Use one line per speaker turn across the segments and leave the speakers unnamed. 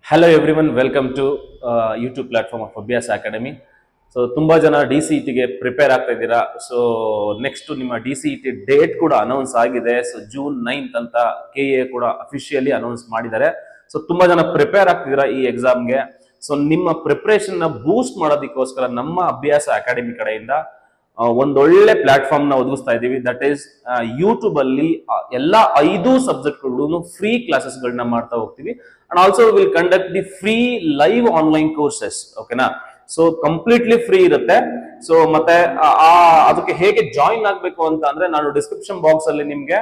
Hello everyone, welcome to YouTube platform of Abhyas Academy. So ತುಂಬಾ ಜನ DCET ಗೆ prepare ಆಗ್ತಾ ಇದ್ದೀರಾ. ಸೊ ನೆಕ್ಸ್ಟ್ ನಿಮ್ಮ DCET ಡೇಟ್ ಕೂಡ ಅನೌನ್ಸ್ ಆಗಿದೆ. ಸೊ ಜೂನ್ 9th ಅಂತ KA ಕೂಡ ಅಫಿಷಿಯಲಿ ಅನೌನ್ಸ್ ಮಾಡಿದ್ದಾರೆ. ಸೊ ತುಂಬಾ ಜನ ಪ್ರಿಪೇರ್ ಆಗ್ತಿದ್ದೀರಾ ಈ ಎಕ್ಸಾಮ್ಗೆ. ಸೊ ನಿಮ್ಮ ಪ್ರಿಪರೇಷನ್ ನ ಬೂಸ್ಟ್ ಮಾಡೋದಕ್ಕೋಸ್ಕರ ನಮ್ಮ ಅಭ್ಯಾಸ ಅಕಾಡೆಮಿ ಕಡೆಯಿಂದ ಒಂದೊಳ್ಳೆ ಪ್ಲಾಟ್ಫಾರ್ಮ್ ನ ಒದಗಿಸ್ತಾ ಇದೀವಿ. ದಟ್ ಈಸ್ ಯೂಟ್ಯೂಬ್ ಅಲ್ಲಿ ಎಲ್ಲಾ 5 ಸಬ್ಜೆಕ್ಟ್ಗಳನ್ನು ಫ್ರೀ ಕ್ಲಾಸಸ್ ಗಳನ್ನ ಮಾಡ್ತಾ ಹೋಗ್ತೀವಿ. And also will conduct the free live online courses. ಓಕೆನಾ? ಸೊ ಕಂಪ್ಲೀಟ್ಲಿ ಫ್ರೀ ಇರುತ್ತೆ. ಸೊ ಮತ್ತೆ ಅದಕ್ಕೆ ಹೇಗೆ ಜಾಯಿನ್ ಆಗ್ಬೇಕು ಅಂತ ಅಂದ್ರೆ ನಾನು ಡಿಸ್ಕ್ರಿಪ್ಷನ್ ಬಾಕ್ಸ್ ಅಲ್ಲಿ ನಿಮ್ಗೆ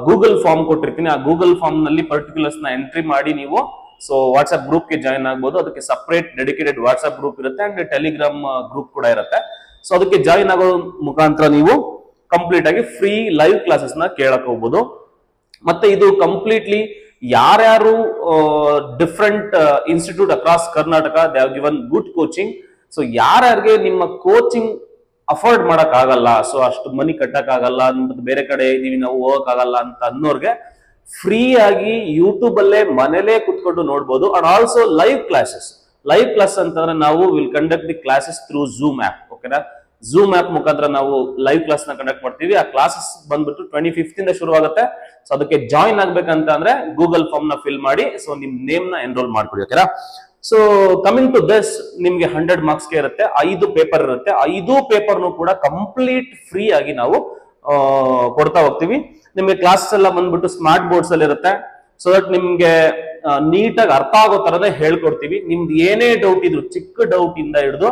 ಗೂಗಲ್ ಫಾರ್ಮ್ ಕೊಟ್ಟಿರ್ತೀನಿ. ಆ ಗೂಗಲ್ ಫಾರ್ಮ್ ನಲ್ಲಿ ಪರ್ಟಿಕ್ಯುಲರ್ಸ್ ನ ಎಂಟ್ರಿ ಮಾಡಿ ನೀವು ಸೊ ವಾಟ್ಸ್ಆಪ್ ಗ್ರೂಪ್ ಗೆ ಜಾಯಿನ್ ಆಗ್ಬೋದು. ಅದಕ್ಕೆ ಸಪರೇಟ್ ಡೆಡಿಕೇಟೆಡ್ ವಾಟ್ಸ್ಆಪ್ ಗ್ರೂಪ್ ಇರುತ್ತೆ ಅಂಡ್ ಟೆಲಿಗ್ರಾಮ್ ಗ್ರೂಪ್ ಕೂಡ ಇರುತ್ತೆ. ಸೊ ಅದಕ್ಕೆ ಜಾಯಿನ್ ಆಗೋ ಮುಖಾಂತರ ನೀವು ಕಂಪ್ಲೀಟ್ ಆಗಿ ಫ್ರೀ ಲೈವ್ ಕ್ಲಾಸಸ್ ನ ಕೇಳಕ್ ಹೋಗ್ಬೋದು. ಮತ್ತೆ ಇದು ಕಂಪ್ಲೀಟ್ಲಿ ಯಾರ್ಯಾರು different institute across Karnataka they have given good coaching. So ಯಾರ್ಯಾರಿಗೆ ನಿಮ್ಮ ಕೋಚಿಂಗ್ ಅಫೋರ್ಡ್ ಮಾಡಕ್ ಆಗಲ್ಲ, ಸೊ ಅಷ್ಟು ಮನಿ ಕಟ್ಟಕ್ ಆಗಲ್ಲ, ಬೇರೆ ಕಡೆ ಇದೀವಿ ನಾವು ಹೋಗಕ್ ಆಗಲ್ಲ ಅಂತ ಅನ್ನೋರ್ಗೆ ಫ್ರೀ ಆಗಿ ಯೂಟ್ಯೂಬ್ ಅಲ್ಲೇ ಮನೇಲೆ ಕುತ್ಕೊಂಡು ನೋಡ್ಬೋದು. ಅಂಡ್ ಆಲ್ಸೋ ಲೈವ್ ಕ್ಲಾಸಸ್ ಅಂತಂದ್ರೆ ನಾವು will conduct the classes through Zoom app. ಓಕೆನಾ? ಝೂಮ್ ಆಪ್ ಮುಖಾಂತರ ನಾವು ಲೈವ್ ಕ್ಲಾಸ್ ನ ಕಂಡಕ್ಟ್ ಮಾಡ್ತೀವಿ. ಆ ಕ್ಲಾಸಸ್ ಬಂದ್ಬಿಟ್ಟು 25th ಇಂದ ಶುರು ಆಗುತ್ತೆ. ಸೊ ಅದಕ್ಕೆ ಜಾಯಿನ್ ಆಗ್ಬೇಕಂತ ಅಂದ್ರೆ ಗೂಗಲ್ ಫಾರ್ಮ್ ನ ಫಿಲ್ ಮಾಡಿ ಸೊ ನಿಮ್ ನೇಮ್ ನ ಎನ್ರೋಲ್ ಮಾಡ್ಕೊಡಿ. ಓಕೆನಾ? ಸೊ ಕಮಿಂಗ್ ಟು ದಿಸ್, ನಿಮ್ಗೆ 100 ಮಾರ್ಕ್ಸ್ ಗೆ ಇರುತ್ತೆ, 5 ಪೇಪರ್ ಇರುತ್ತೆ. 5 ಪೇಪರ್ನು ಕೂಡ ಕಂಪ್ಲೀಟ್ ಫ್ರೀ ಆಗಿ ನಾವು ಕೊಡ್ತಾ ಹೋಗ್ತೀವಿ. ನಿಮ್ಗೆ ಕ್ಲಾಸಸ್ ಎಲ್ಲ ಬಂದ್ಬಿಟ್ಟು ಸ್ಮಾರ್ಟ್ ಬೋರ್ಡ್ಸ್ ಅಲ್ಲಿ ಇರುತ್ತೆ. ಸೊ ದಟ್ ನಿಮ್ಗೆ ನೀಟಾಗಿ ಅರ್ಥ ಆಗೋ ತರನೇ ಹೇಳ್ಕೊಡ್ತೀವಿ. ನಿಮ್ದು ಏನೇ ಡೌಟ್ ಇದ್ರು, ಚಿಕ್ಕ ಡೌಟ್ ಇಂದ ಹಿಡಿದು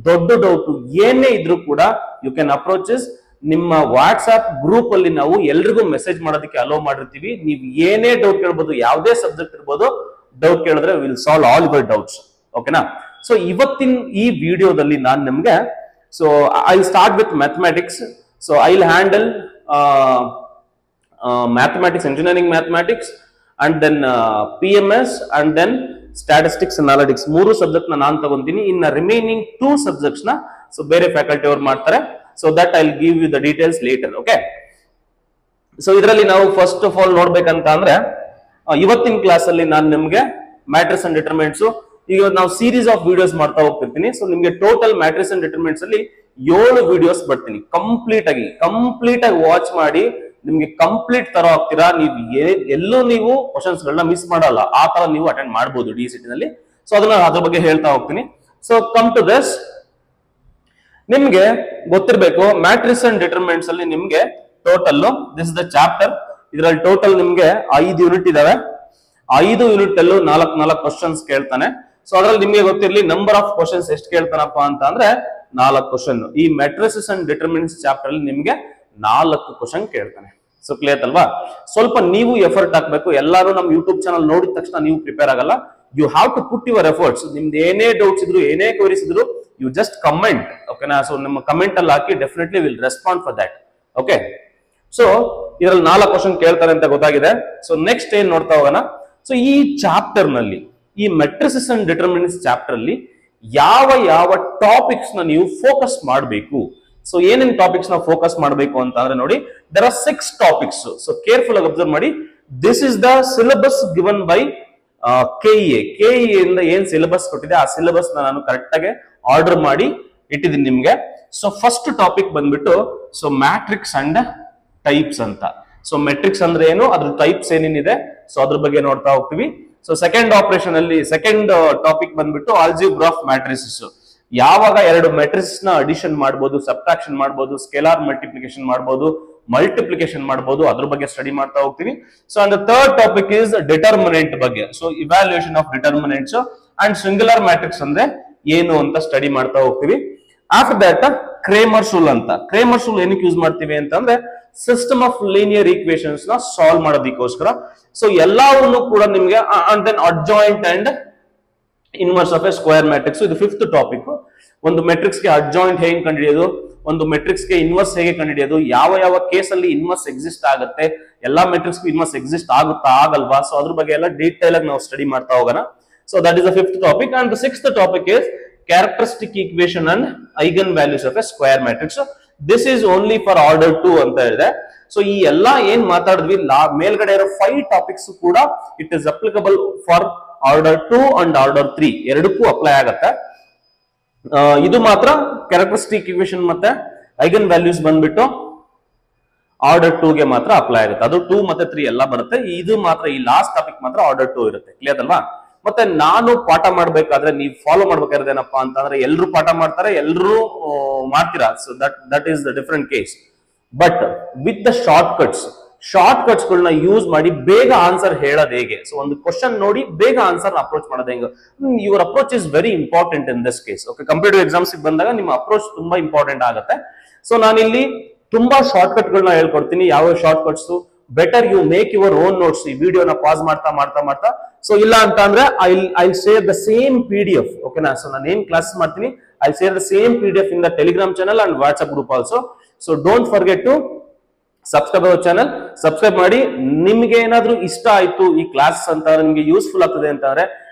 ದೊಡ್ಡ ಡೌಟ್ ಏನೇ ಇದ್ರು ಕೂಡ ಯು ಕ್ಯಾನ್ ಅಪ್ರೋಚಸ್. ನಿಮ್ಮ ವಾಟ್ಸ್ಆಪ್ ಗ್ರೂಪ್ ಅಲ್ಲಿ ನಾವು ಎಲ್ರಿಗೂ ಮೆಸೇಜ್ ಮಾಡೋದಕ್ಕೆ ಅಲೋ ಮಾಡಿರ್ತೀವಿ. ನೀವು ಏನೇ ಡೌಟ್ ಕೇಳ್ಬೋದು, ಯಾವುದೇ ಸಬ್ಜೆಕ್ಟ್ ಇರ್ಬೋದು, ಡೌಟ್ ಕೇಳಿದ್ರೆ will solve all your doubts. ಓಕೆನಾ? ಸೊ ಇವತ್ತಿನ ಈ ವಿಡಿಯೋದಲ್ಲಿ ನಾನು ನಿಮ್ಗೆ so I start with mathematics. So I will handle mathematics, engineering mathematics and then PMS and then statistics analytics. 3 subject ನಾನು ತಗೊಂತೀನಿ. ಇನ್ನ ರಿಮೈನಿಂಗ್ 2 ಸಬ್ಜೆಕ್ಟ್ಸ್ ನ ಸೊ ಬೇರೆ ಫ್ಯಾಕಲ್ಟಿ ಅವರು ಮಾಡ್ತಾರೆ. So that I will give you the details later. Okay? So ಇದರಲ್ಲಿ ನಾವು first of all ನೋಡ್ಬೇಕಂತ ಅಂದ್ರೆ ಇವತ್ತಿನ ಕ್ಲಾಸ್ ಅಲ್ಲಿ ನಾನು ನಿಮ್ಗೆ ಮ್ಯಾಟ್ರಿಕ್ಸ್ ಅಂಡ್ ಡಿಟರ್ಮಿನೆಂಟ್ಸ್, ಈಗ ನಾವು ಸೀರೀಸ್ ಆಫ್ ವಿಡಿಯೋಸ್ ಮಾಡ್ತಾ ಹೋಗ್ತಿರ್ತೀನಿ. ಸೊ ನಿಮ್ಗೆ ಟೋಟಲ್ ಮ್ಯಾಟ್ರಿಕ್ಸ್ ಅಂಡ್ ಡಿಟರ್ಮಿನೆಂಟ್ಸ್ ಅಲ್ಲಿ 7 ವಿಡಿಯೋಸ್ ಬರ್ತೀನಿ. ಕಂಪ್ಲೀಟ್ ಆಗಿ ವಾಚ್ ಮಾಡಿ ನಿಮ್ಗೆ ಕಂಪ್ಲೀಟ್ ತರ ಆಗ್ತೀರಾ. ನೀವು ಎಲ್ಲೂ ನೀವು ಕ್ವಶನ್ಸ್ ಗಳನ್ನ ಮಿಸ್ ಮಾಡಲ್ಲ. ಆ ತರ ನೀವು ಅಟೆಂಡ್ ಮಾಡಬಹುದು DCET ನಲ್ಲಿ. ಸೊ ಅದ್ರ ಬಗ್ಗೆ ಹೇಳ್ತಾ ಹೋಗ್ತೀನಿ. ಸೊ ಕಮ್ ಟು ದಿಸ್, ನಿಮ್ಗೆ ಗೊತ್ತಿರ್ಬೇಕು ಮ್ಯಾಟ್ರಿಕ್ಸ್ ಅಂಡ್ ಡಿಟರ್ಮಿನೆಂಟ್ಸ್ ಅಲ್ಲಿ ನಿಮ್ಗೆ total this is the chapter. ಇದರಲ್ಲಿ ಟೋಟಲ್ ನಿಮ್ಗೆ 5 ಯೂನಿಟ್ ಇದಾವೆ. 5 ಯೂನಿಟ್ ಅಲ್ಲೂ 4 ಕ್ವಶನ್ಸ್ ಕೇಳ್ತಾನೆ. ಸೊ ಅದ್ರಲ್ಲಿ ನಿಮ್ಗೆ ಗೊತ್ತಿರ್ಲಿ ನಂಬರ್ ಆಫ್ ಕ್ವಶನ್ಸ್ ಎಷ್ಟು ಕೇಳ್ತಾನಪ್ಪ ಅಂತ ಅಂದ್ರೆ 4 ಕ್ವಶನ್. ಈ ಮ್ಯಾಟ್ರಿಸಸ್ ಅಂಡ್ ಡಿಟರ್ಮಿನೆಂಟ್ಸ್ ಚಾಪ್ಟರ್ ಅಲ್ಲಿ ನಿಮ್ಗೆ 4 ಕ್ವಶನ್ ಕೇಳ್ತಾನೆ. ಸೊ ಕ್ಲಿಯರ್ ಅಲ್ವಾ? ಸ್ವಲ್ಪ ನೀವು ಎಫರ್ಟ್ ಹಾಕ್ಬೇಕು. ಎಲ್ಲರೂ ನಮ್ಮ ಯೂಟ್ಯೂಬ್ ಚಾನಲ್ ನೋಡಿದ ತಕ್ಷಣ ನೀವು ಪ್ರಿಪೇರ್ ಆಗಲ್ಲ. You have to put your efforts. ನಿಮ್ದು ಏನೇ ಡೌಟ್ಸ್ ಇದ್ರು, ಏನೇ ಕ್ವರೀಸ್ ಇದ್ರು, ಯು ಜಸ್ಟ್ ಕಮೆಂಟ್. ಓಕೆನಾ? ಸೊ ನಮ್ಮ ಕಮೆಂಟ್ ಅಲ್ಲಿ ಹಾಕಿ definitely will respond for that. Okay? So ಇದರಲ್ಲಿ 4 ಕ್ವಶನ್ ಕೇಳ್ತಾರೆ ಅಂತ ಗೊತ್ತಾಗಿದೆ. ಸೊ ನೆಕ್ಸ್ಟ್ ಏನ್ ನೋಡ್ತಾ ಹೋಗೋಣ. ಸೊ ಈ ಚಾಪ್ಟರ್ ನಲ್ಲಿ, ಈ ಮ್ಯಾಟ್ರಿಸಸ್ ಅಂಡ್ ಡಿಟರ್ಮಿನೆಂಟ್ಸ್ ಚಾಪ್ಟರ್ ಅಲ್ಲಿ ಯಾವ ಟಾಪಿಕ್ಸ್ ನ ನೀವು ಫೋಕಸ್ ಮಾಡಬೇಕು. ಸೊ ಏನೇನ್ ಟಾಪಿಕ್ಸ್ ನ ಫೋಕಸ್ ಮಾಡಬೇಕು ಅಂತ ಅಂದ್ರೆ ನೋಡಿ, there are 6 topics. So careful ಆಗಿ ಅಬ್ಸರ್ವ್ ಮಾಡಿ. This is the syllabus given by KE ಇಂದ ಏನ್ ಸಿಲೆಬಸ್ ಕೊಟ್ಟಿದೆ ಆ ಸಿಲೆಬಸ್ ನಾನು ಕರೆಕ್ಟ್ ಆಗಿ ಆರ್ಡರ್ ಮಾಡಿ ಇಟ್ಟಿದ್ದೀನಿ ನಿಮ್ಗೆ. ಸೊ ಫಸ್ಟ್ ಟಾಪಿಕ್ ಬಂದ್ಬಿಟ್ಟು ಸೊ ಮ್ಯಾಟ್ರಿಕ್ಸ್ ಅಂಡ್ ಟೈಪ್ಸ್ ಅಂತ. ಸೊ ಮೆಟ್ರಿಕ್ಸ್ ಅಂದ್ರೆ ಏನು, ಅದ್ರ ಟೈಪ್ಸ್ ಏನೇನಿದೆ, ಸೊ ಅದ್ರ ಬಗ್ಗೆ ನೋಡ್ತಾ ಹೋಗ್ತೀವಿ. ಸೊ ಸೆಕೆಂಡ್ ಆಪರೇಷನ್ ಅಲ್ಲಿ ಸೆಕೆಂಡ್ ಟಾಪಿಕ್ ಬಂದ್ಬಿಟ್ಟು ಆಲ್ಜಿಬ್ರಾ ಆಫ್ ಮ್ಯಾಟ್ರಿಸಸ್. ಯಾವಾಗ 2 ಮ್ಯಾಟ್ರಿಕ್ಸ್ ನ ಅಡಿಷನ್ ಮಾಡಬಹುದು, ಸಬ್ಟ್ರಾಕ್ಷನ್ ಮಾಡಬಹುದು, ಸ್ಕೇಲಾರ್ ಮಲ್ಟಿಪ್ಲಿಕೇಶನ್ ಮಾಡಬಹುದು, ಮಲ್ಟಿಪ್ಲಿಕೇಶನ್ ಮಾಡಬಹುದು, ಅದ್ರ ಬಗ್ಗೆ ಸ್ಟಡಿ ಮಾಡ್ತಾ ಹೋಗ್ತೀವಿ. So and third topic is determinant ಬಗ್ಗೆ. So evaluation of determinants and singular matrix ಅಂದ್ರೆ ಏನು ಅಂತ ಸ್ಟಡಿ ಮಾಡ್ತಾ ಹೋಗ್ತೀವಿ. ಆಫ್ಟರ್ ದಟ್ ಕ್ರೇಮರ್ಸ್ ರೂಲ್ ಅಂತ. ಕ್ರೇಮರ್ಸ್ ರೂಲ್ ಏನಕ್ಕೆ ಯೂಸ್ ಮಾಡ್ತೀವಿ ಅಂತಂದ್ರೆ ಸಿಸ್ಟಮ್ ಆಫ್ ಲೀನಿಯರ್ ಈಕ್ವೇಶನ್ಸ್ ನ ಸಾಲ್ವ್ ಮಾಡೋದಕ್ಕೋಸ್ಕರ. ಸೊ ಎಲ್ಲವನ್ನು ಕೂಡ ನಿಮ್ಗೆ and then adjoint and inverse of a square matrix. ಇದು 5th ಟಾಪಿಕ್. ಒಂದು ಮೆಟ್ರಿಕ್ಸ್ ಗೆ ಅಡ್ಜಾಯಿಂಟ್ ಹೇಗೆ ಕಂಡುಹಿಡಿಯೋದು, ಒಂದು ಮೆಟ್ರಿಕ್ಸ್ ಗೆ ಇನ್ವರ್ಸ್ ಹೇಗೆ ಕಂಡುಹಿಡಿಯೋದು, ಯಾವ ಕೇಸ್ ಅಲ್ಲಿ ಇನ್ವರ್ಸ್ ಎಕ್ಸಿಸ್ಟ್ ಆಗುತ್ತೆ, ಎಲ್ಲಾ ಮೆಟ್ರಿಕ್ಸ್ ಇನ್ವರ್ಸ್ ಎಕ್ಸಿಸ್ಟ್ ಆಗುತ್ತಾ ಆಗಲ್ವಾ, ಸೊ ಅದ್ರ ಬಗ್ಗೆ ಎಲ್ಲ ಡೀಟೇಲ್ ಆಗಿ ನಾವು ಸ್ಟಡಿ ಮಾಡ್ತಾ ಹೋಗೋಣ. So that is the 5th topic. And the 6th topic is characteristic equation and eigen values of a square matrix. This is only for order 2 ಅಂತ ಹೇಳಿದೆ. ಸೊ ಈ ಎಲ್ಲಾ ಏನ್ ಮಾತಾಡಿದ್ವಿ ಮೇಲ್ಗಡೆ ಇರೋ 5 ಟಾಪಿಕ್ಸ್ ಕೂಡ it is applicable for order 2 and order 3 ಎರಡಕ್ಕೂ ಅಪ್ಲೈ ಆಗತ್ತೆ. ಇದು ಮಾತ್ರ ಕ್ಯಾರೆಕ್ಟರಿಸ್ಟಿಕ್ ಇಕ್ವೇಶನ್ ಮತ್ತೆ ಐಗನ್ ವ್ಯಾಲ್ಯೂಸ್ ಬಂದ್ಬಿಟ್ಟು ಆರ್ಡರ್ 2 ಗೆ ಮಾತ್ರ ಅಪ್ಲೈ ಆಗುತ್ತೆ. ಅದು 2 ಮತ್ತೆ 3 ಎಲ್ಲ ಬರುತ್ತೆ. ಇದು ಮಾತ್ರ ಈ ಲಾಸ್ಟ್ ಟಾಪಿಕ್ ಮಾತ್ರ ಆರ್ಡರ್ 2 ಇರುತ್ತೆ. ಕ್ಲಿಯರ್ ಅಲ್ವಾ? ಮತ್ತೆ ನಾನು ಪಾಠ ಮಾಡ್ಬೇಕಾದ್ರೆ ನೀವು ಫಾಲೋ ಮಾಡ್ಬೇಕಾದ್ರೆ ಏನಪ್ಪಾ ಅಂತಂದ್ರೆ ಎಲ್ರು ಪಾಠ ಮಾಡ್ತಾರೆ, ಎಲ್ರು ಮಾಡ್ತೀರಾ. So that is the different case. But with the short cuts ಗಳನ್ನ ಯೂಸ್ ಮಾಡಿ ಬೇಗ ಆನ್ಸರ್ ಹೇಳೋದು ಹೇಗೆ? ಸೊ ಒಂದು ಕ್ವಶನ್ ನೋಡಿ ಬೇಗ ಆನ್ಸರ್ ಅಪ್ರೋಚ್ ಮಾಡೋದು ಹೆಂಗ? Your approach is very important in this case. Okay, competitive exams ಬಂದಾಗ ನಿಮ್ಮ ಅಪ್ರೋಚ್ ತುಂಬಾ ಇಂಪಾರ್ಟೆಂಟ್ ಆಗುತ್ತೆ. ಸೊ ನಾನಿಲ್ಲಿ ತುಂಬಾ ಶಾರ್ಟ್ ಕಟ್ ಗಳನ್ನ ಹೇಳ್ಕೊಡ್ತೀನಿ. ಯಾವ shortcuts better you make your own notes. ಈ ವಿಡಿಯೋನ ಪಾಸ್ ಮಾಡ್ತಾ ಸೊ ಇಲ್ಲ ಅಂತ ಅಂದ್ರೆ I share the same PDF. ಓಕೆನಾ? ಸೊ ನಾನು ಏನ್ ಕ್ಲಾಸ್ ಮಾಡ್ತೀನಿ I share the same PDF in the Telegram channel and WhatsApp group also. So don't forget to subscribe our channel. Subscribe ಮಾಡಿ. ನಿಮ್ಗೆ ಏನಾದ್ರೂ ಇಷ್ಟ ಆಯ್ತು ಈ ಕ್ಲಾಸ್ ಅಂತ, ನಿಮ್ಗೆ ಯೂಸ್ಫುಲ್ ಆಗ್ತದೆ ಅಂತಂದ್ರೆ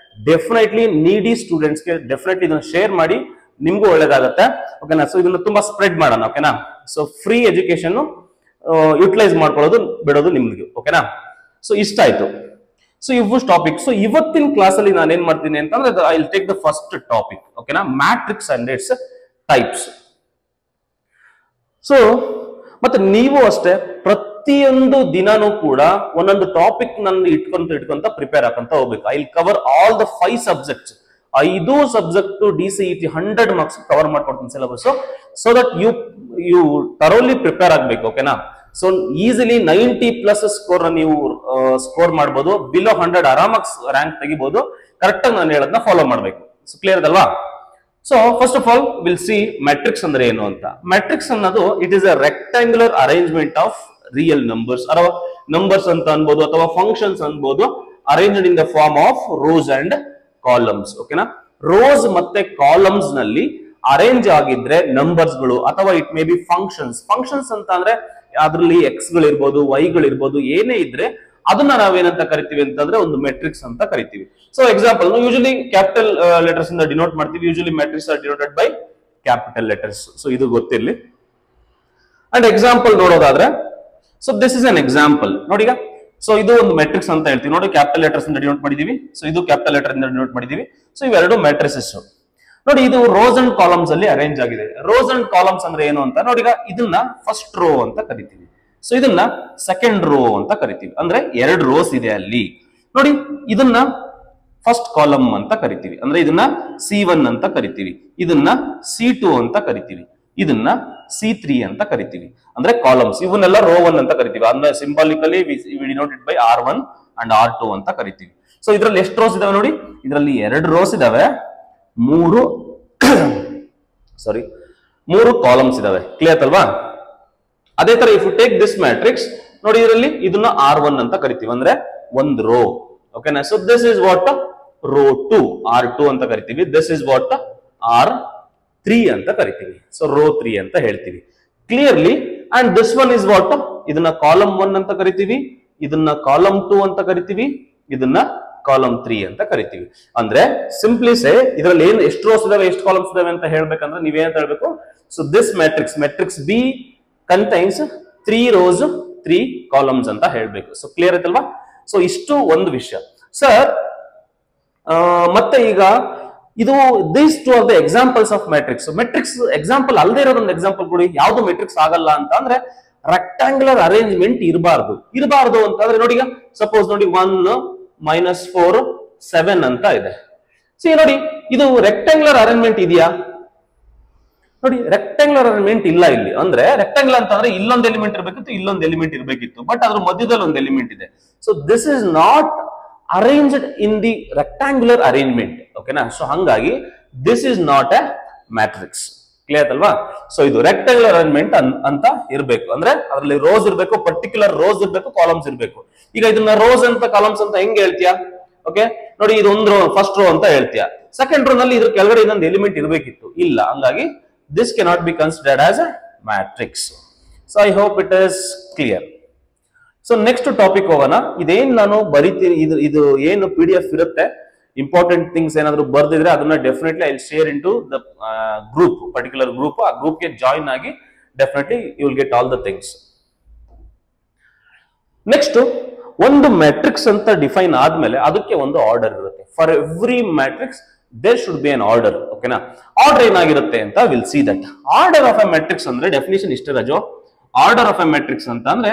ಡೆಫಿನೆಟ್ಲಿ ನೀಡಿ ಸ್ಟೂಡೆಂಟ್ಸ್ಗೆ ಡೆಫಿನೆಟ್ಲಿ ಇದನ್ನ ಶೇರ್ ಮಾಡಿ, ನಿಮ್ಗೂ ಒಳ್ಳೇದಾಗತ್ತೆ. ಓಕೆನಾ? ಸೊ ಇದನ್ನ ತುಂಬಾ ಸ್ಪ್ರೆಡ್ ಮಾಡೋಣ. ಓಕೆನಾ? ಸೊ ಫ್ರೀ ಎಜುಕೇಶನ್ ಯುಟಿಲೈಸ್ ಮಾಡ್ಕೊಳ್ಳೋದು ಬಿಡೋದು ನಿಮ್ಗೆ. ಓಕೆನಾ? ಸೊ ಇಷ್ಟ ಆಯ್ತು. ಸೊ ಇವು ಟಾಪಿಕ್. ಸೊ ಇವತ್ತಿನ ಕ್ಲಾಸ್ ಅಲ್ಲಿ ನಾನು ಏನ್ ಮಾಡ್ತೀನಿ ಅಂತಂದ್ರೆ I will take the first topic. ಓಕೆನಾ? Matrix and its types. So ಮತ್ತೆ ನೀವು ಅಷ್ಟೇ ಪ್ರತಿಯೊಂದು ದಿನಾನೂ ಕೂಡ ಒಂದೊಂದು ಟಾಪಿಕ್ ನನ್ನ ಇಟ್ಕೊಂತ ಪ್ರಿಪೇರ್ ಹಾಕಂತ ಹೋಗ್ಬೇಕು. I will cover all the 5 subjects. 5 subject DCET 100 marks cover ಮಾಡ್ಕೊಡ್ತೀನಿ syllabus. So that you thoroughly prepare ಆಗ್ಬೇಕು. ಓಕೆನಾ? ಸೊ ಈಸಿಲಿ 90+ ಸ್ಕೋರ್ ನೀವು ಸ್ಕೋರ್ ಮಾಡಬಹುದು. ಬಿಲೋ 100 ಆರಾಮಾಗಿ ರ್ಯಾಂಕ್ ತೆಗಿಬಹುದು. ಕರೆಕ್ಟ್ ಆಗಿ ನಾನು ಹೇಳೋದನ್ನ ಫಾಲೋ ಮಾಡಬೇಕು. ಸೊ ಕ್ಲಿಯರ್ ಅದಲ್ವಾ? So first of all will see matrix ಅಂದ್ರೆ ಏನು ಅಂತ. ಮ್ಯಾಟ್ರಿಕ್ಸ್ ಅನ್ನೋದು it is a rectangular arrangement of real numbers ಅಥವಾ ನಂಬರ್ಸ್ ಅಂತ ಅನ್ಬೋದು ಅಥವಾ ಫಂಕ್ಷನ್ಸ್ ಅನ್ಬೋದು, arranged in the form of rows and columns. ಓಕೆನಾ? ರೋಸ್ ಮತ್ತೆ ಕಾಲಮ್ಸ್ ನಲ್ಲಿ ಅರೇಂಜ್ ಆಗಿದ್ರೆ ನಂಬರ್ಸ್ ಗಳು ಅಥವಾ ಇಟ್ ಮೇ ಬಿ ಫಂಕ್ಷನ್ಸ್ ಅಂತ ಅಂದ್ರೆ ಅದ್ರಲ್ಲಿ ಎಕ್ಸ್ ಗಳಿರ್ಬೋದು, ವೈ ಗಳಿರ್ಬೋದು, ಏನೇ ಇದ್ರೆ ಅದನ್ನ ನಾವೇನಂತ ಕರಿತೀವಿ ಅಂತಂದ್ರೆ ಒಂದು ಮೆಟ್ರಿಕ್ಸ್ ಅಂತ ಕರಿತೀವಿ. So example usually capital letters ಇಂದ ಡಿನೋಟ್ ಮಾಡ್ತೀವಿ. Usually matrix are denoted by capital letters. So ಇದು ಗೊತ್ತಿರ್ಲಿ. ಅಂಡ್ ಎಕ್ಸಾಂಪಲ್ ನೋಡೋದಾದ್ರೆ, so this is an example ನೋಡಿ. ಈಗ ಸೊ ಇದು ಒಂದು ಮೆಟ್ರಿಕ್ಸ್ ಅಂತ ಹೇಳ್ತೀವಿ ನೋಡಿ. ಕ್ಯಾಪಿಟಲ್ ಲೆಟರ್ಸ್ ಇಂದ ಡಿನೋಟ್ ಮಾಡಿದೀವಿ. ಸೊ ಇದು ಕ್ಯಾಪಿಟಲ್ ಲೆಟರ್ ಇಂದ ಡಿನೋಟ್ ಮಾಡಿದೀವಿ. ಸೊ ಇವೆರಡು ಮೆಟ್ರಿಸಸ್ ನೋಡಿ. ಇದು ರೋಸ್ ಅಂಡ್ ಕಾಲಮ್ಸ್ ಅಲ್ಲಿ ಅರೇಂಜ್ ಆಗಿದೆ. ರೋಸ್ ಅಂಡ್ ಕಾಲಮ್ಸ್ ಅಂದ್ರೆ ಏನು ಅಂತ ನೋಡಿ. ಈಗ ಇದನ್ನ ಫಸ್ಟ್ ರೋ ಅಂತ ಕರಿತೀವಿ. ಸೊ ಇದನ್ನ ಸೆಕೆಂಡ್ ರೋ ಅಂತ ಕರಿತೀವಿ. ಅಂದ್ರೆ 2 ರೋಸ್ ಇದೆ ಅಲ್ಲಿ ನೋಡಿ. ಇದನ್ನ ಫಸ್ಟ್ ಕಾಲಮ್ ಅಂತ ಕರಿತೀವಿ. ಅಂದ್ರೆ ಇದನ್ನ C1 ಅಂತ ಕರಿತೀವಿ. ಇದನ್ನ C2 ಅಂತ ಕರಿತೀವಿ. ಇದನ್ನ C3 ಅಂತ ಕರಿತೀವಿ. ಅಂದ್ರೆ ಕಾಲಮ್ಸ್. ಇವನ್ನೆಲ್ಲ ರೋ 1 ಅಂತ ಕರಿತೀವಿ. ಅಂದ್ರೆ symbolically we denoted by R1 and R2 ಅಂತ ಕರಿತೀವಿ. ಸೊ ಇದರಲ್ಲಿ ಎಷ್ಟು ರೋಸ್ ಇದಾವೆ ನೋಡಿ. ಇದರಲ್ಲಿ 2 ರೋಸ್ ಇದಾವೆ, 3 ಕಾಲಮ್ಸ್ ಇದಾವೆ. ಕ್ಲಿಯರ್ ಅಲ್ವಾ? ಅದೇ ತರ if you take this matrix ನೋಡಿ, ಇದರಲ್ಲಿ ಇದನ್ನ R1 ಅಂತ ಕರಿತೀವಿ. ಅಂದ್ರೆ ಒಂದು ರೋ. ಓಕೆನಾ? So this is what row 2, R2 ಅಂತ ಕರಿತೀವಿ. ದಿಸ್ ಇಸ್ ವಾಟ್ R3 ಅಂತ ಕರಿತೀವಿ. ಸೊ ರೋ 3 ಅಂತ ಹೇಳ್ತೀವಿ clearly. And this one is what, ಇದನ್ನ ಕಾಲಮ್ 1 ಅಂತ ಕರಿತೀವಿ, ಇದನ್ನ ಕಾಲಮ್ 2 ಅಂತ ಕರಿತೀವಿ, ಇದನ್ನ ಕಾಲಮ್ 3 ಅಂತ ಕರಿತೀವಿ. ಅಂದ್ರೆ ಸಿಂಪ್ಲಿ ಸೇ ಇದರಲ್ಲಿ ಏನು ಎಷ್ಟು ರೋಸ್ ಇದಾವೆ ಎಷ್ಟು ಕಾಲಮ್ಸ್ ಇದಾವೆ ಅಂತ ಹೇಳ್ಬೇಕಂದ್ರೆ ನೀವೇನಂತ ಹೇಳ್ಬೇಕು. So this matrix B contains 3 rows 3 columns ಅಂತ ಹೇಳ್ಬೇಕು. ಸೊ ಕ್ಲಿಯರ್ ಆಯ್ತಲ್ವಾ? ಸೊ ಇಷ್ಟು ಒಂದು ವಿಷಯ ಸರ್. ಮತ್ತೆ ಈಗ ಇದು these 2 are the examples of matrix. Matrix example ಅಲ್ಲದೆ ಇರೋದೊಂದು ಎಕ್ಸಾಂಪಲ್ ಕೊಡಿ. ಯಾವ್ದು ಮೆಟ್ರಿಕ್ಸ್ ಆಗಲ್ಲ ಅಂತ ಅಂದ್ರೆ ರೆಕ್ಟಾಂಗ್ಯುಲರ್ ಅರೇಂಜ್ಮೆಂಟ್ ಇರಬಾರ್ದು ಅಂತಂದ್ರೆ ನೋಡಿ. ಈಗ ಸಪೋಸ್ ನೋಡಿ 1 - 4 7 ಅಂತ ಇದೆ. ಸಿ ನೋಡಿ, ಇದು ರೆಕ್ಟಾಂಗ್ಯುಲರ್ ಅರೇಂಜ್ಮೆಂಟ್ ಇದೆಯಾ ನೋಡಿ. ರೆಕ್ಟಾಂಗ್ಯುಲರ್ ಅರೇಂಜ್ಮೆಂಟ್ ಇಲ್ಲ ಇಲ್ಲಿ. ಅಂದ್ರೆ ರೆಕ್ಟಾಂಗ್ಯುಲರ್ ಅಂತ ಅಂದ್ರೆ ಇಲ್ಲೊಂದು ಎಲಿಮೆಂಟ್ ಇರಬೇಕಿತ್ತು, ಇಲ್ಲೊಂದು ಎಲಿಮೆಂಟ್ ಇರಬೇಕಿತ್ತು, ಬಟ್ ಅದ್ರ ಮಧ್ಯದಲ್ಲಿ ಒಂದು ಎಲಿಮೆಂಟ್ ಇದೆ. So this is not arranged in the rectangular arrangement. ಓಕೆನಾ? ಸೊ ಹಂಗಾಗಿ this is not A matrix. Clear ಅಲ್ವಾ? ಸೊ ಇದು ರೆಕ್ಟಾಂಗ್ಯುಲರ್ ಅರೇಂಜ್ಮೆಂಟ್ ಅಂತ ಇರಬೇಕು. ಅಂದ್ರೆ ಅದರಲ್ಲಿ ರೋಸ್ ಇರಬೇಕು, ಪರ್ಟಿಕ್ಯುಲರ್ ರೋಸ್ ಇರಬೇಕು, ಕಾಲಮ್ಸ್ ಇರಬೇಕು. ಈಗ ಇದನ್ನ ರೋಸ್ ಅಂತ ಕಾಲಮ್ಸ್ ಅಂತ ಹೆಂಗ್ ಹೇಳ್ತೀಯಾ? ಓಕೆ ನೋಡಿ, ಇದೊಂದು ರೋ ಫಸ್ಟ್ ರೋ ಅಂತ ಹೇಳ್ತೀಯಾ. ಸೆಕೆಂಡ್ ರೋ ನಲ್ಲಿ ಇದ್ರ ಕೆಳಗಡೆ ಇನ್ನೊಂದು ಎಲಿಮೆಂಟ್ ಇರಬೇಕಿತ್ತು, ಇಲ್ಲ. ಹಂಗಾಗಿ this cannot be considered as a matrix. So I hope it is clear. So next topic ಹೋಗೋಣ. ಇದೇನು ನಾನು ಬರಿತೀನಿ, ಇದು ಏನು PDF ಇರುತ್ತೆ, ಇಂಪಾರ್ಟೆಂಟ್ ಥಿಂಗ್ಸ್ ಏನಾದ್ರು ಬರ್ದಿದ್ರೆ ಅದನ್ನ definitely I will share in to the group, particular group. ಆ ಗ್ರೂಪ್ಗೆ ಜಾಯಿನ್ ಆಗಿ definitely you will get all the things. Next ಒಂದು ಮ್ಯಾಟ್ರಿಕ್ಸ್ ಅಂತ ಡಿಫೈನ್ ಆದ್ಮೇಲೆ ಅದಕ್ಕೆ ಒಂದು ಆರ್ಡರ್ ಇರುತ್ತೆ. For every matrix there should be an order. ಓಕೆನಾ? ಆರ್ಡರ್ ಏನಾಗಿರುತ್ತೆ ಅಂತ will see that. Order of a matrix ಅಂದ್ರೆ ಡೆಫಿನೇಷನ್ ಇಷ್ಟೇ Raju. Order of a matrix ಅಂತ ಅಂದ್ರೆ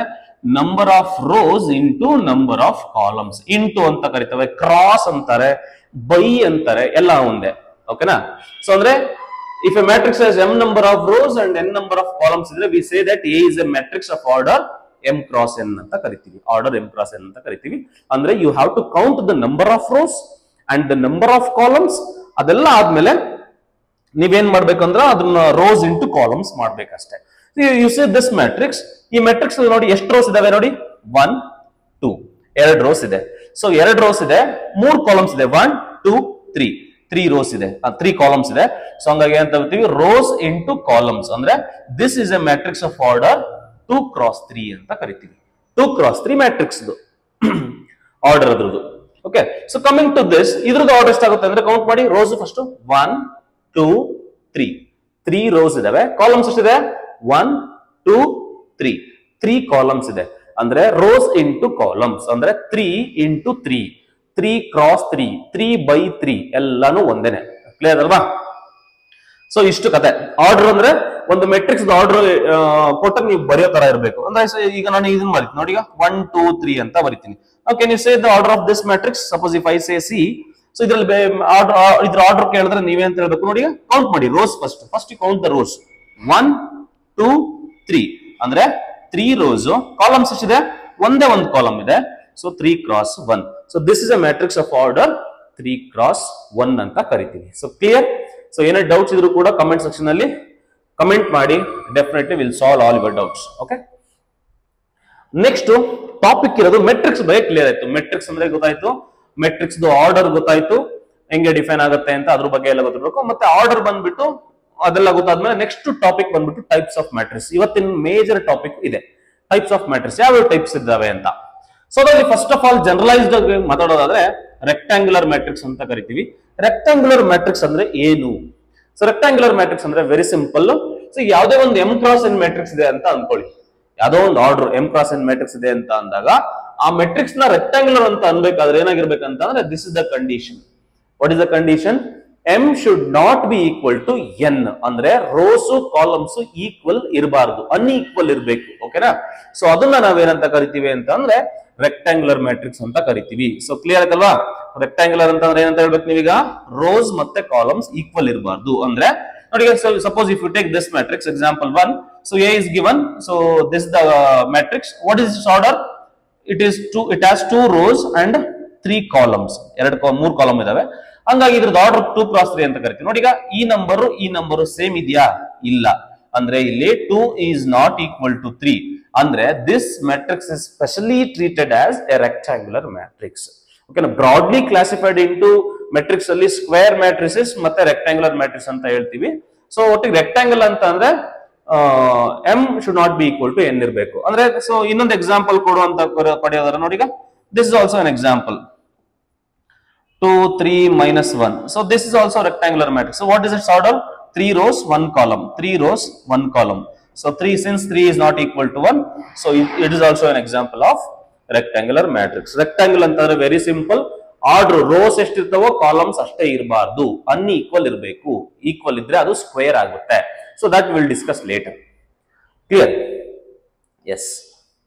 number of rows into number of columns. Into ಅಂತ ಕರಿತವೆ, ಕ್ರಾಸ್ ಅಂತಾರೆ, ಬೈ ಅಂತಾರೆ, ಎಲ್ಲ ಒಂದೇ. ಓಕೆನಾ? ಸೊ ಅಂದ್ರೆ if a matrix has m number of rows and n number of columns idre, we say that A is a matrix of order m cross n anta karitivi. Order m cross n anta karitivi. Andre you have to count the number of rows and the number of columns. ಅದೆಲ್ಲ ಆದ್ಮೇಲೆ ನೀವೇನ್ ಮಾಡ್ಬೇಕಂದ್ರೆ ಅದನ್ನ rows into columns ಮಾಡ್ಬೇಕಷ್ಟೇ. You say this matrix, ಈ matrix ಅಲ್ಲಿ ನೋಡಿ ಎಷ್ಟು ರೋಸ್ ಇದಾವೆ ನೋಡಿ, 1 2 2 ರೋಸ್ ಇದೆ. ಸೊ 2 ರೋಸ್ ಇದೆ, 3 ಕಾಲಮ್ಸ್ ಇದೆ, 1 2 3 3 ರೋಸ್ ಇದೆ, 3 ಕಾಲಮ್ಸ್ ಇದೆ. ಸೊ ಹಂಗಾಗಿ ಅಂತ ಹೇಳ್ತೀವಿ ರೋಸ್ ಇಂಟು ಕಾಲಮ್ಸ್. ಅಂದ್ರೆ this is a matrix of order 2 x 3 ಅಂತ ಕರಿತೀವಿ. 2 x 3 ಮ್ಯಾಟ್ರಿಕ್ಸ್ ಆರ್ಡರ್ ಅದ್ರದ್ದು. Okay, so coming to this, ಇದ್ರದ್ದು ಆರ್ಡರ್ ಎಷ್ಟಾಗುತ್ತೆ ಅಂದ್ರೆ ಕೌಂಟ್ ಮಾಡಿ. ರೋಸ್ ಫಸ್ಟ್ 1 2 3 3 ರೋಸ್ ಇದಾವೆ. ಕಾಲಮ್ಸ್ ಎಷ್ಟಿದೆ? 1 2 3 3 ಕಾಲಮ್ಸ್ ಇದೆ. ಅಂದ್ರೆ ರೋಸ್ ಇಂಟು ಕಾಲಮ್ಸ್ ಅಂದ್ರೆ 3 ಇಂಟು 3 3 x 3 3 by 3 ಎಲ್ಲಾನು ಒಂದೇನೆ. ಕ್ಲಿಯರ್ ಅಲ್ವಾ? ಸೊ ಇಷ್ಟು ಕತೆ. ಆರ್ಡರ್ ಅಂದ್ರೆ ಒಂದು ಮೆಟ್ರಿಕ್ಸ್ ಆರ್ಡರ್ ಕೊಟ್ಟ ನೀವು ಬರೆಯೋ ತರ ಇರಬೇಕು. ಅಂದ್ರೆ ಈಗ ನಾನು ಇದನ್ನ ಬರೀತೀನಿ ನೋಡಿ, ಈಗ 1 2 3 ಅಂತ ಬರೀತೀನಿ. ಓಕೆ, ನೀವು say the order of this matrix. Suppose if I say see, so ಇದ್ರಲ್ಲಿ ಇದ್ರ ಆರ್ಡರ್ ಕೇಳಿದ್ರೆ ನೀವೇ ಅಂತ ಹೇಳ್ಬೇಕು ನೋಡಿ. ಕೌಂಟ್ ಮಾಡಿ rows first count the rose. 1 2 3 ಅಂದ್ರೆ 3 ರೋಸ್. ಕಾಲಮ್ಸ್ ಎಷ್ಟಿದೆ? ಒಂದೇ ಒಂದು ಕಾಲಮ್ ಇದೆ. So 3 x 1. So this is a matrix of order 3 x 1 ಅಂತ ಕರಿತೀವಿ. So clear? ಸೊ ಏನೇ ಡೌಟ್ಸ್ ಇದ್ರು ಕೂಡ ಕಮೆಂಟ್ ಸೆಕ್ಷನ್ ಅಲ್ಲಿ ಕಮೆಂಟ್ ಮಾಡಿ. Definitely will solve all your doubts. Okay, next topic ಇರೋದು ಮೆಟ್ರಿಕ್ಸ್ ಬಗ್ಗೆ ಕ್ಲಿಯರ್ ಆಯ್ತು. ಮೆಟ್ರಿಕ್ಸ್ ಅಂದ್ರೆ ಗೊತ್ತಾಯ್ತು, ಮೆಟ್ರಿಕ್ಸ್ ಆರ್ಡರ್ ಗೊತ್ತಾಯ್ತು, ಹೆಂಗೆ ಡಿಫೈನ್ ಆಗುತ್ತೆ ಅಂತ ಅದ್ರ ಬಗ್ಗೆ ಎಲ್ಲ ಗೊತ್ತಿರಬೇಕು. ಮತ್ತೆ ಆರ್ಡರ್ ಬಂದ್ಬಿಟ್ಟು ಅದೆಲ್ಲ ಗೊತ್ತಾದ್ಮೇಲೆ ನೆಕ್ಸ್ಟ್ ಟಾಪಿಕ್ ಬಂದ್ಬಿಟ್ಟು ಟೈಪ್ಸ್ ಆಫ್ ಮ್ಯಾಟ್ರಿಕ್ಸ್. ಇವತ್ತಿನ ಮೇಜರ್ ಟಾಪಿಕ್ ಇದೆ, ಟೈಪ್ಸ್ ಆಫ್ ಮ್ಯಾಟ್ರಿಕ್ಸ್. ಯಾವ್ಯಾವ ಟೈಪ್ಸ್ ಇದ್ದಾವೆ ಅಂತ. ಸೊ ಅದರಲ್ಲಿ ಫಸ್ಟ್ ಆಫ್ ಆಲ್ ಜನರಲೈಸ್ಡ್ ಆಗಿ ಮಾತಾಡೋದಾದ್ರೆ ರೆಕ್ಟಾಂಗ್ಯುಲರ್ ಮ್ಯಾಟ್ರಿಕ್ಸ್ ಅಂತ ಕರಿತೀವಿ. ರೆಕ್ಟಾಂಗ್ಯುಲರ್ ಮ್ಯಾಟ್ರಿಕ್ಸ್ ಅಂದ್ರೆ ಏನು? ಸೊ ರೆಕ್ಟಾಂಗ್ಯುಲರ್ ಮ್ಯಾಟ್ರಿಕ್ಸ್ ಅಂದ್ರೆ ವೆರಿ ಸಿಂಪಲ್. ಸೊ ಯಾವುದೇ ಒಂದು m x n ಮ್ಯಾಟ್ರಿಕ್ಸ್ ಇದೆ ಅಂತ ಅನ್ಕೊಳ್ಳಿ. ಯಾವುದೋ ಒಂದು order m x n matrix ಇದೆ ಅಂತ ಅಂದಾಗ ಆ ಮ್ಯಾಟ್ರಿಕ್ಸ್ ನ ರೆಕ್ಟಾಂಗ್ಯುಲರ್ ಅಂತ ಅನ್ಬೇಕಾದ್ರೆ ಏನಾಗಿರ್ಬೇಕಂತ ಅಂದ್ರೆ this is the condition. What is the condition? m should not be equal to n. ಅಂದ್ರೆ ರೋಸ್ ಕಾಲಮ್ಸ್ ಈಕ್ವಲ್ ಇರಬಾರ್ದು, ಅನ್ಈಕ್ವಲ್ ಇರಬೇಕು. ಓಕೆನಾ? ಸೊ ಅದನ್ನ ನಾವೇನಂತ ಕರಿತೀವಿ ಅಂತ ಅಂದ್ರೆ ರೆಕ್ಟಾಂಗ್ಯುಲರ್ ಮ್ಯಾಟ್ರಿಕ್ಸ್ ಅಂತ ಕರಿತೀವಿ. ಸೊ ಕ್ಲಿಯರ್ ಆಯ್ತಲ್ವಾ? ರೆಕ್ಟಾಂಗ್ಯುಲರ್ ಅಂತ ಅಂದ್ರೆ ಏನಂತ ಹೇಳ್ಬೇಕು ನೀವೀಗ? ರೋಸ್ ಮತ್ತೆ ಕಾಲಮ್ಸ್ ಈಕ್ವಲ್ ಇರಬಾರ್ದು. ಅಂದ್ರೆ ನೋಡಿ, suppose if you take this matrix example 1. So A is given. So this is the matrix. What is its order? It has 2 rows and 3 columns. 3 column ಇದಾವೆ. ಹಂಗಾಗಿ ಇದ್ರದ್ದು ಆರ್ಡರ್ 2 x 3 ಅಂತ ಕರಿತೀವಿ. ನೋಡಿ, ಈಗ ಈ ನಂಬರು ಸೇಮ್ ಇದೆಯಾ? ಇಲ್ಲ. ಅಂದ್ರೆ ಇಲ್ಲಿ 2 is not equal to 3. ಅಂದ್ರೆ this matrix is specially treated as a rectangular matrix. ಓಕೆನಾ? ಬ್ರಾಡ್ಲಿ ಕ್ಲಾಸಿಫೈಡ್ ಇಂಟು ಮೆಟ್ರಿಕ್ಸ್ ಅಲ್ಲಿ ಸ್ಕ್ವೇರ್ ಮ್ಯಾಟ್ರಿಸಸ್ ಮತ್ತೆ ರೆಕ್ಟಾಂಗ್ಯುಲರ್ ಮ್ಯಾಟ್ರಿಕ್ಸ್ ಅಂತ ಹೇಳ್ತೀವಿ. ಸೊ ಒಟ್ಟಿಗೆ ರೆಕ್ಟಾಂಗಲ್ ಅಂತ ಅಂದ್ರೆ m should not be equal to n ಇರಬೇಕು. ಅಂದ್ರೆ ಸೊ ಇನ್ನೊಂದು ಎಕ್ಸಾಂಪಲ್ ಕೊಡುವಂತ ಪಡೆಯೋದಾದ್ರೆ ನೋಡಿ, ಈಗ this is also an example. 2 3 minus 1. So this is also rectangular matrix. So what is its order? 3 rows 1 column. 3 rows 1 column. So 3, since 3 is not equal to 1, so it is also an example of rectangular matrix. Rectangle ಅಂತಂದ್ರೆ very simple. Order rows ಎಷ್ಟಿರ್ತಾವೋ columns ಅಷ್ಟೇ ಇರಬಾರ್ದು, unequal ಇರಬೇಕು. Equal ಇದ್ರೆ ಅದು square ಆಗುತ್ತೆ. So that will discuss later. Clear? Yes.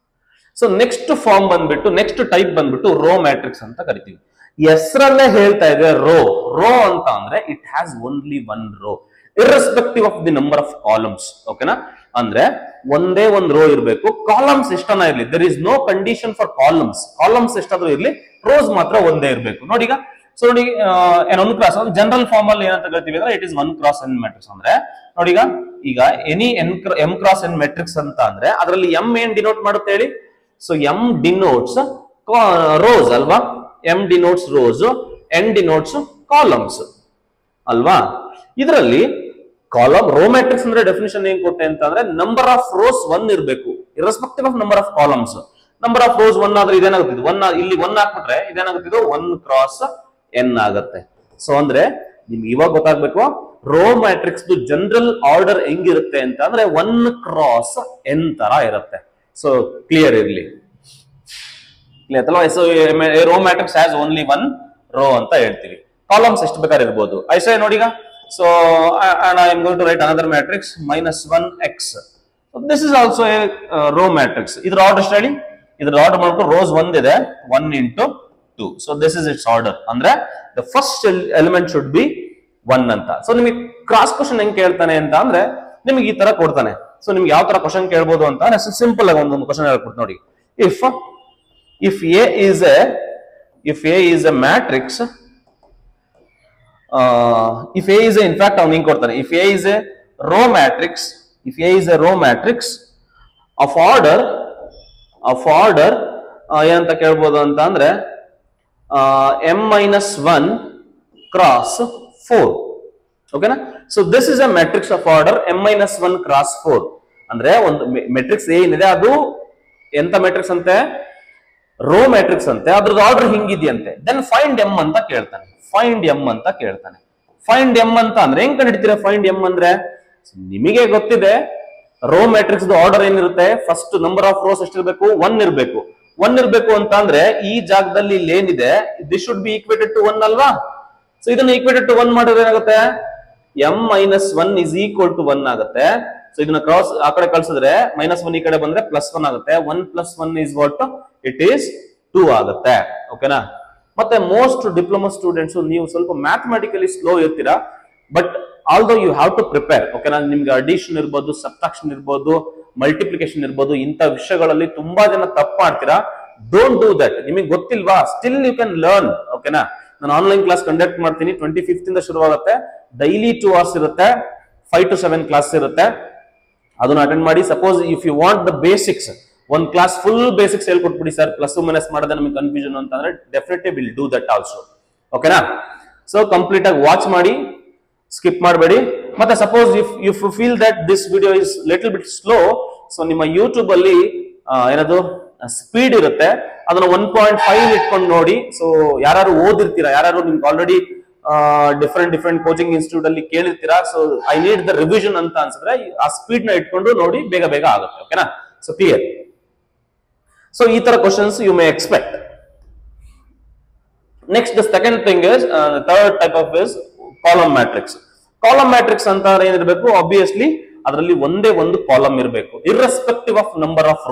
So next form ಬಂದ್ಬಿಟ್ಟು, next type ಬಂದ್ಬಿಟ್ಟು ರೋ ಮ್ಯಾಟ್ರಿಕ್ಸ್ ಅಂತ ಕರಿತೀವಿ. ಹೆಸರಲ್ಲೇ ಹೇಳ್ತಾ ಇದೆ ರೋ ಅಂತ ಅಂದ್ರೆ it has only 1 row irrespective of the number of columns. ಓಕೆನಾ? ಅಂದ್ರೆ ಒಂದೇ ಒಂದು ರೋ ಇರಬೇಕು. ಕಾಲಮ್ಸ್ ಎಷ್ಟನ್ನ ಇರ್ಲಿ, there is no condition for columns ಎಷ್ಟಾದ್ರೂ ಇರ್ಲಿ, ರೋಸ್ ಮಾತ್ರ ಒಂದೇ ಇರಬೇಕು. ನೋಡಿ, ಈಗ ಸೊ ನೋಡಿ, ಒನ್ ಕ್ರಾಸ್ ಜನರಲ್ ಫಾರ್ಮ್ ಅಲ್ಲಿ ಏನಂತ ಕರಿತೀವಿ ಅಂದ್ರೆ it is 1 x n matrix. ಅಂದ್ರೆ ನೋಡಿ, ಈಗ any m x n matrix ಅಂತ ಅಂದ್ರೆ ಅದರಲ್ಲಿ m ಏನ್ ಡಿನೋಟ್ ಮಾಡುತ್ತೆ ಹೇಳಿ? ಸೊ m ಡಿನೋಟ್ಸ್ ರೋಸ್ ಅಲ್ವಾ? m denotes rose, n denotes columns ಅಲ್ವಾ? ಇದರಲ್ಲಿ ಕಾಲಮ್ ರೋ ಮ್ಯಾಟ್ರಿಕ್ಸ್ ಅಂದ್ರೆ ಡೆಫಿನಿಷನ್ ಏನ್ ಕೊಟ್ಟೆ ಅಂತ ಅಂದ್ರೆ ನಂಬರ್ ಆಫ್ ರೋಸ್ 1 ಇರಬೇಕು irrespective of number of columns. Number of rose 1 ಆದ್ರೆ ಇದೇನಾಗುತ್ತೆ? ಇಲ್ಲಿ 1 ಹಾಕ್ಬಿಟ್ರೆ ಇದೇನಾಗುತ್ತೆ? 1 x n ಆಗುತ್ತೆ. ಸೊ ಅಂದ್ರೆ ನಿಮ್ಗೆ ಇವಾಗ ಗೊತ್ತಾಗ್ಬೇಕು ರೋ ಮ್ಯಾಟ್ರಿಕ್ಸ್ ಜನರಲ್ ಆರ್ಡರ್ ಹೆಂಗಿರುತ್ತೆ ಅಂತ ಅಂದ್ರೆ 1 x n ತರ ಇರುತ್ತೆ. ಸೊ ಕ್ಲಿಯರ್ ಇರ್ಲಿ. So a row matrix has only 1 row ಅಂತ ಹೇಳ್ತೀವಿ. ಕಾಲಮ್ಸ್ ಎಷ್ಟು ಬೇಕಾದ್ರೆ ಇರ್ಬೋದು. ಐಸೆ ನೋಡಿ ಈಗ. So I am going to write another matrix -1x. This is also a row matrix. ಇದ್ರ ಆರ್ಡರ್ ಎಷ್ಟು ಹೇಳಿ? ಇದ್ರ ಆರ್ಡರ್ ಮಾಡ್ಕೊಂಡು ರೋಸ್ ಒಂದಿದೆ 1 into 2. So this is its order. ಅಂದ್ರೆ the first element should be 1 ಅಂತ. ಸೊ ನಿಮಗೆ ಕ್ರಾಸ್ ಕ್ವಶನ್ ಹೆಂಗ್ ಕೇಳ್ತಾನೆ ಅಂತ ಅಂದ್ರೆ ನಿಮ್ಗೆ ಈ ತರ ಕೊಡ್ತಾನೆ. ಸೊ ನಿಮ್ಗೆ ಯಾವ ತರ ಕ್ವಶನ್ ಕೇಳ್ಬೋದು ಅಂತ ಸಿಂಪಲ್ ಆಗಿ ಒಂದೊಂದು ಕ್ವಶನ್ ಹೇಳ್ಕೊಡ್ತೀನಿ ನೋಡಿ. if A is a matrix, if A is a, in fact ಅವನು ಹಿಂಗ್ ಕೊಡ್ತಾನೆ, if A is a row matrix, if A is a row matrix of order ಏನಂತ ಕೇಳ್ಬೋದು ಅಂತ ಅಂದ್ರೆ m-1 cross 4. ಓಕೆನಾ? So this is a matrix of order m-1 cross 4. ಅಂದ್ರೆ ಒಂದು ಮೆಟ್ರಿಕ್ಸ್ ಏನಿದೆ ಅದು ಎಂತ ಮ್ಯಾಟ್ರಿಕ್ಸ್ ಅಂತೆ? ರೋ ಮ್ಯಾಟ್ರಿಕ್ಸ್ ಅಂತೆ. ಅದ್ರದ್ದು ಆರ್ಡರ್ ಹಿಂಗಿದೆಯಂತೆ. ದೆನ್ ಫೈಂಡ್ ಎಂ ಅಂತ ಕೇಳ್ತಾನೆ. ಫೈಂಡ್ ಎಂ ಅಂತ ಅಂದ್ರೆ ಹೆಂಗ್ ಕಂಡಿಡ್ತೀರಾ? ಫೈಂಡ್ ಎಂ ಅಂದ್ರೆ ನಿಮಗೆ ಗೊತ್ತಿದೆ ರೋ ಮ್ಯಾಟ್ರಿಕ್ಸ್ ಆರ್ಡರ್ ಏನಿರುತ್ತೆ, ಫಸ್ಟ್ ನಂಬರ್ ಆಫ್ ರೋಸ್ ಎಷ್ಟಿರ್ಬೇಕು? 1 ಇರ್ಬೇಕು. 1 ಇರ್ಬೇಕು ಅಂತ ಅಂದ್ರೆ ಈ ಜಾಗದಲ್ಲಿ ಇಲ್ಲಿ ಏನಿದೆ this should be equated to 1 ಅಲ್ವಾ? ಸೊ ಇದನ್ನ ಈಕ್ವೇಟೆಡ್ ಟು 1 ಮಾಡಿದ್ರೆ ಏನಾಗುತ್ತೆ? m-1 is equal to 1 ಆಗುತ್ತೆ. ಸೊ ಇದನ್ನ ಕ್ರಾಸ್ ಆ ಕಡೆ ಕಳ್ಸಿದ್ರೆ -1 ಈ ಕಡೆ ಬಂದ್ರೆ +1 ಆಗುತ್ತೆ. 1 + 1 is what? It is 2 ಆಗುತ್ತೆ. ಓಕೆನಾ? ಮತ್ತೆ ಮೋಸ್ಟ್ ಡಿಪ್ಲೊಮಾ ಸ್ಟೂಡೆಂಟ್ಸ್ ನೀವು ಸ್ವಲ್ಪ ಮ್ಯಾಥಮೆಟಿಕಲಿ ಸ್ಲೋ ಇರ್ತೀರಾ, but although you have to prepare. ಓಕೆನಾ? ನಿಮ್ಗೆ ಅಡಿಷನ್ ಇರ್ಬೋದು, ಸಬ್ಟ್ರಾಕ್ಷನ್ ಇರ್ಬೋದು, ಮಲ್ಟಿಪ್ಲಿಕೇಶನ್ ಇರ್ಬೋದು, ಇಂಥ ವಿಷಯಗಳಲ್ಲಿ ತುಂಬಾ ಜನ ತಪ್ಪು ಮಾಡ್ತೀರಾ. Don't do that. ನಿಮಗೆ ಗೊತ್ತಿಲ್ವಾ? Still you can learn. ಓಕೆನಾ? ನಾನು ಆನ್ಲೈನ್ ಕ್ಲಾಸ್ ಕಂಡಕ್ಟ್ ಮಾಡ್ತೀನಿ. 25th ಇಂದ ಶುರುವಾಗುತ್ತೆ. ಡೈಲಿ 2 hours ಇರುತ್ತೆ. 5 to 7 ಕ್ಲಾಸ್ ಇರುತ್ತೆ. ಅದನ್ನ ಅಟೆಂಡ್ ಮಾಡಿ. Suppose if you want the basics, ಒಂದ್ ಕ್ಲಾಸ್ ಫುಲ್ ಬೇಸಿಕ್ಸ್ ಹೇಳ್ಕೊಟ್ಬಿಡಿ ಸರ್, ಪ್ಲಸ್ ಮೈನಸ್ ಮಾಡದೆ ನಮಗೆ ಕನ್ಫ್ಯೂಷನ್ ಅಂತ ಅಂದ್ರೆ definitely will do that also. ಓಕೆನಾ? ಸೊ ಕಂಪ್ಲೀಟ್ ಆಗಿ ವಾಚ್ ಮಾಡಿ, ಸ್ಕಿಪ್ ಮಾಡಬೇಡಿ. ಮತ್ತೆ suppose if you feel that this video is little bit slow, so ನಿಮ್ಮ ಯೂಟ್ಯೂಬ್ ಅಲ್ಲಿ ಏನದು ಸ್ಪೀಡ್ ಇರುತ್ತೆ, ಅದನ್ನ 1.5 ಇಟ್ಕೊಂಡು ನೋಡಿ. ಸೊ ಯಾರು ಓದಿರ್ತೀರಾ, ಯಾರು ನಿಮ್ಗೆ ಆಲ್ರೆಡಿ ಡಿಫ್ರೆಂಟ್ ಕೋಚಿಂಗ್ ಇನ್ಸ್ಟಿಟ್ಯೂಟ್ ಅಲ್ಲಿ ಕೇಳಿರ್ತೀರಾ, so I need the revision ಅಂತ ಅನ್ಸಿದ್ರೆ ಆ ಸ್ಪೀಡ್ ನ ಇಟ್ಕೊಂಡು ನೋಡಿ, ಬೇಗ ಆಗುತ್ತೆ. ಓಕೆನಾ? So clear. ಸೊ ಈ ತರ questions you may expect. Next the second thing is third type of is column matrix. Column matrix ಅಂತ ಏನಿರಬೇಕು? ಆಬ್ವಿಯಸ್ಲಿ ಅದರಲ್ಲಿ ಒಂದೇ ಒಂದು ಕಾಲಮ್ ಇರಬೇಕು, irrespective of number of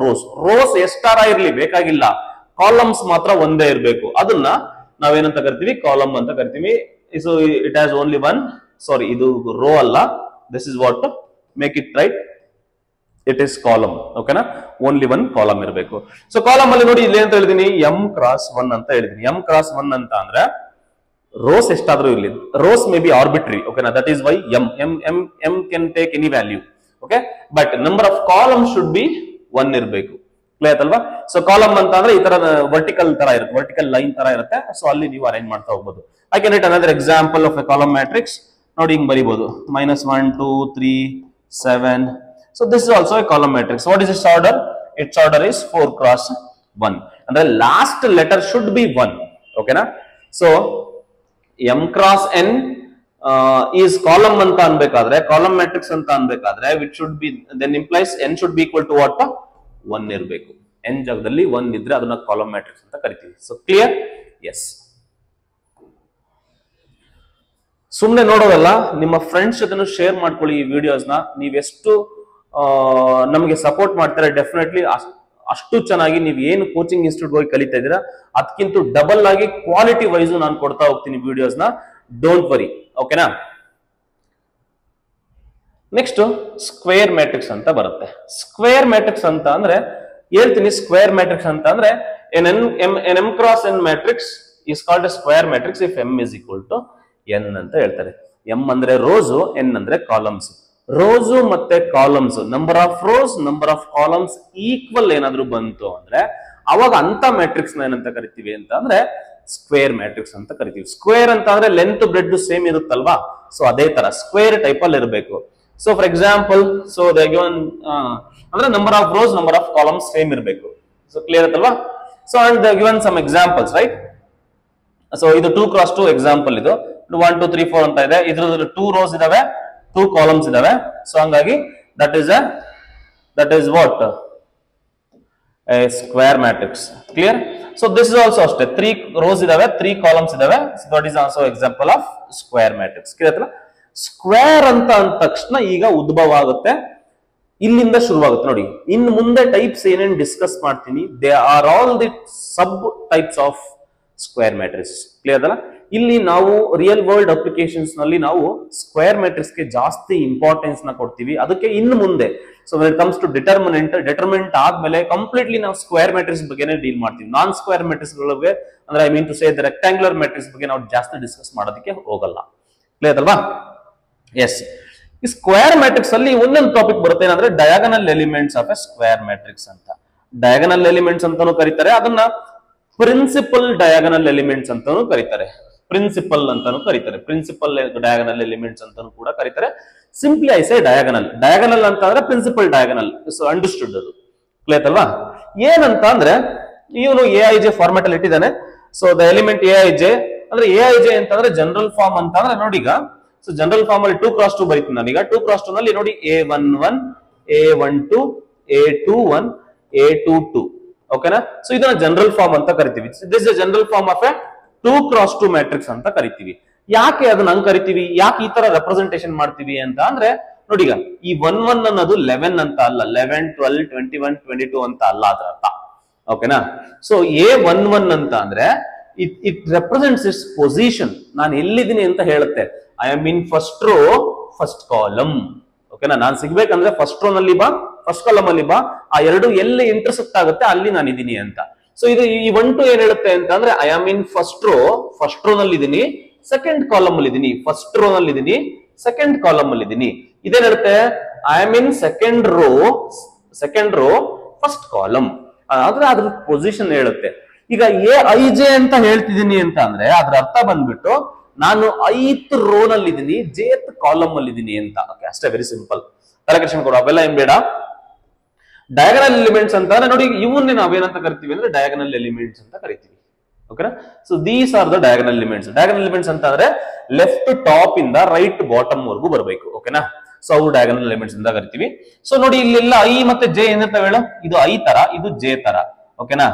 rows ಎಷ್ಟಾರ ಇರ್ಲಿ ಬೇಕಾಗಿಲ್ಲ, ಕಾಲಮ್ಸ್ ಮಾತ್ರ ಒಂದೇ ಇರಬೇಕು. ಅದನ್ನ ನಾವೇನಂತ ಕರಿತೀವಿ? ಕಾಲಮ್ ಅಂತ ಕರಿತೀವಿ. So it has only one, sorry ಇದು ರೋ ಅಲ್ಲ, this is what, make it right, it is column. ಓಕೆನಾ? ಓನ್ಲಿ ಒನ್ ಕಾಲಮ್ ಇರಬೇಕು. ಸೊ ಕಾಲಮ್ ಅಲ್ಲಿ ನೋಡಿ ಇಲ್ಲಿ ಅಂತ ಹೇಳಿದೀನಿ, m-1 ಅಂತ ಹೇಳಿದೀನಿ. m-1 ಅಂತ ಅಂದ್ರೆ ರೋಸ್ ಎಷ್ಟಾದ್ರೂ ಇರ್ಲಿ, ರೋಸ್ ಮೇ ಬಿ ಆರ್ಬಿಟ್ರಿ. ಓಕೆನಾ? That is why m can take any value. Okay, but number of column should be 1 ಇರಬೇಕು. ಕ್ಲಿಯರ್ ಅಲ್ವಾ? ಸೊ ಕಾಲಮ್ ಅಂತ ಅಂದ್ರೆ ಈ ತರ ವರ್ಟಿಕಲ್ ತರ ಇರುತ್ತೆ, ವರ್ಟಿಕಲ್ ಲೈನ್ ತರ ಇರುತ್ತೆ. ಸೊ ಅಲ್ಲಿ ನೀವು ಅರೇಂಜ್ ಮಾಡ್ತಾ ಹೋಗ್ಬೋದು. I can write another example of A column matrix. ನೋಡಿ ಹಿಂಗ್ ಬರೀಬಹುದು, -1 2 3 7. So this is also a column matrix. What is its order? Its order is 4 cross 1. ಅಂದ್ರೆ last letter should be 1. Okay na? So m cross n is column anta anbekadre, column matrix anta anbekadre, which should be, then implies n should be equal to what? 1 irbeku. n ಜಾಗದಲ್ಲಿ 1 ಇದ್ರೆ ಅದನ್ನ column matrix ಅಂತ ಕರಿತೀವಿ. So clear? S. ಸುಮ್ಮನೆ ನೋಡೋದಲ್ಲ, ನಿಮ್ಮ friends ಜೊತೆ share ಮಾಡ್ಕೊಳ್ಳಿ ಈ ವಿಡಿಯೋಸ್ನ. ನೀವೆಷ್ಟು ನಮಗೆ ಸಪೋರ್ಟ್ ಮಾಡ್ತಾರೆ, ಡೆಫಿನೆಟ್ಲಿ ಅಷ್ಟು ಚೆನ್ನಾಗಿ ನೀವು ಏನು ಕೋಚಿಂಗ್ ಇನ್ಸ್ಟಿಟ್ಯೂಟ್ ಹೋಗಿ ಕಲಿತಾ ಇದ್ದೀರಾ ಅದಕ್ಕಿಂತ ಡಬಲ್ ಆಗಿ ಕ್ವಾಲಿಟಿ ವೈಸ್ ನಾನು ಕೊಡ್ತಾ ಹೋಗ್ತೀನಿ ವಿಡಿಯೋಸ್ನ. Don't worry. ಓಕೆನಾ? ನೆಕ್ಸ್ಟ್ ಸ್ಕ್ವೇರ್ ಮ್ಯಾಟ್ರಿಕ್ಸ್ ಅಂತ ಬರುತ್ತೆ. ಸ್ಕ್ವೇರ್ ಮ್ಯಾಟ್ರಿಕ್ಸ್ ಅಂತ ಅಂದ್ರೆ ಹೇಳ್ತೀನಿ. ಸ್ಕ್ವೇರ್ ಮ್ಯಾಟ್ರಿಕ್ಸ್ ಅಂತ ಅಂದ್ರೆ n m cross n matrix is called a square matrix if m is equal to n ಅಂತ ಹೇಳ್ತಾರೆ. ಎಂ ಅಂದ್ರೆ ರೋಸು, ಎನ್ ಅಂದ್ರೆ ಕಾಲಮ್ಸ್. ರೋಸು ಮತ್ತೆ columns, number of rows number of columns equal ಏನಾದ್ರು ಬಂತು ಅಂದ್ರೆ ಅವಾಗ ಅಂತ ಮ್ಯಾಟ್ರಿಕ್ಸ್ ನ ಏನಂತ ಕರಿತೀವಿ ಅಂತ ಅಂದ್ರೆ ಸ್ಕ್ವೇರ್ ಮ್ಯಾಟ್ರಿಕ್ಸ್ ಅಂತ ಕರಿತೀವಿ. ಸ್ಕ್ವೇರ್ ಅಂತ ಅಂದ್ರೆ ಲೆಂತ್ ಬ್ರೆಡ್ ಸೇಮ್ ಇರುತ್ತಲ್ವಾ, ಸೊ ಅದೇ ತರ ಸ್ಕ್ವೇರ್ ಟೈಪ್ ಅಲ್ಲಿ ಇರಬೇಕು. ಸೊ ಫಾರ್ ಎಕ್ಸಾಂಪಲ್, ಸೊ ಅಂದ್ರೆ number of rows number of columns same ಇರಬೇಕು. ಸೊ ಕ್ಲಿಯರ್ ಆಯ್ತಲ್ವಾ? So and given some examples, right? So ಇದು 2 cross 2 ಎಕ್ಸಾಂಪಲ್. ಇದು 1 2 3 4 ಅಂತ ಇದೆ. ಇದ್ರಲ್ಲಿ 2 rows ಇದಾವೆ, 2 columns ಇದಾವೆ. ಸೊ ಹಂಗಾಗಿ that is what a square matrix. Clear? So this is also ಅಷ್ಟೇ 3 rows ಇದಾವೆ 3 columns ಇದಾವೆ. So that is also example of square matrix. Clear? Square ಅಂತ ಅಂದ ತಕ್ಷಣ ಈಗ ಉದ್ಭವ ಆಗುತ್ತೆ, ಇಲ್ಲಿಂದ ಶುರುವಾಗುತ್ತೆ ನೋಡಿ. ಇನ್ನು ಮುಂದೆ ಟೈಪ್ಸ್ ಏನೇನು ಡಿಸ್ಕಸ್ ಮಾಡ್ತೀನಿ, they are all the sub types of square matrix. Clear ಅಲ್ಲ? ಇಲ್ಲಿ ನಾವು ರಿಯಲ್ ವರ್ಲ್ಡ್ ಅಪ್ಲಿಕೇಶನ್ಸ್ ನಲ್ಲಿ ನಾವು ಸ್ಕ್ವೇರ್ ಮ್ಯಾಟ್ರಿಕ್ಸ್ ಗೆ ಜಾಸ್ತಿ ಇಂಪಾರ್ಟೆನ್ಸ್ ನ ಕೊಡ್ತೀವಿ. ಅದಕ್ಕೆ ಇನ್ನು ಮುಂದೆ so when it comes to determinant ಆದ್ಮೇಲೆ ಕಂಪ್ಲೀಟ್ಲಿ ನಾವು ಸ್ಕ್ವೇರ್ ಮ್ಯಾಟ್ರಿಕ್ಸ್ ಬಗ್ಗೆನೇ ಡೀಲ್ ಮಾಡ್ತೀವಿ. ನಾನ್ ಸ್ಕ್ವೇರ್ ಮ್ಯಾಟ್ರಿಕ್ಸ್ ಗಳಿಗೆ ಅಂದ್ರೆ I mean to say rectangular matrix ಬಗ್ಗೆ ನಾವು ಜಾಸ್ತಿ ಡಿಸ್ಕಸ್ ಮಾಡೋದಕ್ಕೆ ಹೋಗಲ್ಲ. ಕ್ಲಿಯರ್ ಅಲ್ವಾ? ಎಸ್, ಈ ಸ್ಕ್ವೇರ್ ಮ್ಯಾಟ್ರಿಕ್ಸ್ ಅಲ್ಲಿ ಒಂದೊಂದು ಟಾಪಿಕ್ ಬರುತ್ತೆ, ಏನಂದ್ರೆ diagonal elements of a square matrix ಅಂತ. ಡಯಾಗನಲ್ ಎಲಿಮೆಂಟ್ಸ್ ಅಂತಾನು ಕರೀತಾರೆ, ಅದನ್ನ ಪ್ರಿನ್ಸಿಪಲ್ ಡಯಾಗನಲ್ ಎಲಿಮೆಂಟ್ಸ್ ಅಂತಾನು ಕರೀತಾರೆ, ಪ್ರಿನ್ಸಿಪಲ್ ಅಂತಾನು ಕರೀತಾರೆ, ಪ್ರಿನ್ಸಿಪಲ್ ಡಯಾಗನಲ್ ಎಲಿಮೆಂಟ್ಸ್ ಅಂತಾನು ಕೂಡ ಕರೀತಾರೆ. Simply I say diagonal. Diagonal ಅಂತ ಅಂದ್ರೆ ಪ್ರಿನ್ಸಿಪಲ್ ಡಯಾಗನಲ್. ಸೊ ಅಂಡರ್ಸ್ಟುಡ್ ಅದು. ಕ್ಲಿಯರ್ ಅಲ್ವಾ? ಏನಂತ ಅಂದ್ರೆ ಇವನು AIJ ಫಾರ್ಮ್ಯಾಟ್ ಅಲ್ಲಿ ಇಟ್ಟಿದ್ದಾನೆ. ಸೊ ದ ಎಲಿಮೆಂಟ್ AIJ ಅಂದ್ರೆ AIJ ಅಂತಂದ್ರೆ ಜನರಲ್ ಫಾರ್ಮ್ ಅಂತ ಅಂದ್ರೆ ನೋಡಿ, ಈಗ ಸೊ ಜನರಲ್ ಫಾರ್ಮ್ ಅಲ್ಲಿ 2x2 ಬರೀತೀನಿ ನಾನೀಗ. 2x2 ನಲ್ಲಿ ನೋಡಿ A11 A12 A21 A22. ಓಕೆನಾ? ಸೊ ಇದನ್ನ ಜನರಲ್ ಫಾರ್ಮ್ ಅಂತ ಕರಿತೀವಿ. This is general form of a 2x2 matrix ಅಂತ ಕರಿತೀವಿ. ಯಾಕೆ ಅದನ್ನ ಹಂಗ್ ಕರಿತೀವಿ, ಯಾಕೆ ಈ ತರ ರೆಪ್ರೆಸೆಂಟೇಷನ್ ಮಾಡ್ತೀವಿ ಅಂತ ಅಂದ್ರೆ ನೋಡಿ, ಈಗ ಈ 11 ಅನ್ನೋದು 11 ಅಂತ ಅಲ್ಲ, 11 12 21 22 ಅಂತ ಅಲ್ಲ ಅದರ ಅರ್ಥ. ಓಕೆನಾ? ಸೊ A11 ಅಂತ ಅಂದ್ರೆ ಇಟ್ ರೆಪ್ರೆಸೆಂಟ್ಸ್ ಇಟ್ಸ್ ಪೊಸಿಷನ್. ನಾನು ಎಲ್ಲಿದ್ದೀನಿ ಅಂತ ಹೇಳುತ್ತೆ. I am in first row first column. ಓಕೆನಾ? ನಾನು ಸಿಗ್ಬೇಕಂದ್ರೆ ಫಸ್ಟ್ ರೋ ನಲ್ಲಿ ಬಾ, ಫಸ್ಟ್ ಕಾಲಮ್ ಅಲ್ಲಿ ಬಾ, ಆ ಎರಡು ಎಲ್ಲಿ ಇಂಟರ್ಸೆಕ್ಟ್ ಆಗುತ್ತೆ ಅಲ್ಲಿ ನಾನು ಇದೀನಿ ಅಂತ. ಸೊ ಇದು ಈ 1 2 ಏನ್ ಹೇಳುತ್ತೆ ಅಂತ ಅಂದ್ರೆ I am in first row ನಲ್ಲಿ ಇದೀನಿ, ಸೆಕೆಂಡ್ ಕಾಲಮ್ ಅಲ್ಲಿ ಇದೀನಿ, ಫಸ್ಟ್ ರೋ ನಲ್ಲಿ ಇದೀನಿ, ಸೆಕೆಂಡ್ ಕಾಲಮ್ ಅಲ್ಲಿ ಇದೀನಿ. ಇದೇನ್ ಹೇಳುತ್ತೆ? I am in second row first column. ಆದ್ರೆ ಅದ್ರ ಪೊಸಿಷನ್ ಹೇಳುತ್ತೆ. ಈಗ AIJ ಅಂತ ಹೇಳ್ತಿದೀನಿ ಅಂತ ಅಂದ್ರೆ ಅದ್ರ ಅರ್ಥ ಬಂದ್ಬಿಟ್ಟು ನಾನು 5th ರೋ ನಲ್ಲಿ ಇದೀನಿ, jth ಕಾಲಮ್ ಅಲ್ಲಿ ಇದೀನಿ ಅಂತ. ಓಕೆ, ಅಷ್ಟೇ, ವೆರಿ ಸಿಂಪಲ್. ತಲೆಕೆಡಿಸ್ಕೊಂಡು ಕೊಡು, ಅವೆಲ್ಲ ಏನ್ ಬೇಡ. ಡಯಾಗನಲ್ ಎಲಿಮೆಂಟ್ಸ್ ಅಂತ ನೋಡಿ, ಇವನ್ನೇ ನಾವೇನಂತ ಕರಿತೀವಿ ಅಂದ್ರೆ ಡಯಾಗನಲ್ ಎಲಿಮೆಂಟ್ಸ್ ಅಂತ ಕರಿತೀವಿ. ಓಕೆನಾ? So these are the diagonal elements. Diagonal elements ಅಂತ ಅಂದ್ರೆ ಲೆಫ್ಟ್ ಟಾಪ್ ಇಂದ ರೈಟ್ ಬಾಟಮ್ ವರ್ಗೂ ಬರಬೇಕು. ಓಕೆನಾ? ಸೊ ಅವು ಡಯಾಗನಲ್ ಎಲಿಮೆಂಟ್ಸ್ ಅಂತ ಕರಿತೀವಿ. ಸೊ ನೋಡಿ, ಇಲ್ಲೆಲ್ಲ I ಮತ್ತೆ J ಏನಿರ್ತಾವೆ ಹೇಳು, ಇದು I ತರ, ಇದು J ತರ. ಓಕೆನಾ?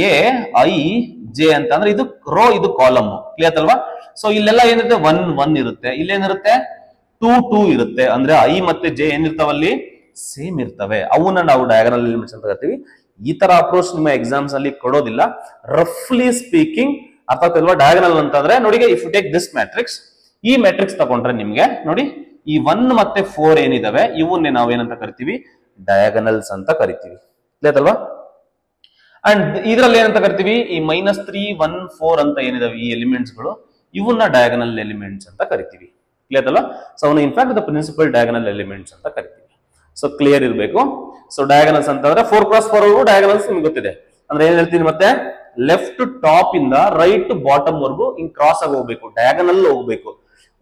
AIJ ಅಂತ ಅಂದ್ರೆ ಇದು ರೋ, ಇದು ಕಾಲಮ್. ಕ್ಲಿಯರ್ ಅಲ್ವಾ? ಸೊ ಇಲ್ಲೆಲ್ಲ ಏನಿರುತ್ತೆ 1 1 ಇರುತ್ತೆ, ಇಲ್ಲೇನಿರುತ್ತೆ 2 2 ಇರುತ್ತೆ. ಅಂದ್ರೆ I ಮತ್ತೆ J ಏನಿರ್ತಾವಲ್ಲಿ ಸೇಮ್ ಇರ್ತವೆ. ಅವನ್ನ ನಾವು ಡಯಾಗನಲ್ ಎಲಿಮೆಂಟ್ಸ್ ಅಂತ ಕರಿತೀವಿ. ಈ ತರ ಅಪ್ರೋಚ್ ನಿಮ್ಮ ಎಕ್ಸಾಮ್ಸ್ ಅಲ್ಲಿ ಕೊಡೋದಿಲ್ಲ. ರಫ್ಲಿ ಸ್ಪೀಕಿಂಗ್ ಅರ್ಥ ಆಗ್ತಲ್ವಾ? ಡಯಾಗನಲ್ ಅಂತಂದ್ರೆ ನೋಡಿ, if you take this matrix, ಈ ಮ್ಯಾಟ್ರಿಕ್ಸ್ ತಗೊಂಡ್ರೆ ನಿಮ್ಗೆ ನೋಡಿ ಈ 1 ಮತ್ತೆ 4 ಏನಿದಾವೆ ಇವನ್ನೇ ನಾವೇನಂತ ಕರಿತೀವಿ? ಡಯಾಗನಲ್ಸ್ ಅಂತ ಕರಿತೀವಿ. ಅಲ್ವಾ? ಅಂಡ್ ಇದ್ರಲ್ಲಿ ಏನಂತ ಕರಿತೀವಿ? ಈ -3 1 4 ಅಂತ ಏನಿದಾವೆ ಈ ಎಲಿಮೆಂಟ್ಸ್ ಗಳು, ಇವನ್ನ ಡಯಾಗನಲ್ ಎಲಿಮೆಂಟ್ಸ್ ಅಂತ ಕರಿತೀವಿ. ಕ್ಲಿಯರ್ ಅಲ್ವಾ? ಸೊ ಅವನು in fact the principal diagonal elements ಅಂತ ಕರಿತೀವಿ. ಸೊ ಕ್ಲಿಯರ್ ಇರಬೇಕು. ಸೊ ಡಯಾಗನಲ್ಸ್ ಅಂತಂದ್ರೆ 4x4 ಡಯಾಗನಲ್ಸ್ ನಿಮ್ಗೆ ಗೊತ್ತಿದೆ. ಅಂದ್ರೆ ಏನ್ ಹೇಳ್ತೀನಿ ಮತ್ತೆ, ಲೆಫ್ಟ್ ಟಾಪ್ ಇಂದ ರೈಟ್ ಬಾಟಮ್ ವರ್ಗು ಹಿಂಗ್ ಕ್ರಾಸ್ ಆಗಿ ಹೋಗ್ಬೇಕು, ಡಯಾಗನಲ್ ಹೋಗ್ಬೇಕು.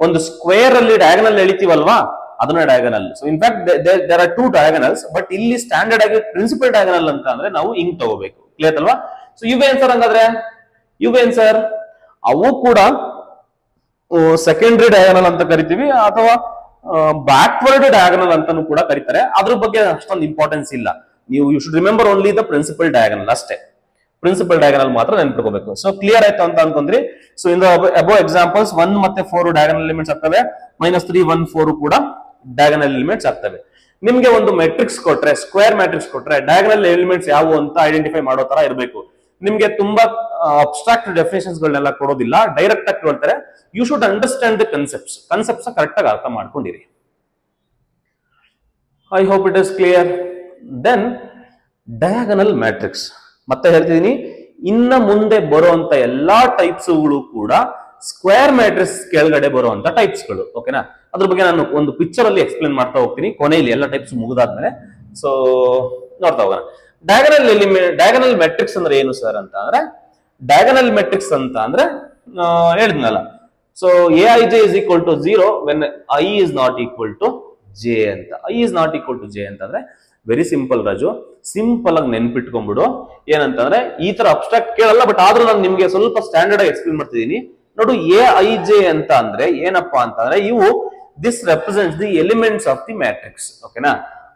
ಒಂದು ಸ್ಕ್ವೇರ್ ಅಲ್ಲಿ ಡಯಾಗನಲ್ ಎಳಿತೀವಲ್ವಾ, ಅದನ್ನ diagonal. So in fact there are 2 diagonals, but ಇಲ್ಲಿ ಸ್ಟ್ಯಾಂಡರ್ಡ್ ಆಗಿ ಪ್ರಿನ್ಸಿಪಲ್ ಡಯಾಗನಲ್ ಅಂತ ಅಂದ್ರೆ ನಾವು ಹಿಂಗ್ ತಗೋಬೇಕು. ಕ್ಲಿಯರ್ ಅಲ್ವಾ? ಸೊ ಇವೇನ್ ಸರ್ ಹಂಗಾದ್ರೆ, ಇವೇನ್ ಸರ್, ಅವು ಕೂಡ ಸೆಕೆಂಡರಿ ಡಯಾಗನಲ್ ಅಂತ ಕರಿತೀವಿ, ಅಥವಾ ಬ್ಯಾಕ್ವರ್ಡ್ ಡಯಾಗನಲ್ ಅಂತಾನು ಕೂಡ ಕರೀತಾರೆ. ಅದ್ರ ಬಗ್ಗೆ ಅಷ್ಟೊಂದು ಇಂಪಾರ್ಟೆನ್ಸ್ ಇಲ್ಲ. ನೀವು you should remember only the principal diagonal ಅಷ್ಟೇ. ಪ್ರಿನ್ಸಿಪಲ್ ಡಯಾಗನಲ್ ಮಾತ್ರ ನೆನ್ಪಿಟ್ಕೋಬೇಕು. ಸೊ ಕ್ಲಿಯರ್ ಆಯ್ತು ಅಂತ ಅನ್ಕೊಂಡ್ರಿ. So in the above examples 1 ಮತ್ತೆ 4 ಡಯಾಗನಲ್ ಎಲಿಮೆಂಟ್ಸ್ ಆಗ್ತವೆ, -3 1 4 ಕೂಡ ಡಯಾಗನಲ್ ಎಲಿಮೆಂಟ್ಸ್ ಆಗ್ತವೆ. ನಿಮ್ಗೆ ಒಂದು ಮೆಟ್ರಿಕ್ಸ್ ಕೊಟ್ರೆ, ಸ್ಕ್ವೇರ್ ಮ್ಯಾಟ್ರಿಕ್ಸ್ ಕೊಟ್ರೆ, ಡಯಾಗನಲ್ ಎಲಿಮೆಂಟ್ಸ್ ಯಾವುವು ಅಂತ ಐಡೆಂಟಿಫೈ ಮಾಡೋ ತರ ಇರಬೇಕು. ನಿಮ್ಗೆ ತುಂಬಾ ಅಬ್ಸ್ಟ್ರಾಕ್ಟ್ ಡೆಫಿನೇಷನ್ಸ್ ಗಳನ್ನೆಲ್ಲ ಕೊಡೋದಿಲ್ಲ, ಡೈರೆಕ್ಟ್ ಆಗಿ ಕೇಳ್ತಾರೆ. You should understand the concepts correct ಆಗಿ ಅರ್ಥ ಮಾಡ್ಕೊಂಡಿರಿ. I hope it is clear. Then diagonal matrix ಮತ್ತೆ ಹೇಳ್ತಿದೀನಿ, ಇನ್ನ ಮುಂದೆ ಬರುವಂತ ಎಲ್ಲಾ ಟೈಪ್ಸ್ ಗಳು ಕೂಡ ಸ್ಕ್ವೇರ್ ಮ್ಯಾಟ್ರಿಕ್ಸ್ ಕೆಳಗಡೆ ಬರುವಂತ ಟೈಪ್ಸ್ ಗಳು. ಓಕೆನಾ? ಅದ್ರ ಬಗ್ಗೆ ನಾನು ಒಂದು ಪಿಕ್ಚರ್ ಅಲ್ಲಿ ಎಕ್ಸ್ಪ್ಲೇನ್ ಮಾಡ್ತಾ ಹೋಗ್ತೀನಿ ಕೊನೆಯಲ್ಲಿ, ಎಲ್ಲ ಟೈಪ್ಸ್ ಮುಗಿದಾದ್ಮೇಲೆ. ಸೊ ನೋಡ್ತಾ ಹೋಗೋಣ. ಡಯಾಗನಲ್ ಮ್ಯಾಟ್ರಿಕ್ಸ್ ಅಂದ್ರೆ ಏನು ಸರ್ ಅಂತ ಅಂದ್ರೆ, ಡಯಾಗನಲ್ ಮ್ಯಾಟ್ರಿಕ್ಸ್ ಅಂತ ಅಂದ್ರೆ ಹೇಳಿದ್ನಲ್ಲ, so AIJ is equal to 0 when I is not equal to J ಅಂತ. I is not equal to J ಅಂತಂದ್ರೆ ವೆರಿ ಸಿಂಪಲ್ ರಾಜು, ಸಿಂಪಲ್ ಆಗಿ ನೆನ್ಪಿಟ್ಕೊಂಡ್ಬಿಡು. ಏನಂತಂದ್ರೆ ಈ ತರ ಅಬ್ಸ್ಟ್ರಾಕ್ಟ್ ಕೇಳಲ್ಲ, ಬಟ್ ಆದ್ರೂ ನಾನು ನಿಮ್ಗೆ ಸ್ವಲ್ಪ ಸ್ಟ್ಯಾಂಡರ್ಡ್ ಆಗಿ ಎಕ್ಸ್ಪ್ಲೇನ್ ಮಾಡ್ತಿದ್ದೀನಿ. ನೋಡು, AIJ ಅಂತ ಅಂದ್ರೆ ಏನಪ್ಪಾ ಅಂತಂದ್ರೆ, ಇವು this represents the elements of the matrix. ಓಕೆನಾ?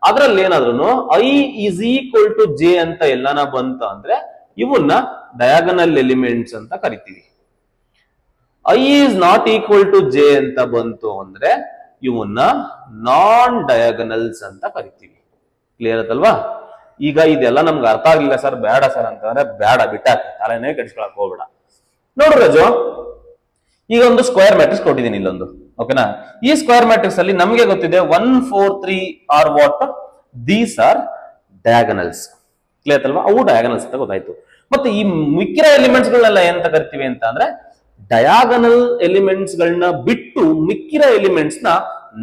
ಅದ್ರಲ್ಲಿ ಏನಾದ್ರು i is equal to J ಅಂತ ಎಲ್ಲಾನ ಬಂತ ಅಂದ್ರೆ ಇವನ್ನ ಡಯಾಗನಲ್ ಎಲಿಮೆಂಟ್ಸ್ ಅಂತ ಕರಿತೀವಿ. I is not equal to J ಅಂತ ಬಂತು ಅಂದ್ರೆ ಇವನ್ನ ನಾನ್ ಡಯಾಗನಲ್ಸ್ ಅಂತ ಕರಿತೀವಿ. ಕ್ಲಿಯರ್ ಆಯ್ತಲ್ವಾ? ಈಗ ಇದೆಲ್ಲ ನಮ್ಗೆ ಅರ್ಥ ಆಗ್ಲಿಲ್ಲ ಸರ್, ಬೇಡ ಸರ್ ಅಂತಂದ್ರೆ ಬೇಡ, ಬಿಟ್ಟಾಕ, ತಲೆನೇ ಕೆಡಿಸ್ಕೊಳಕ್ ಹೋಗ್ಬೇಡ. ನೋಡು ರಾಜು, ಈಗ ಒಂದು ಸ್ಕ್ವೇರ್ ಮ್ಯಾಟ್ರಿಕ್ಸ್ ಕೊಟ್ಟಿದ್ದೀನಿ ಇಲ್ಲೊಂದು, ಓಕೆನಾ? ಈ ಸ್ಕ್ವೇರ್ ಮ್ಯಾಟ್ರಿಕ್ಸ್ ಅಲ್ಲಿ ನಮಗೆ ಗೊತ್ತಿದೆ 1 4 3 are what, these are diagonals. Clear ಅಲ್ವಾ? ಅವು ಡಯಾಗನಲ್ಸ್ ಅಂತ ಗೊತ್ತಾಯ್ತು. ಮತ್ತೆ ಈ ಮಿಕ್ಕಿರೋ ಎಲಿಮೆಂಟ್ಸ್ ಗಳನ್ನೆಲ್ಲ ಏನಂತ ಕರಿತೀವಿ ಅಂತ ಅಂದ್ರೆ ಡಯಾಗನಲ್ ಎಲಿಮೆಂಟ್ಸ್ ಗಳನ್ನ ಬಿಟ್ಟು ಮಿಕ್ಕಿರೋ ಎಲಿಮೆಂಟ್ಸ್ ನ